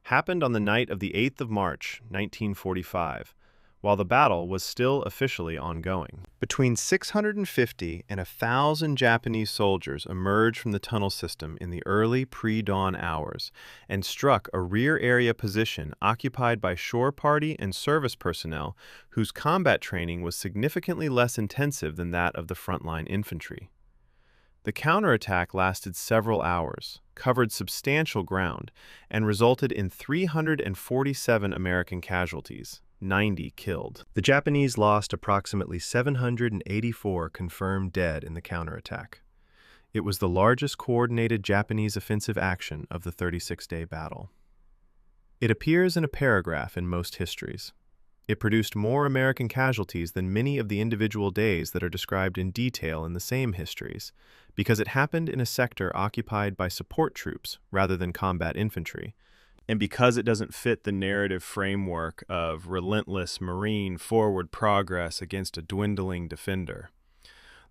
happened on the night of the 8th of March, 1945, while the battle was still officially ongoing. Between 650 and 1,000 Japanese soldiers emerged from the tunnel system in the early pre-dawn hours and struck a rear area position occupied by shore party and service personnel whose combat training was significantly less intensive than that of the frontline infantry. The counterattack lasted several hours, covered substantial ground, and resulted in 347 American casualties, 90 killed. The Japanese lost approximately 784 confirmed dead in the counterattack. It was the largest coordinated Japanese offensive action of the 36-day battle. It appears in a paragraph in most histories. It produced more American casualties than many of the individual days that are described in detail in the same histories, because it happened in a sector occupied by support troops rather than combat infantry, and because it doesn't fit the narrative framework of relentless Marine forward progress against a dwindling defender.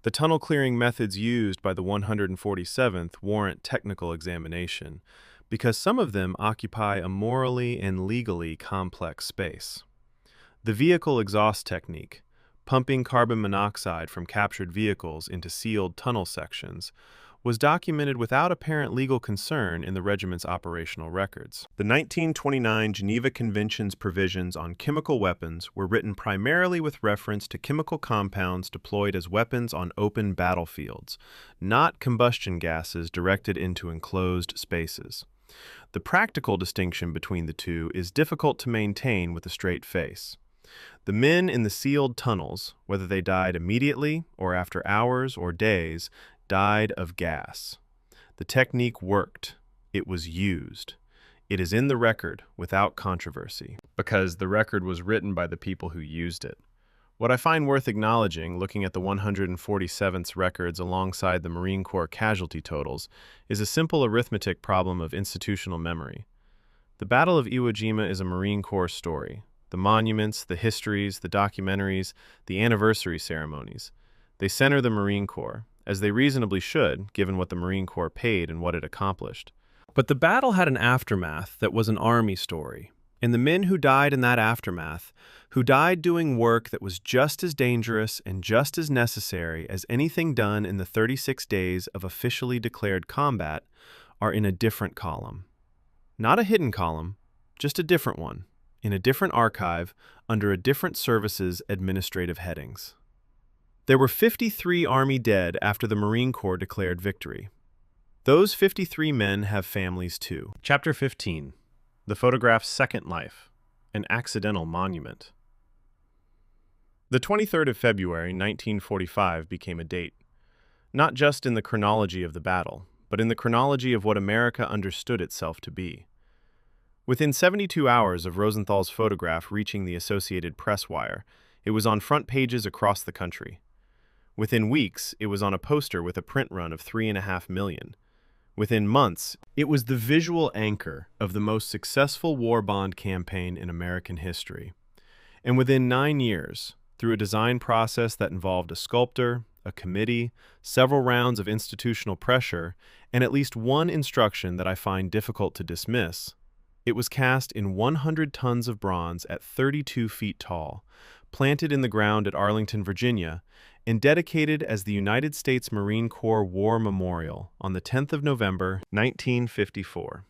The tunnel-clearing methods used by the 147th warrant technical examination, because some of them occupy a morally and legally complex space. The vehicle exhaust technique, pumping carbon monoxide from captured vehicles into sealed tunnel sections, was documented without apparent legal concern in the regiment's operational records. The 1929 Geneva Convention's provisions on chemical weapons were written primarily with reference to chemical compounds deployed as weapons on open battlefields, not combustion gases directed into enclosed spaces. The practical distinction between the two is difficult to maintain with a straight face. The men in the sealed tunnels, whether they died immediately or after hours or days, died of gas. The technique worked. It was used. It is in the record without controversy, because the record was written by the people who used it. What I find worth acknowledging, looking at the 147th's records alongside the Marine Corps casualty totals, is a simple arithmetic problem of institutional memory. The Battle of Iwo Jima is a Marine Corps story. The monuments, the histories, the documentaries, the anniversary ceremonies. They center the Marine Corps, as they reasonably should, given what the Marine Corps paid and what it accomplished. But the battle had an aftermath that was an Army story, and the men who died in that aftermath, who died doing work that was just as dangerous and just as necessary as anything done in the 36 days of officially declared combat, are in a different column. Not a hidden column, just a different one, in a different archive, under a different service's administrative headings. There were 53 Army dead after the Marine Corps declared victory. Those 53 men have families too. Chapter 15. The Photograph's Second Life. An Accidental Monument. The 23rd of February, 1945 became a date, not just in the chronology of the battle, but in the chronology of what America understood itself to be. Within 72 hours of Rosenthal's photograph reaching the Associated Press wire, it was on front pages across the country. Within weeks, it was on a poster with a print run of 3.5 million. Within months, it was the visual anchor of the most successful war bond campaign in American history. And within 9 years, through a design process that involved a sculptor, a committee, several rounds of institutional pressure, and at least one instruction that I find difficult to dismiss, it was cast in 100 tons of bronze at 32 feet tall, planted in the ground at Arlington, Virginia, and dedicated as the United States Marine Corps War Memorial on the 10th of November, 1954.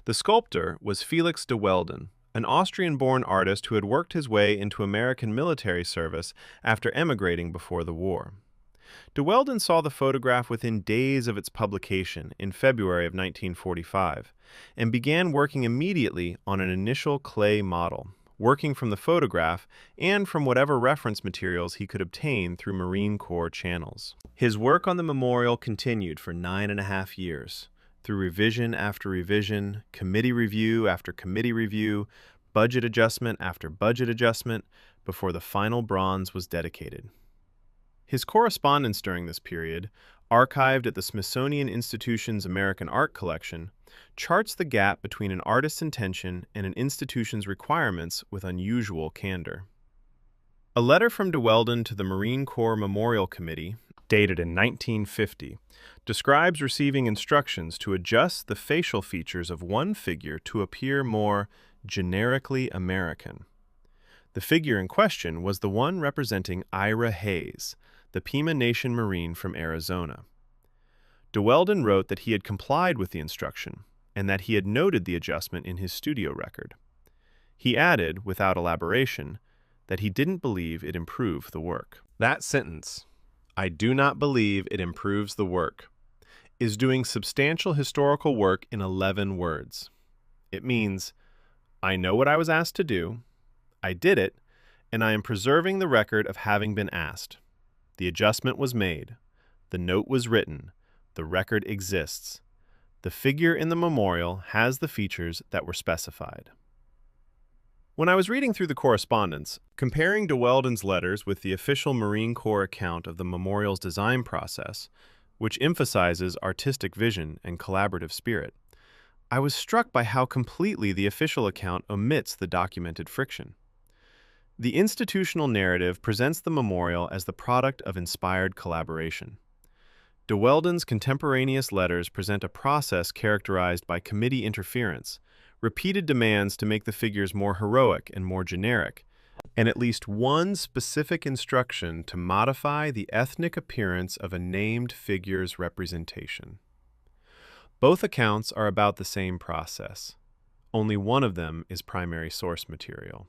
The sculptor was Felix de Welden, an Austrian-born artist who had worked his way into American military service after emigrating before the war. De Welden saw the photograph within days of its publication in February of 1945 and began working immediately on an initial clay model, working from the photograph and from whatever reference materials he could obtain through Marine Corps channels. His work on the memorial continued for 9.5 years, through revision after revision, committee review after committee review, budget adjustment after budget adjustment, before the final bronze was dedicated. His correspondence during this period, archived at the Smithsonian Institution's American Art Collection, charts the gap between an artist's intention and an institution's requirements with unusual candor. A letter from de Welden to the Marine Corps Memorial Committee, dated in 1950, describes receiving instructions to adjust the facial features of one figure to appear more generically American. The figure in question was the one representing Ira Hayes, the Pima Nation Marine from Arizona. De Welden wrote that he had complied with the instruction and that he had noted the adjustment in his studio record. He added, without elaboration, that he didn't believe it improved the work. That sentence, I do not believe it improves the work, is doing substantial historical work in 11 words. It means, I know what I was asked to do, I did it, and I am preserving the record of having been asked. The adjustment was made. The note was written. The record exists. The figure in the memorial has the features that were specified. When I was reading through the correspondence, comparing de Weldon's letters with the official Marine Corps account of the memorial's design process, which emphasizes artistic vision and collaborative spirit, I was struck by how completely the official account omits the documented friction. The institutional narrative presents the memorial as the product of inspired collaboration. De Weldon's contemporaneous letters present a process characterized by committee interference, repeated demands to make the figures more heroic and more generic, and at least one specific instruction to modify the ethnic appearance of a named figure's representation. Both accounts are about the same process. Only one of them is primary source material.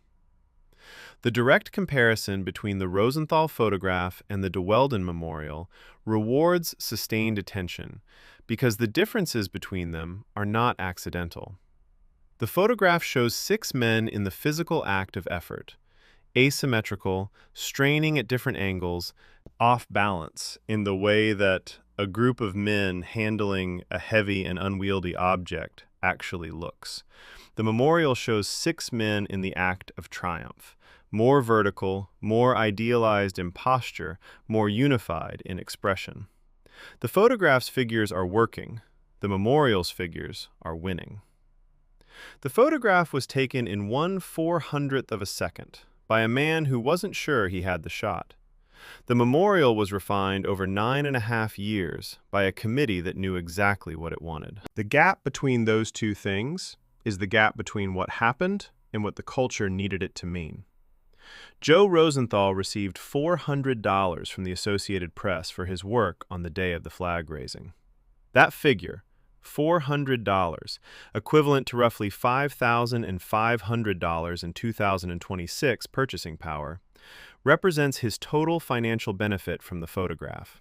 The direct comparison between the Rosenthal photograph and the de Weldon memorial rewards sustained attention because the differences between them are not accidental. The photograph shows 6 men in the physical act of effort, asymmetrical, straining at different angles, off balance in the way that a group of men handling a heavy and unwieldy object actually looks. The memorial shows 6 men in the act of triumph, more vertical, more idealized in posture, more unified in expression. The photograph's figures are working. The memorial's figures are winning. The photograph was taken in 1/400th of a second by a man who wasn't sure he had the shot. The memorial was refined over 9.5 years by a committee that knew exactly what it wanted. The gap between those two things is the gap between what happened and what the culture needed it to mean. Joe Rosenthal received $400 from the Associated Press for his work on the day of the flag raising. That figure, $400, equivalent to roughly $5,500 in 2026 purchasing power, represents his total financial benefit from the photograph.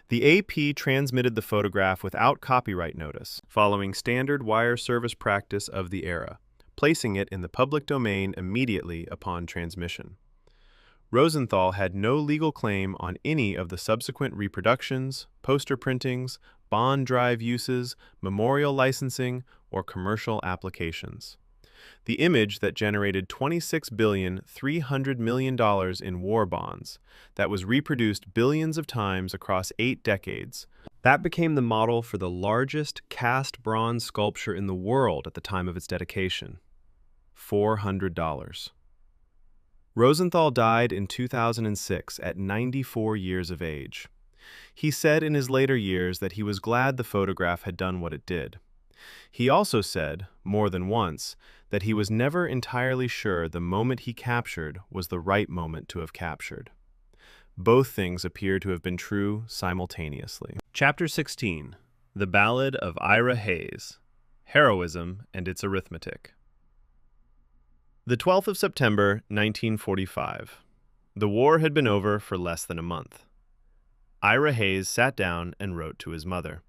The AP transmitted the photograph without copyright notice, following standard wire service practice of the era, placing it in the public domain immediately upon transmission. Rosenthal had no legal claim on any of the subsequent reproductions, poster printings, bond drive uses, memorial licensing, or commercial applications. The image that generated $26,300,000,000 in war bonds, that was reproduced billions of times across 8 decades, that became the model for the largest cast bronze sculpture in the world at the time of its dedication. $400. Rosenthal died in 2006 at 94 years of age. He said in his later years that he was glad the photograph had done what it did. He also said, more than once, that he was never entirely sure the moment he captured was the right moment to have captured. Both things appear to have been true simultaneously. Chapter 16. The Ballad of Ira Hayes. Heroism and its Arithmetic. The 12th of September, 1945. The war had been over for less than a month. Ira Hayes sat down and wrote to his mother.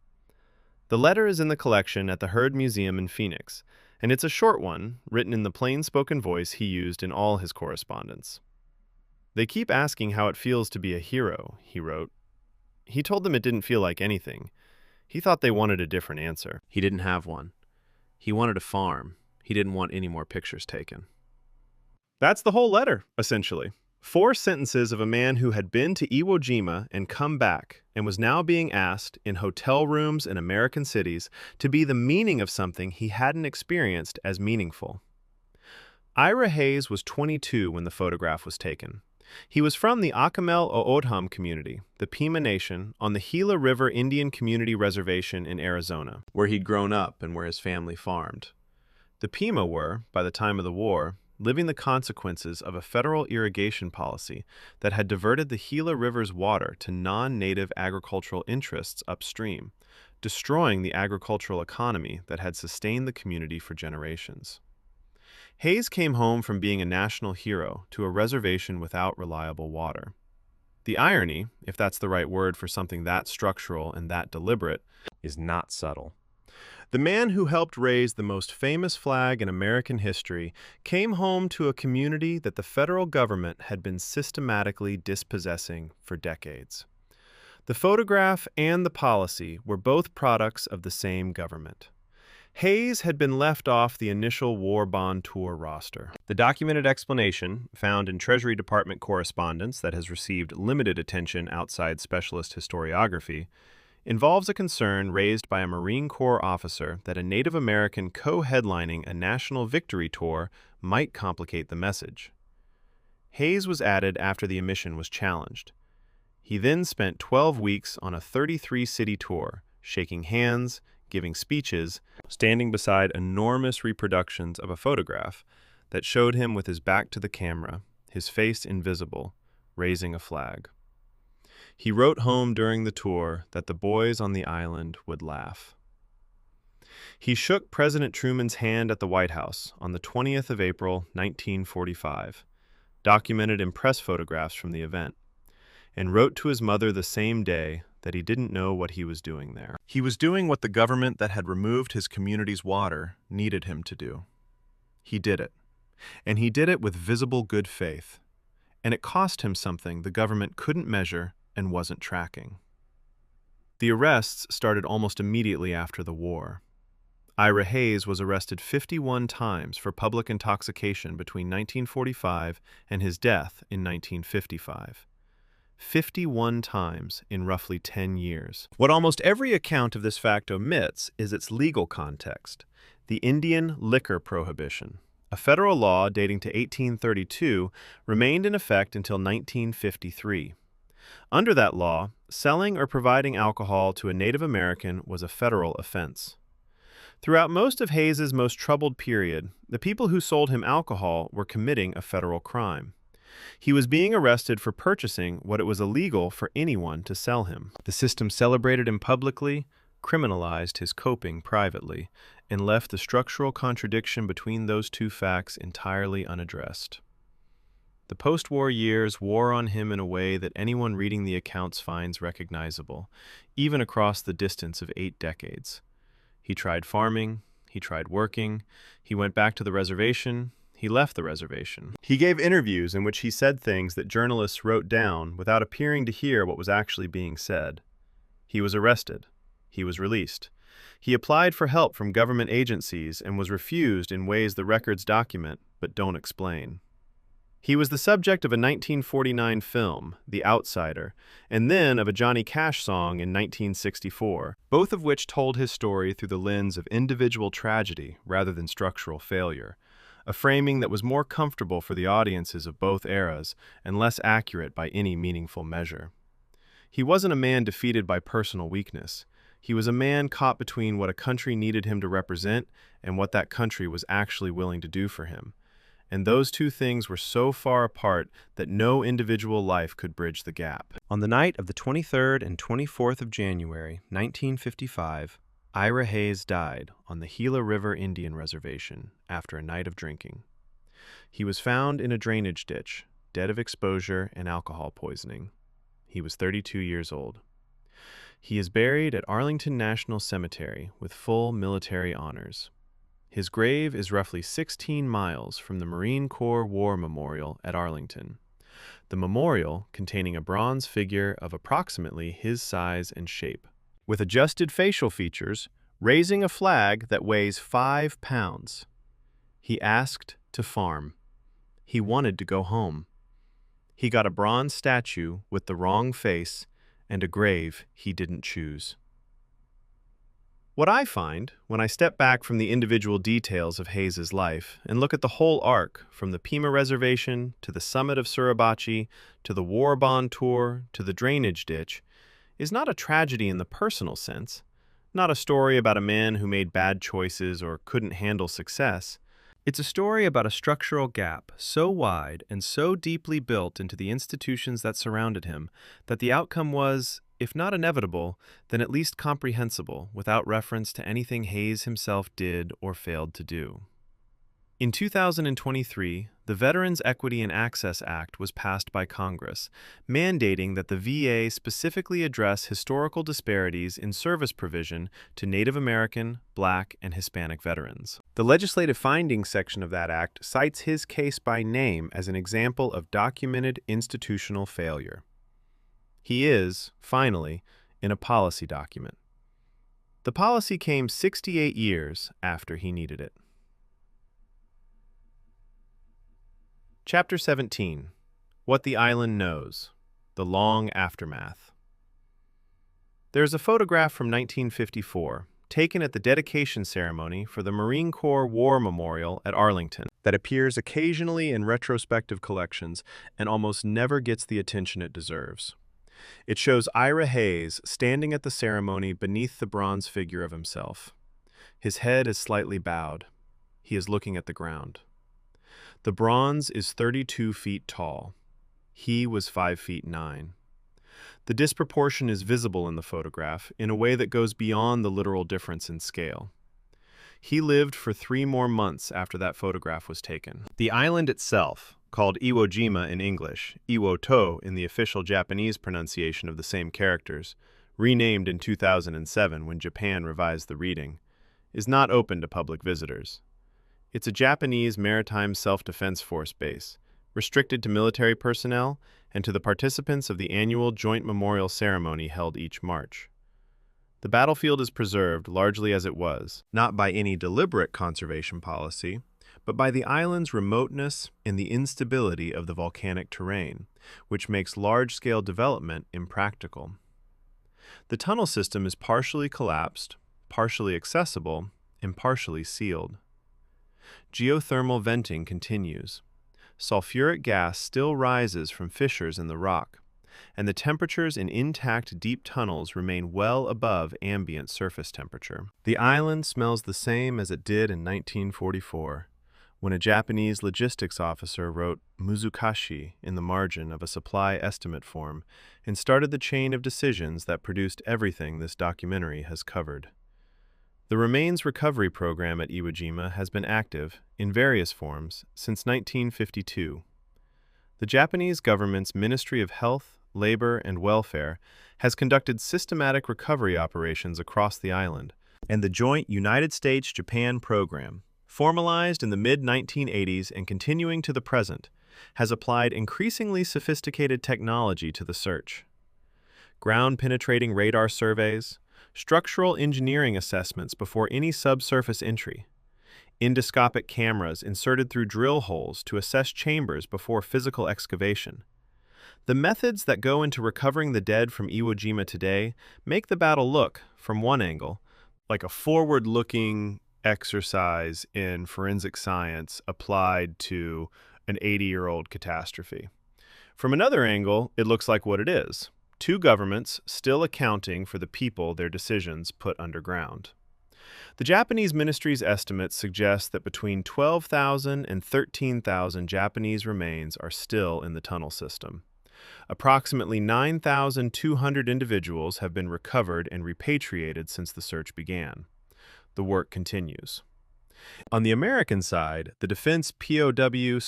The letter is in the collection at the Heard Museum in Phoenix, and it's a short one, written in the plain-spoken voice he used in all his correspondence. They keep asking how it feels to be a hero, he wrote. He told them it didn't feel like anything. He thought they wanted a different answer. He didn't have one. He wanted a farm. He didn't want any more pictures taken. That's the whole letter, essentially. 4 sentences of a man who had been to Iwo Jima and come back and was now being asked in hotel rooms in American cities to be the meaning of something he hadn't experienced as meaningful. Ira Hayes was 22 when the photograph was taken. He was from the Acamel O'odham community, the Pima Nation, on the Gila River Indian Community Reservation in Arizona, where he'd grown up and where his family farmed. The Pima were, by the time of the war, living the consequences of a federal irrigation policy that had diverted the Gila River's water to non-native agricultural interests upstream, destroying the agricultural economy that had sustained the community for generations. Hayes came home from being a national hero to a reservation without reliable water. The irony, if that's the right word for something that structural and that deliberate, is not subtle. the man who helped raise the most famous flag in American history came home to a community that the federal government had been systematically dispossessing for decades. The photograph and the policy were both products of the same government. Hayes had been left off the initial war bond tour roster. The documented explanation, found in Treasury Department correspondence that has received limited attention outside specialist historiography, involves a concern raised by a Marine Corps officer that a Native American co-headlining a national victory tour might complicate the message. Hayes was added after the omission was challenged. He then spent 12 weeks on a 33-city tour, shaking hands, giving speeches, standing beside enormous reproductions of a photograph that showed him with his back to the camera, his face invisible, raising a flag. He wrote home during the tour that the boys on the island would laugh. He shook President Truman's hand at the White House on the 20th of April, 1945, documented in press photographs from the event, and wrote to his mother the same day that he didn't know what he was doing there. He was doing what the government that had removed his community's water needed him to do. He did it, and he did it with visible good faith, and it cost him something the government couldn't measure and wasn't tracking. The arrests started almost immediately after the war. Ira Hayes was arrested 51 times for public intoxication between 1945 and his death in 1955. 51 times in roughly 10 years. What almost every account of this fact omits is its legal context, the Indian liquor prohibition. A federal law dating to 1832 remained in effect until 1953. Under that law, selling or providing alcohol to a Native American was a federal offense. Throughout most of Hayes's most troubled period, the people who sold him alcohol were committing a federal crime. He was being arrested for purchasing what it was illegal for anyone to sell him. The system celebrated him publicly, criminalized his coping privately, and left the structural contradiction between those two facts entirely unaddressed. The post-war years wore on him in a way that anyone reading the accounts finds recognizable, even across the distance of 8 decades. He tried farming, he tried working, he went back to the reservation, he left the reservation. He gave interviews in which he said things that journalists wrote down without appearing to hear what was actually being said. He was arrested. He was released. He applied for help from government agencies and was refused in ways the records document but don't explain. He was the subject of a 1949 film, The Outsider, and then of a Johnny Cash song in 1964, both of which told his story through the lens of individual tragedy rather than structural failure, a framing that was more comfortable for the audiences of both eras and less accurate by any meaningful measure. He wasn't a man defeated by personal weakness. He was a man caught between what a country needed him to represent and what that country was actually willing to do for him. And those two things were so far apart that no individual life could bridge the gap. On the night of the 23rd and 24th of January, 1955, Ira Hayes died on the Gila River Indian Reservation after a night of drinking. He was found in a drainage ditch, dead of exposure and alcohol poisoning. He was 32 years old. He is buried at Arlington National Cemetery with full military honors. His grave is roughly 16 miles from the Marine Corps War Memorial at Arlington. The memorial containing a bronze figure of approximately his size and shape, with adjusted facial features, raising a flag that weighs 5 pounds. He asked to farm. He wanted to go home. He got a bronze statue with the wrong face and a grave he didn't choose. What I find, when I step back from the individual details of Hayes's life and look at the whole arc, from the Pima Reservation to the summit of Suribachi, to the war bond tour, to the drainage ditch, is not a tragedy in the personal sense, not a story about a man who made bad choices or couldn't handle success. It's a story about a structural gap so wide and so deeply built into the institutions that surrounded him that the outcome was, if not inevitable, then at least comprehensible without reference to anything Hayes himself did or failed to do. In 2023, the Veterans Equity and Access Act was passed by Congress, mandating that the VA specifically address historical disparities in service provision to Native American, Black, and Hispanic veterans. The legislative findings section of that act cites his case by name as an example of documented institutional failure. He is, finally, in a policy document. The policy came 68 years after he needed it. Chapter 17. What the Island Knows. The Long Aftermath. There's a photograph from 1954, taken at the dedication ceremony for the Marine Corps War Memorial at Arlington, that appears occasionally in retrospective collections and almost never gets the attention it deserves. It shows Ira Hayes standing at the ceremony beneath the bronze figure of himself. His head is slightly bowed. He is looking at the ground. The bronze is 32 feet tall. He was 5 feet 9. The disproportion is visible in the photograph in a way that goes beyond the literal difference in scale. He lived for 3 more months after that photograph was taken. The island itself, called Iwo Jima in English, Iwo To in the official Japanese pronunciation of the same characters, renamed in 2007 when Japan revised the reading, is not open to public visitors. It's a Japanese maritime self-defense force base, restricted to military personnel and to the participants of the annual joint memorial ceremony held each March. The battlefield is preserved largely as it was, not by any deliberate conservation policy, but by the island's remoteness and the instability of the volcanic terrain, which makes large-scale development impractical. The tunnel system is partially collapsed, partially accessible, and partially sealed. Geothermal venting continues. Sulfuric gas still rises from fissures in the rock, and the temperatures in intact deep tunnels remain well above ambient surface temperature. The island smells the same as it did in 1944, when a Japanese logistics officer wrote Muzukashi in the margin of a supply estimate form and started the chain of decisions that produced everything this documentary has covered. The remains recovery program at Iwo Jima has been active, in various forms, since 1952. The Japanese government's Ministry of Health, Labor, and Welfare has conducted systematic recovery operations across the island, and the joint United States-Japan program, formalized in the mid-1980s and continuing to the present, has applied increasingly sophisticated technology to the search. Ground-penetrating radar surveys, structural engineering assessments before any subsurface entry, endoscopic cameras inserted through drill holes to assess chambers before physical excavation. The methods that go into recovering the dead from Iwo Jima today make the battle look, from one angle, like a forward-looking exercise in forensic science applied to an 80-year-old catastrophe. From another angle, it looks like what it is: two governments still accounting for the people their decisions put underground. The Japanese ministry's estimates suggest that between 12,000 and 13,000 Japanese remains are still in the tunnel system. Approximately 9,200 individuals have been recovered and repatriated since the search began. The work continues. On the American side, the Defense POW/MIA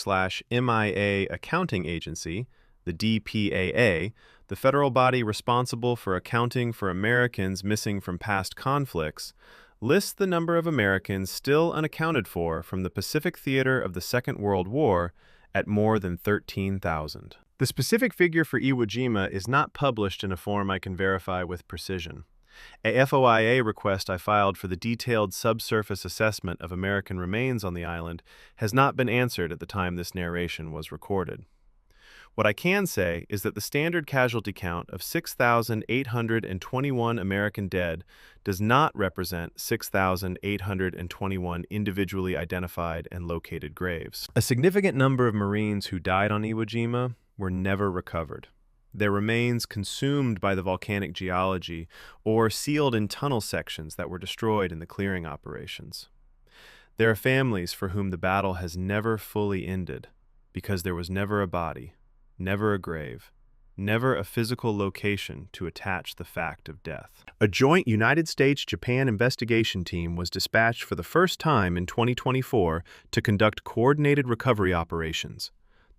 Accounting Agency, the DPAA, the federal body responsible for accounting for Americans missing from past conflicts, lists the number of Americans still unaccounted for from the Pacific theater of the Second World War at more than 13,000. The specific figure for Iwo Jima is not published in a form I can verify with precision. A FOIA request I filed for the detailed subsurface assessment of American remains on the island has not been answered at the time this narration was recorded. What I can say is that the standard casualty count of 6,821 American dead does not represent 6,821 individually identified and located graves. A significant number of Marines who died on Iwo Jima were never recovered. Their remains consumed by the volcanic geology or sealed in tunnel sections that were destroyed in the clearing operations. There are families for whom the battle has never fully ended because there was never a body, never a grave, never a physical location to attach the fact of death. A joint United States-Japan investigation team was dispatched for the first time in 2024 to conduct coordinated recovery operations,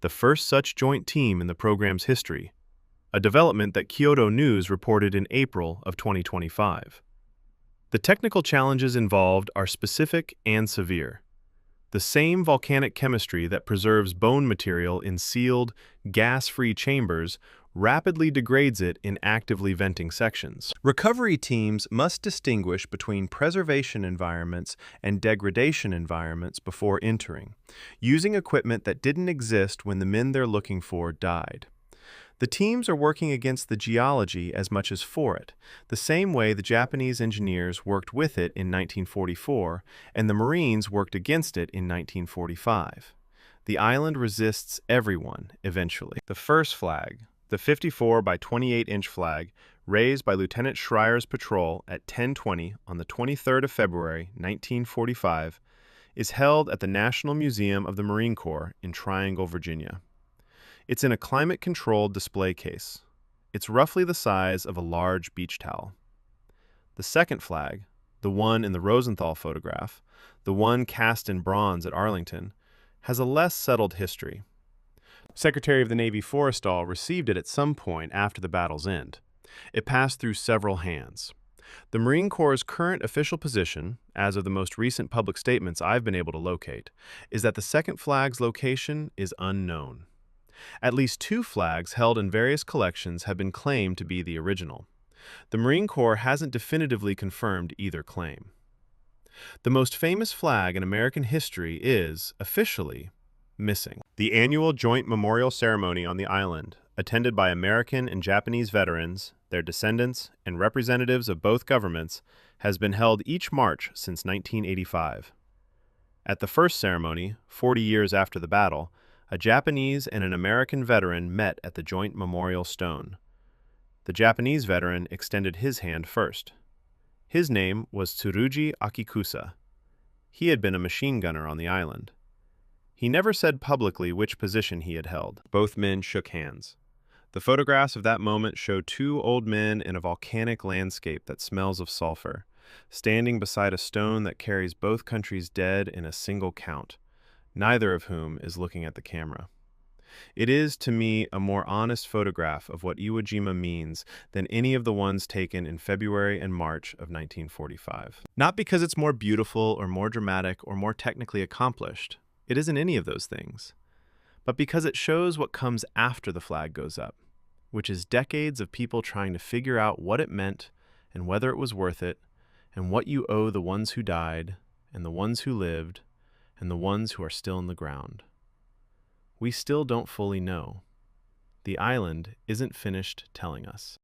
the first such joint team in the program's history, a development that Kyodo News reported in April of 2025. The technical challenges involved are specific and severe. The same volcanic chemistry that preserves bone material in sealed, gas-free chambers rapidly degrades it in actively venting sections. Recovery teams must distinguish between preservation environments and degradation environments before entering, using equipment that didn't exist when the men they're looking for died. The teams are working against the geology as much as for it, the same way the Japanese engineers worked with it in 1944 and the Marines worked against it in 1945. The island resists everyone, eventually. The first flag, the 54 by 28-inch flag, raised by Lieutenant Schreyer's patrol at 10:20 on the 23rd of February, 1945, is held at the National Museum of the Marine Corps in Triangle, Virginia. It's in a climate-controlled display case. It's roughly the size of a large beach towel. The second flag, the one in the Rosenthal photograph, the one cast in bronze at Arlington, has a less settled history. Secretary of the Navy Forrestal received it at some point after the battle's end. It passed through several hands. The Marine Corps' current official position, as of the most recent public statements I've been able to locate, is that the second flag's location is unknown. At least two flags held in various collections have been claimed to be the original. The Marine Corps hasn't definitively confirmed either claim. The most famous flag in American history is, officially, missing. The annual joint memorial ceremony on the island, attended by American and Japanese veterans, their descendants, and representatives of both governments, has been held each March since 1985. At the first ceremony, 40 years after the battle, a Japanese and an American veteran met at the joint memorial stone. The Japanese veteran extended his hand first. His name was Tsurugi Akikusa. He had been a machine gunner on the island. He never said publicly which position he had held. Both men shook hands. The photographs of that moment show two old men in a volcanic landscape that smells of sulfur, standing beside a stone that carries both countries' dead in a single count, neither of whom is looking at the camera. It is, to me, a more honest photograph of what Iwo Jima means than any of the ones taken in February and March of 1945. Not because it's more beautiful or more dramatic or more technically accomplished. It isn't any of those things. But because it shows what comes after the flag goes up, which is decades of people trying to figure out what it meant and whether it was worth it, and what you owe the ones who died, and the ones who lived, and the ones who are still in the ground. We still don't fully know. The island isn't finished telling us.